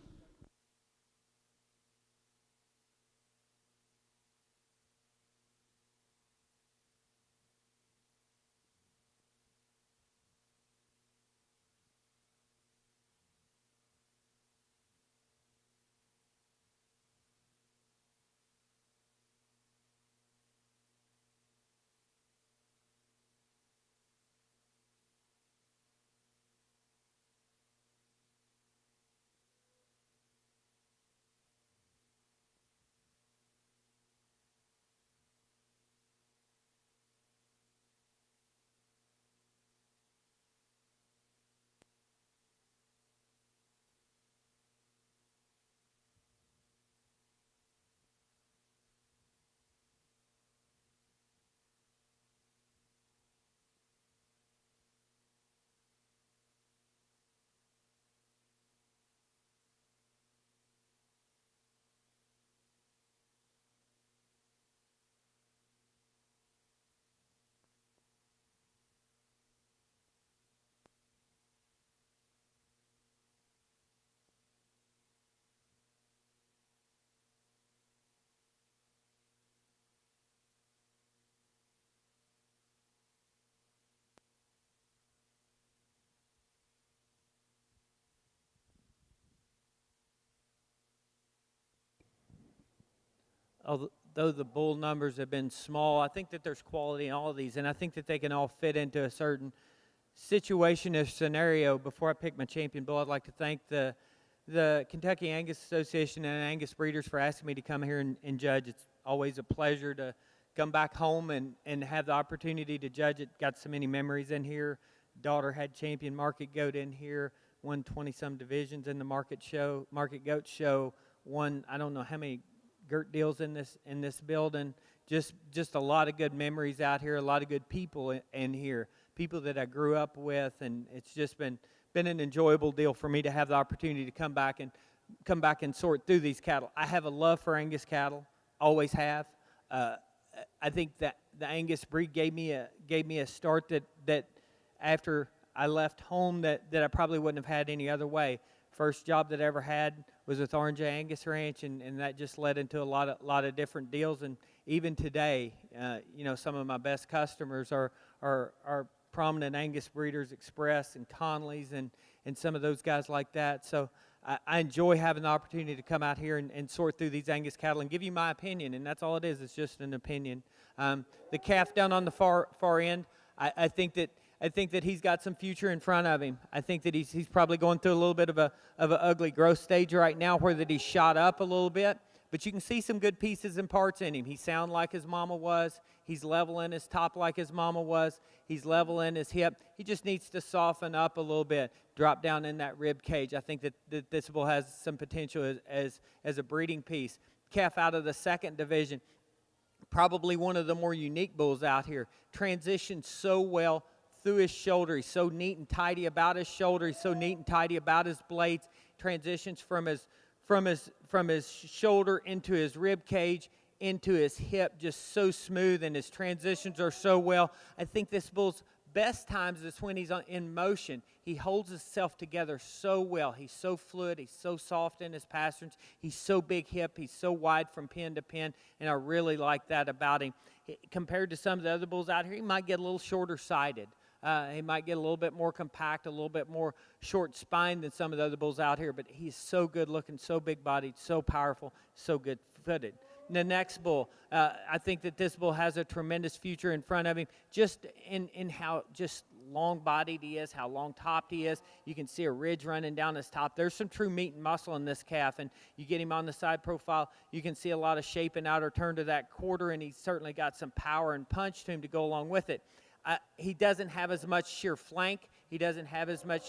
Although the bull numbers have been small, I think that there's quality in all of these, and I think that they can all fit into a certain situation or scenario, before I pick my champion bull, I'd like to thank the Kentucky Angus Association and Angus Breeders for asking me to come here and judge. It's always a pleasure to come back home and have the opportunity to judge it. Got so many memories in here. Daughter had champion market goat in here, won 20-some divisions in the market goat show, won I don't know how many GERT deals in this building. Just a lot of good memories out here, a lot of good people in here, people that I grew up with, and it's just been an enjoyable deal for me to have the opportunity to come back and sort through these cattle. I have a love for Angus cattle, always have. I think that the Angus breed gave me a start that after I left home that I probably wouldn't have had any other way. First job that I ever had was with Orange Angus Ranch, and that just led into a lot of different deals. And even today, some of my best customers are prominent Angus breeders, Express and Conley's, and some of those guys like that. So I enjoy having the opportunity to come out here and sort through these Angus cattle and give you my opinion, and that's all it is. It's just an opinion. The calf down on the far end, I think that he's got some future in front of him. I think that he's probably going through a little bit of an ugly growth stage right now, where that he's shot up a little bit. But you can see some good pieces and parts in him. He's sound like his mama was. He's level in his top like his mama was. He's level in his hip. He just needs to soften up a little bit, drop down in that rib cage. I think that this bull has some potential as a breeding piece. Calf out of the second division, probably one of the more unique bulls out here. Transitions so well through his shoulder. He's so neat and tidy about his shoulder. He's so neat and tidy about his blades. Transitions from his shoulder into his rib cage, into his hip, just so smooth, and his transitions are so well. I think this bull's best times is when he's in motion. He holds himself together so well. He's so fluid. He's so soft in his pasterns. He's so big hip. He's so wide from pin to pin, and I really like that about him. Compared to some of the other bulls out here, he might get a little shorter-sided. He might get a little bit more compact, a little bit more short spine than some of the other bulls out here, but he's so good looking, so big bodied, so powerful, so good footed. The next bull, I think that this bull has a tremendous future in front of him, just in how just long bodied he is, how long topped he is. You can see a ridge running down his top. There's some true meat and muscle in this calf, and you get him on the side profile, you can see a lot of shape and outer turn to that quarter, and he's certainly got some power and punch to him to go along with it. He doesn't have as much sheer flank. He doesn't have as much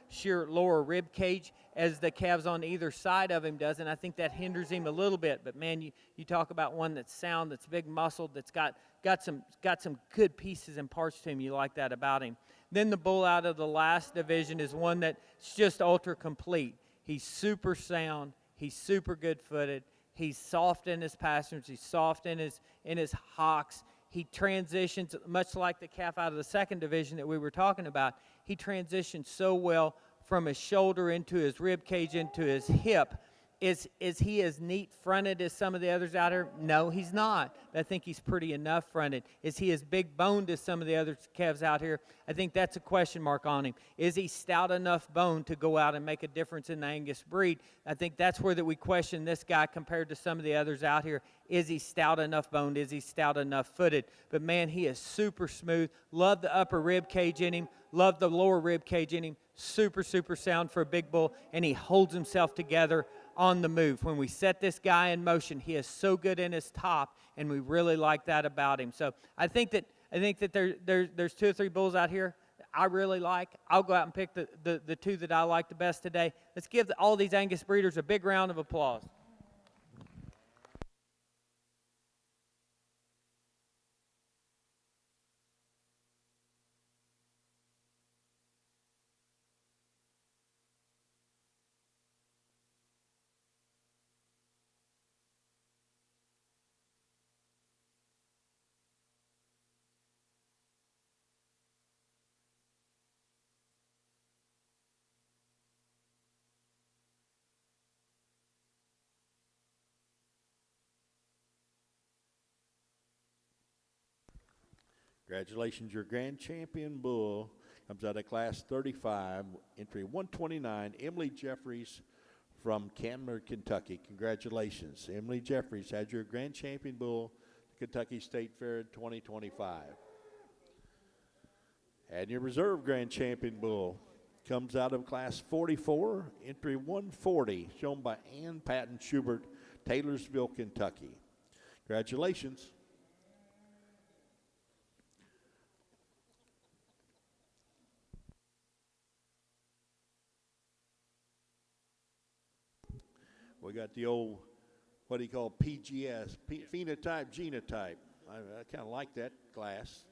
sheer lower rib cage as the calves on either side of him does, and I think that hinders him a little bit. But man, you talk about one that's sound, that's big muscled, that's got some good pieces and parts to him. You like that about him. Then the bull out of the last division is one that's just ultra complete. He's super sound. He's super good footed. He's soft in his pasterns. He's soft in his hocks. He transitions, much like the calf out of the second division that we were talking about. He transitions so well from his shoulder into his rib cage into his hip. Is he as neat fronted as some of the others out here? No, he's not. I think he's pretty enough fronted. Is he as big boned as some of the other calves out here? I think that's a question mark on him. Is he stout enough bone to go out and make a difference in the Angus breed? I think that's where that we question this guy compared to some of the others out here. Is he stout enough boned? Is he stout enough footed? But man, he is super smooth. Love the upper rib cage in him. Love the lower rib cage in him. Super, super sound for a big bull, and he holds himself together on the move. When we set this guy in motion, he is so good in his top, and we really like that about him. So I think that there's two or three bulls out here I really like. I'll go out and pick the two that I like the best today. Let's give all these Angus breeders a big round of applause. Congratulations, your grand champion bull comes out of class 35, entry 129, Emily Jeffries from Camden, Kentucky. Congratulations. Emily Jeffries has your grand champion bull, Kentucky State Fair 2025. And your reserve grand champion bull comes out of class 44, entry 140, shown by Ann Patton Schubert, Taylorsville, Kentucky. Congratulations. We got the old, what do you call PGS, phenotype, genotype. I kind of like that class.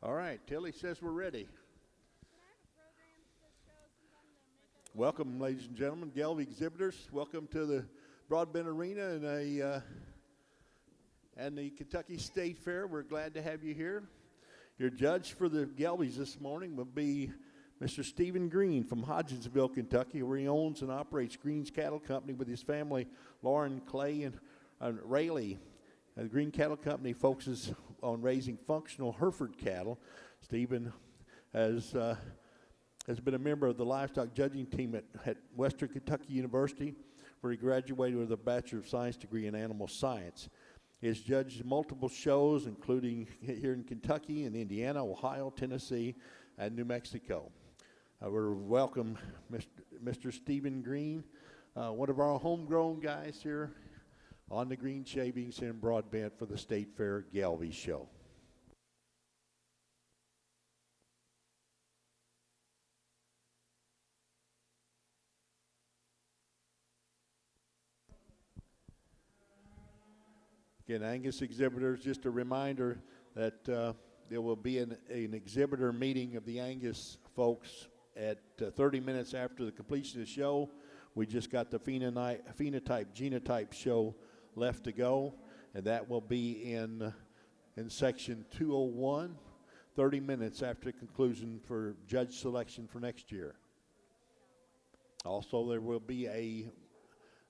All right, Tilly says we're ready. Welcome, ladies and gentlemen, Gelbvieh exhibitors. Welcome to the Broadbent Arena and the Kentucky State Fair. We're glad to have you here. Your judge for the Gelbviehs this morning will be Mr. Stephen Green from Hodgensville, Kentucky, where he owns and operates Green's Cattle Company with his family, Lauren, Clay, and Rayleigh. The Green Cattle Company focuses on raising functional Hereford cattle. Stephen has been a member of the livestock judging team at Western Kentucky University, where he graduated with a Bachelor of Science degree in animal science. He has judged multiple shows, including here in Kentucky, in Indiana, Ohio, Tennessee, and New Mexico. We welcome Mr. Stephen Green, one of our homegrown guys here on the green shavings in Broadbent for the State Fair Gelbvieh show. Again, Angus exhibitors, just a reminder that there will be an exhibitor meeting of the Angus folks at 30 minutes after the completion of the show. We just got the phenotype-genotype show left to go, and that will be in section 201, 30 minutes after conclusion for judge selection for next year. Also, there will be a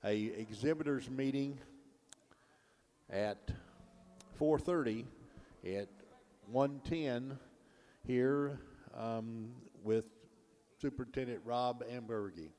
exhibitors meeting at 4:30 at 110 here with Superintendent Rob Ambergy.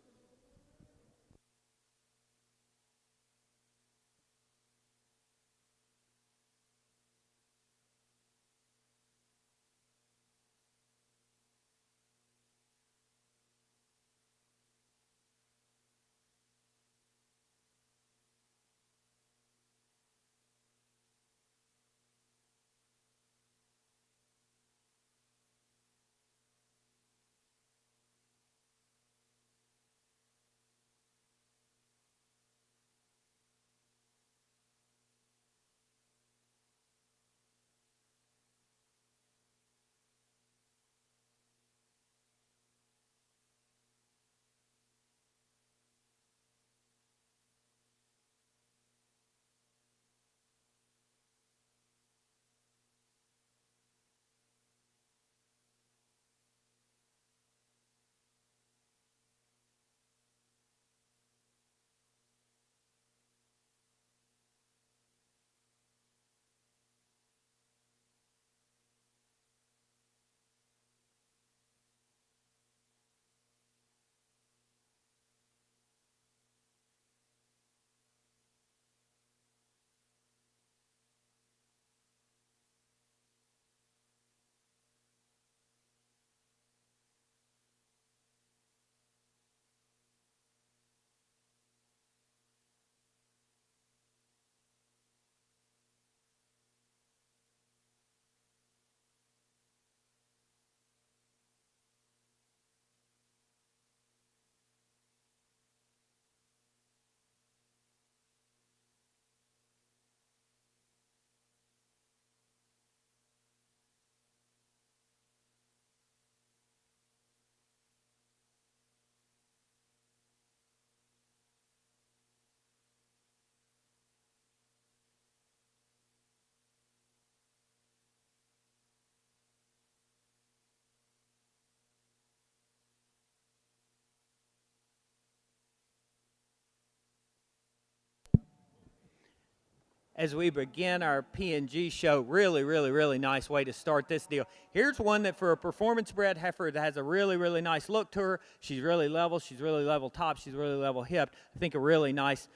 As we begin our P&G show, really nice way to start this deal. Here's one that for a performance-bred heifer that has a really nice look to her. She's really level top, she's really level hip. I think a really nice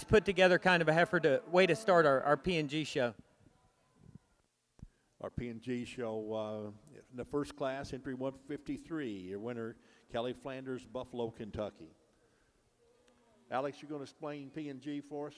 put together kind of a heifer way to start our P&G show. Our P&G show in the first class, entry 153, your winner, Kelly Flanders, Buffalo, Kentucky. Alex, you're going to explain P&G for us?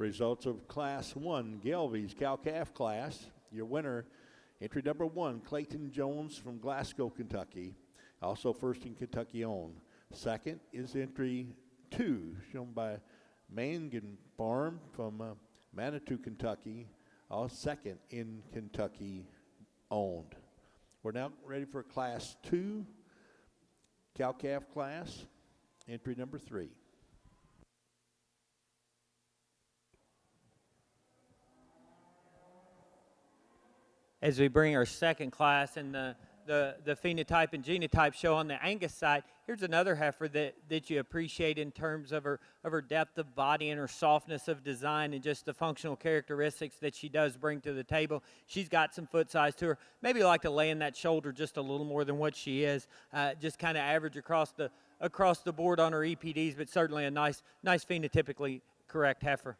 Results of Class 1, Gelbvieh's cow-calf class. Your winner, entry number 1, Clayton Jones from Glasgow, Kentucky. Also first in Kentucky owned. Second is entry 2, shown by Mangan Farm from Manitou, Kentucky. All second in Kentucky owned. We're now ready for Class 2, cow-calf class, entry number 3. As we bring our second class and the phenotype and genotype show on the Angus side, here's another heifer that you appreciate in terms of her depth of body and her softness of design and just the functional characteristics that she does bring to the table. She's got some foot size to her. Maybe like to lay in that shoulder just a little more than what she is. Just kind of average across the board on her EPDs, but certainly a nice phenotypically correct heifer.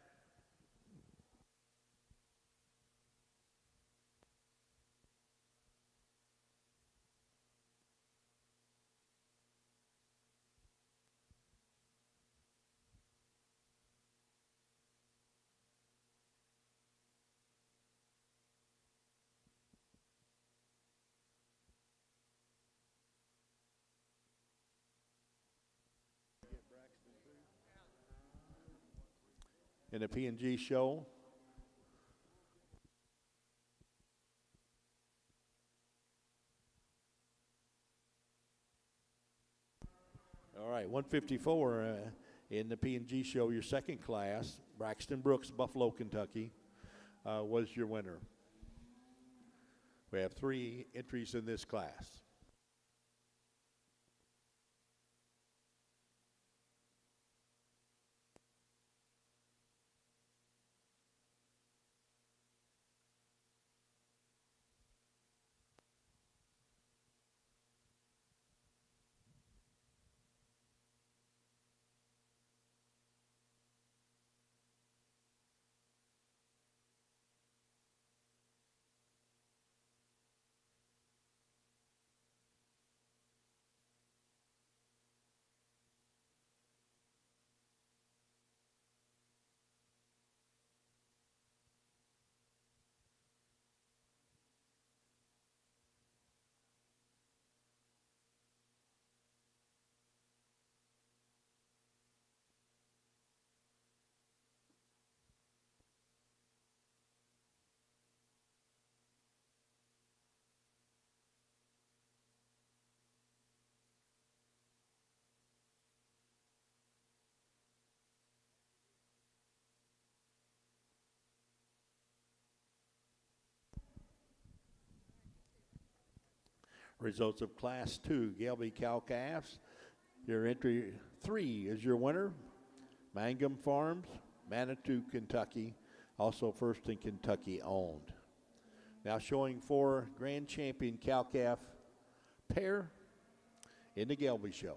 In the P&G show. All right, 154 in the P&G show, your second class. Braxton Brooks, Buffalo, Kentucky, was your winner. We have 3 entries in this class. Results of Class 2, Gelbvieh cow-calves. Your entry 3 is your winner. Mangum Farms, Manitou, Kentucky. Also first in Kentucky owned. Now showing 4 grand champion cow-calf pair in the Gelbvieh show.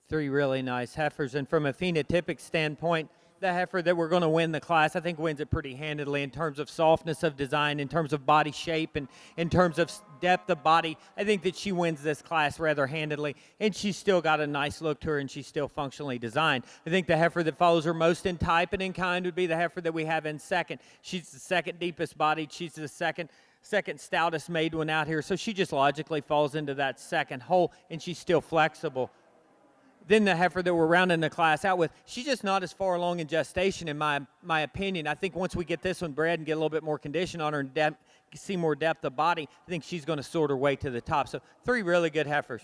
Three really nice heifers, and from a phenotypic standpoint, the heifer that we're going to win the class, I think wins it pretty handedly in terms of softness of design, in terms of body shape, and in terms of depth of body. I think that she wins this class rather handedly, and she's still got a nice look to her, and she's still functionally designed. I think the heifer that follows her most in type and in kind would be the heifer that we have in second. She's the second deepest bodied. She's the second stoutest made one out here, so she just logically falls into that second hole, and she's still flexible. Then the heifer that we're rounding the class out with, she's just not as far along in gestation, in my opinion. I think once we get this one bred and get a little bit more condition on her and see more depth of body, I think she's going to sort her way to the top. So 3 really good heifers.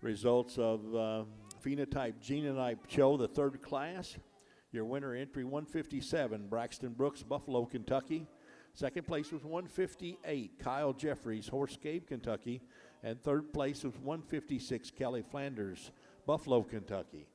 Results of phenotype genotype show the third class. Your winner entry 157, Braxton Brooks, Buffalo, Kentucky. Second place was 158, Kyle Jeffries, Horse Cave, Kentucky. And third place was 156, Kelly Flanders, Buffalo, Kentucky.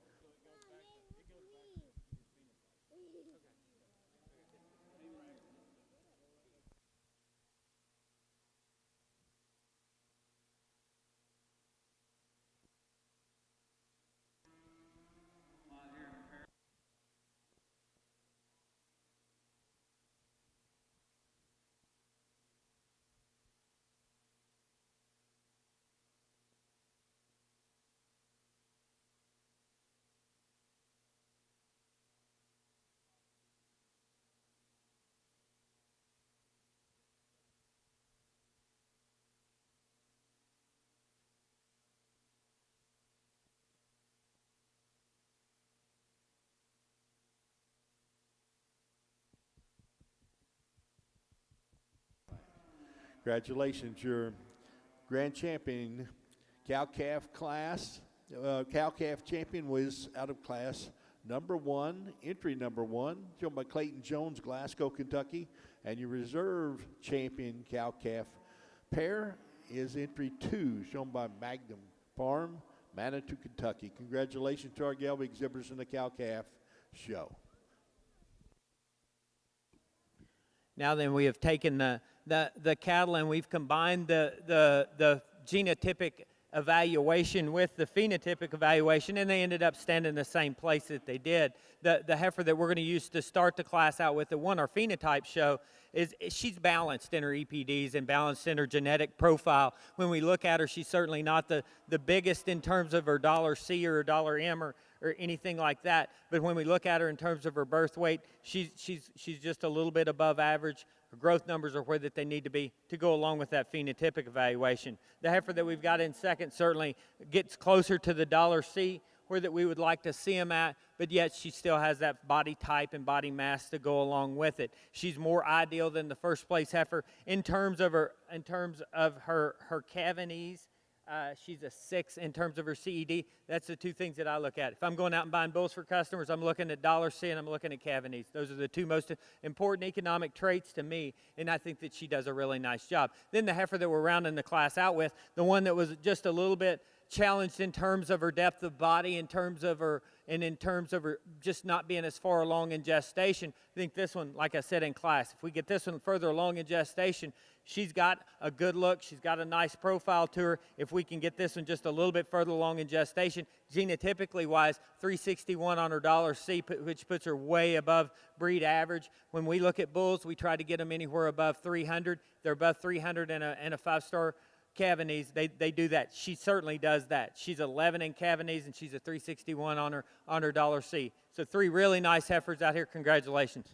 Congratulations, your grand champion, cow-calf class. Cow-calf champion was out of class number 1, entry number 1, shown by Clayton Jones, Glasgow, Kentucky. And your reserve champion cow-calf pair is entry 2, shown by Magnum Farm, Manitou, Kentucky. Congratulations to our Gelbvieh exhibitors in the cow-calf show. Now then, we have taken the cattle and we've combined the genotypic evaluation with the phenotypic evaluation, and they ended up standing the same place that they did. The heifer that we're going to use to start the class out with, that won our phenotype show, she's balanced in her EPDs and balanced in her genetic profile. When we look at her, she's certainly not the biggest in terms of her $C or her $M or anything like that. But when we look at her in terms of her birth weight, she's just a little bit above average. Her growth numbers are where that they need to be to go along with that phenotypic evaluation. The heifer that we've got in second certainly gets closer to the $C where that we would like to see him at, but yet she still has that body type and body mass to go along with it. She's more ideal than the first place heifer in terms of her cavernese. She's a 6 in terms of her CED. That's the 2 things that I look at. If I'm going out and buying bulls for customers, I'm looking at $C and I'm looking at cavernese. Those are the 2 most important economic traits to me, and I think that she does a really nice job. Then the heifer that we're rounding the class out with, the one that was just a little bit challenged in terms of her depth of body, in terms of her just not being as far along in gestation. I think this one, like I said in class, if we get this one further along in gestation, she's got a good look. She's got a nice profile to her. If we can get this one just a little bit further along in gestation, genotypically wise, 361 on her $C, which puts her way above breed average. When we look at bulls, we try to get them anywhere above 300. They're above 300 and a 5-star cavernese. They do that. She certainly does that. She's 11 in cavernese and she's a 361 on her $C. So 3 really nice heifers out here. Congratulations.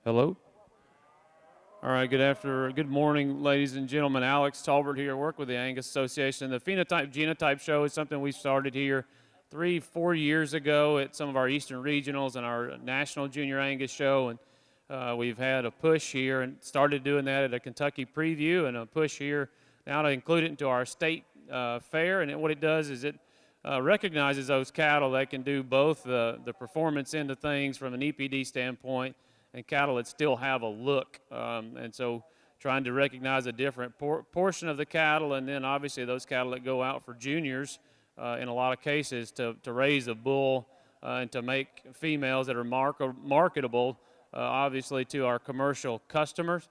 Hello. All right, good morning, ladies and gentlemen. Alex Talbert here, work with the Angus Association. The Phenotype Genotype Show is something we started here 3-4 years ago at some of our Eastern Regionals and our National Junior Angus Show, and we've had a push here and started doing that at a Kentucky preview and a push here now to include it into our state fair. And what it does is it recognizes those cattle that can do both the performance end of things from an EPD standpoint and cattle that still have a look. And so trying to recognize a different portion of the cattle, and then obviously those cattle that go out for juniors in a lot of cases to raise a bull and to make females that are marketable, obviously, to our commercial customers.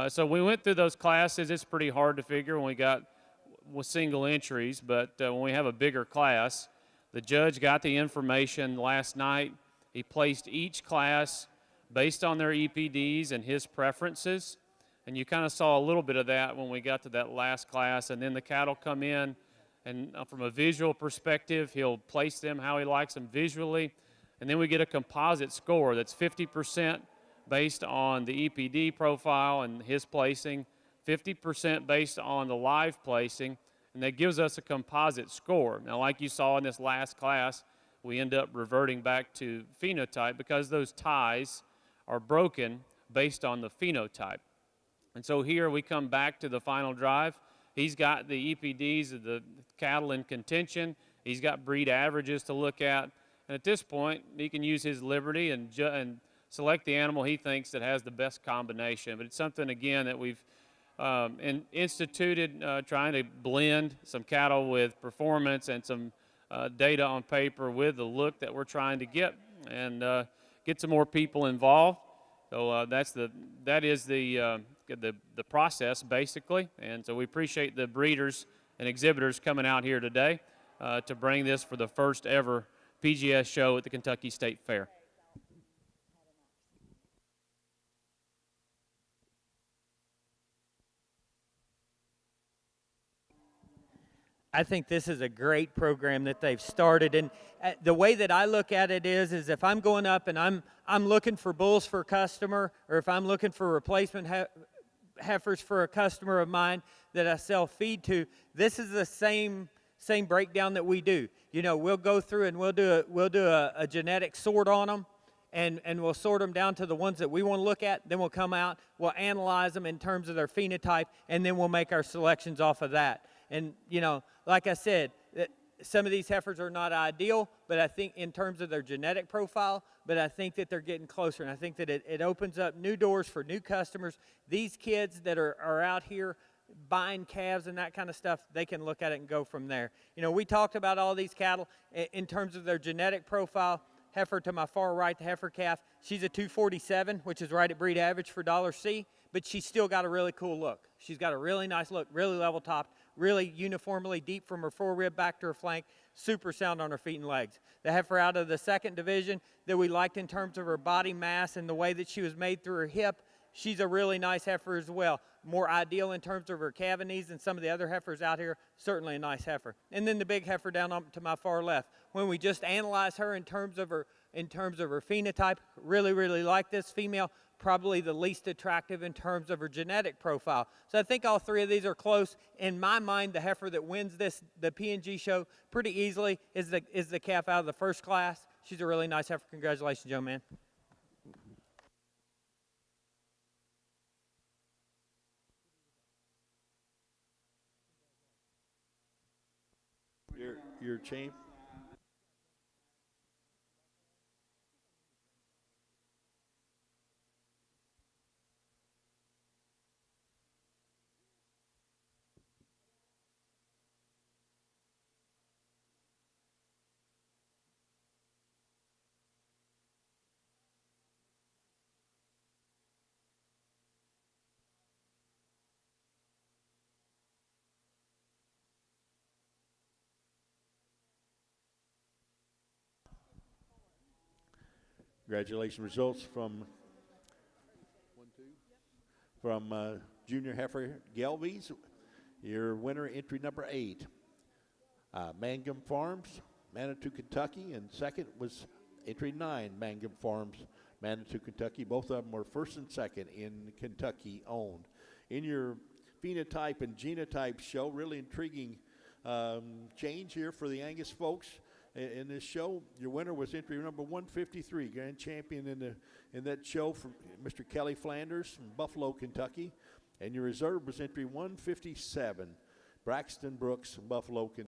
So we went through those classes. It's pretty hard to figure when we got with single entries, but when we have a bigger class, the judge got the information last night. He placed each class based on their EPDs and his preferences, and you kind of saw a little bit of that when we got to that last class. And then the cattle come in, and from a visual perspective, he'll place them how he likes them visually, and then we get a composite score that's 50% based on the EPD profile and his placing, 50% based on the live placing, and that gives us a composite score. Now, like you saw in this last class, we end up reverting back to phenotype because those ties are broken based on the phenotype. And so here we come back to the final drive. He's got the EPDs of the cattle in contention. He's got breed averages to look at. And at this point, he can use his liberty and select the animal he thinks that has the best combination. But it's something, again, that we've instituted, trying to blend some cattle with performance and some data on paper with the look that we're trying to get, and get some more people involved. So that is the process, basically. And so we appreciate the breeders and exhibitors coming out here today to bring this for the first ever PGS show at the Kentucky State Fair. I think this is a great program that they've started, and the way that I look at it is if I'm going up and I'm looking for bulls for a customer, or if I'm looking for replacement heifers for a customer of mine that I sell feed to, this is the same breakdown that we do. You know, we'll go through and we'll do a genetic sort on them, and we'll sort them down to the ones that we want to look at. Then we'll come out, we'll analyze them in terms of their phenotype, and then we'll make our selections off of that. And, you know, like I said, some of these heifers are not ideal, but I think in terms of their genetic profile, but I think that they're getting closer, and I think that it opens up new doors for new customers. These kids that are out here buying calves and that kind of stuff, they can look at it and go from there. You know, we talked about all these cattle in terms of their genetic profile. Heifer to my far right, the heifer calf, she's a 247, which is right at breed average for $C, but she's still got a really cool look. She's got a really nice look, really level top, really uniformly deep from her forerib back to her flank, super sound on her feet and legs. The heifer out of the second division that we liked in terms of her body mass and the way that she was made through her hip, she's a really nice heifer as well. More ideal in terms of her calving needs than some of the other heifers out here, certainly a nice heifer. And then the big heifer down to my far left. When we just analyze her in terms of her phenotype, really like this female, probably the least attractive in terms of her genetic profile. So I think all three of these are close. In my mind, the heifer that wins the P&G show pretty easily is the calf out of the first class. She's a really nice heifer. Congratulations, young man. Your champ. Congratulations. Results from junior heifer Gelbvieh. Your winner, entry number 8, Mangum Farms, Manitou, Kentucky, and second was entry 9, Mangum Farms, Manitou, Kentucky. Both of them were first and second in Kentucky owned. In your phenotype and genotype show, really intriguing change here for the Angus folks in this show. Your winner was entry number 153, grand champion in that show from Mr. Kelly Flanders from Buffalo, Kentucky. And your reserve was entry 157, Braxton Brooks from Buffalo, Kentucky.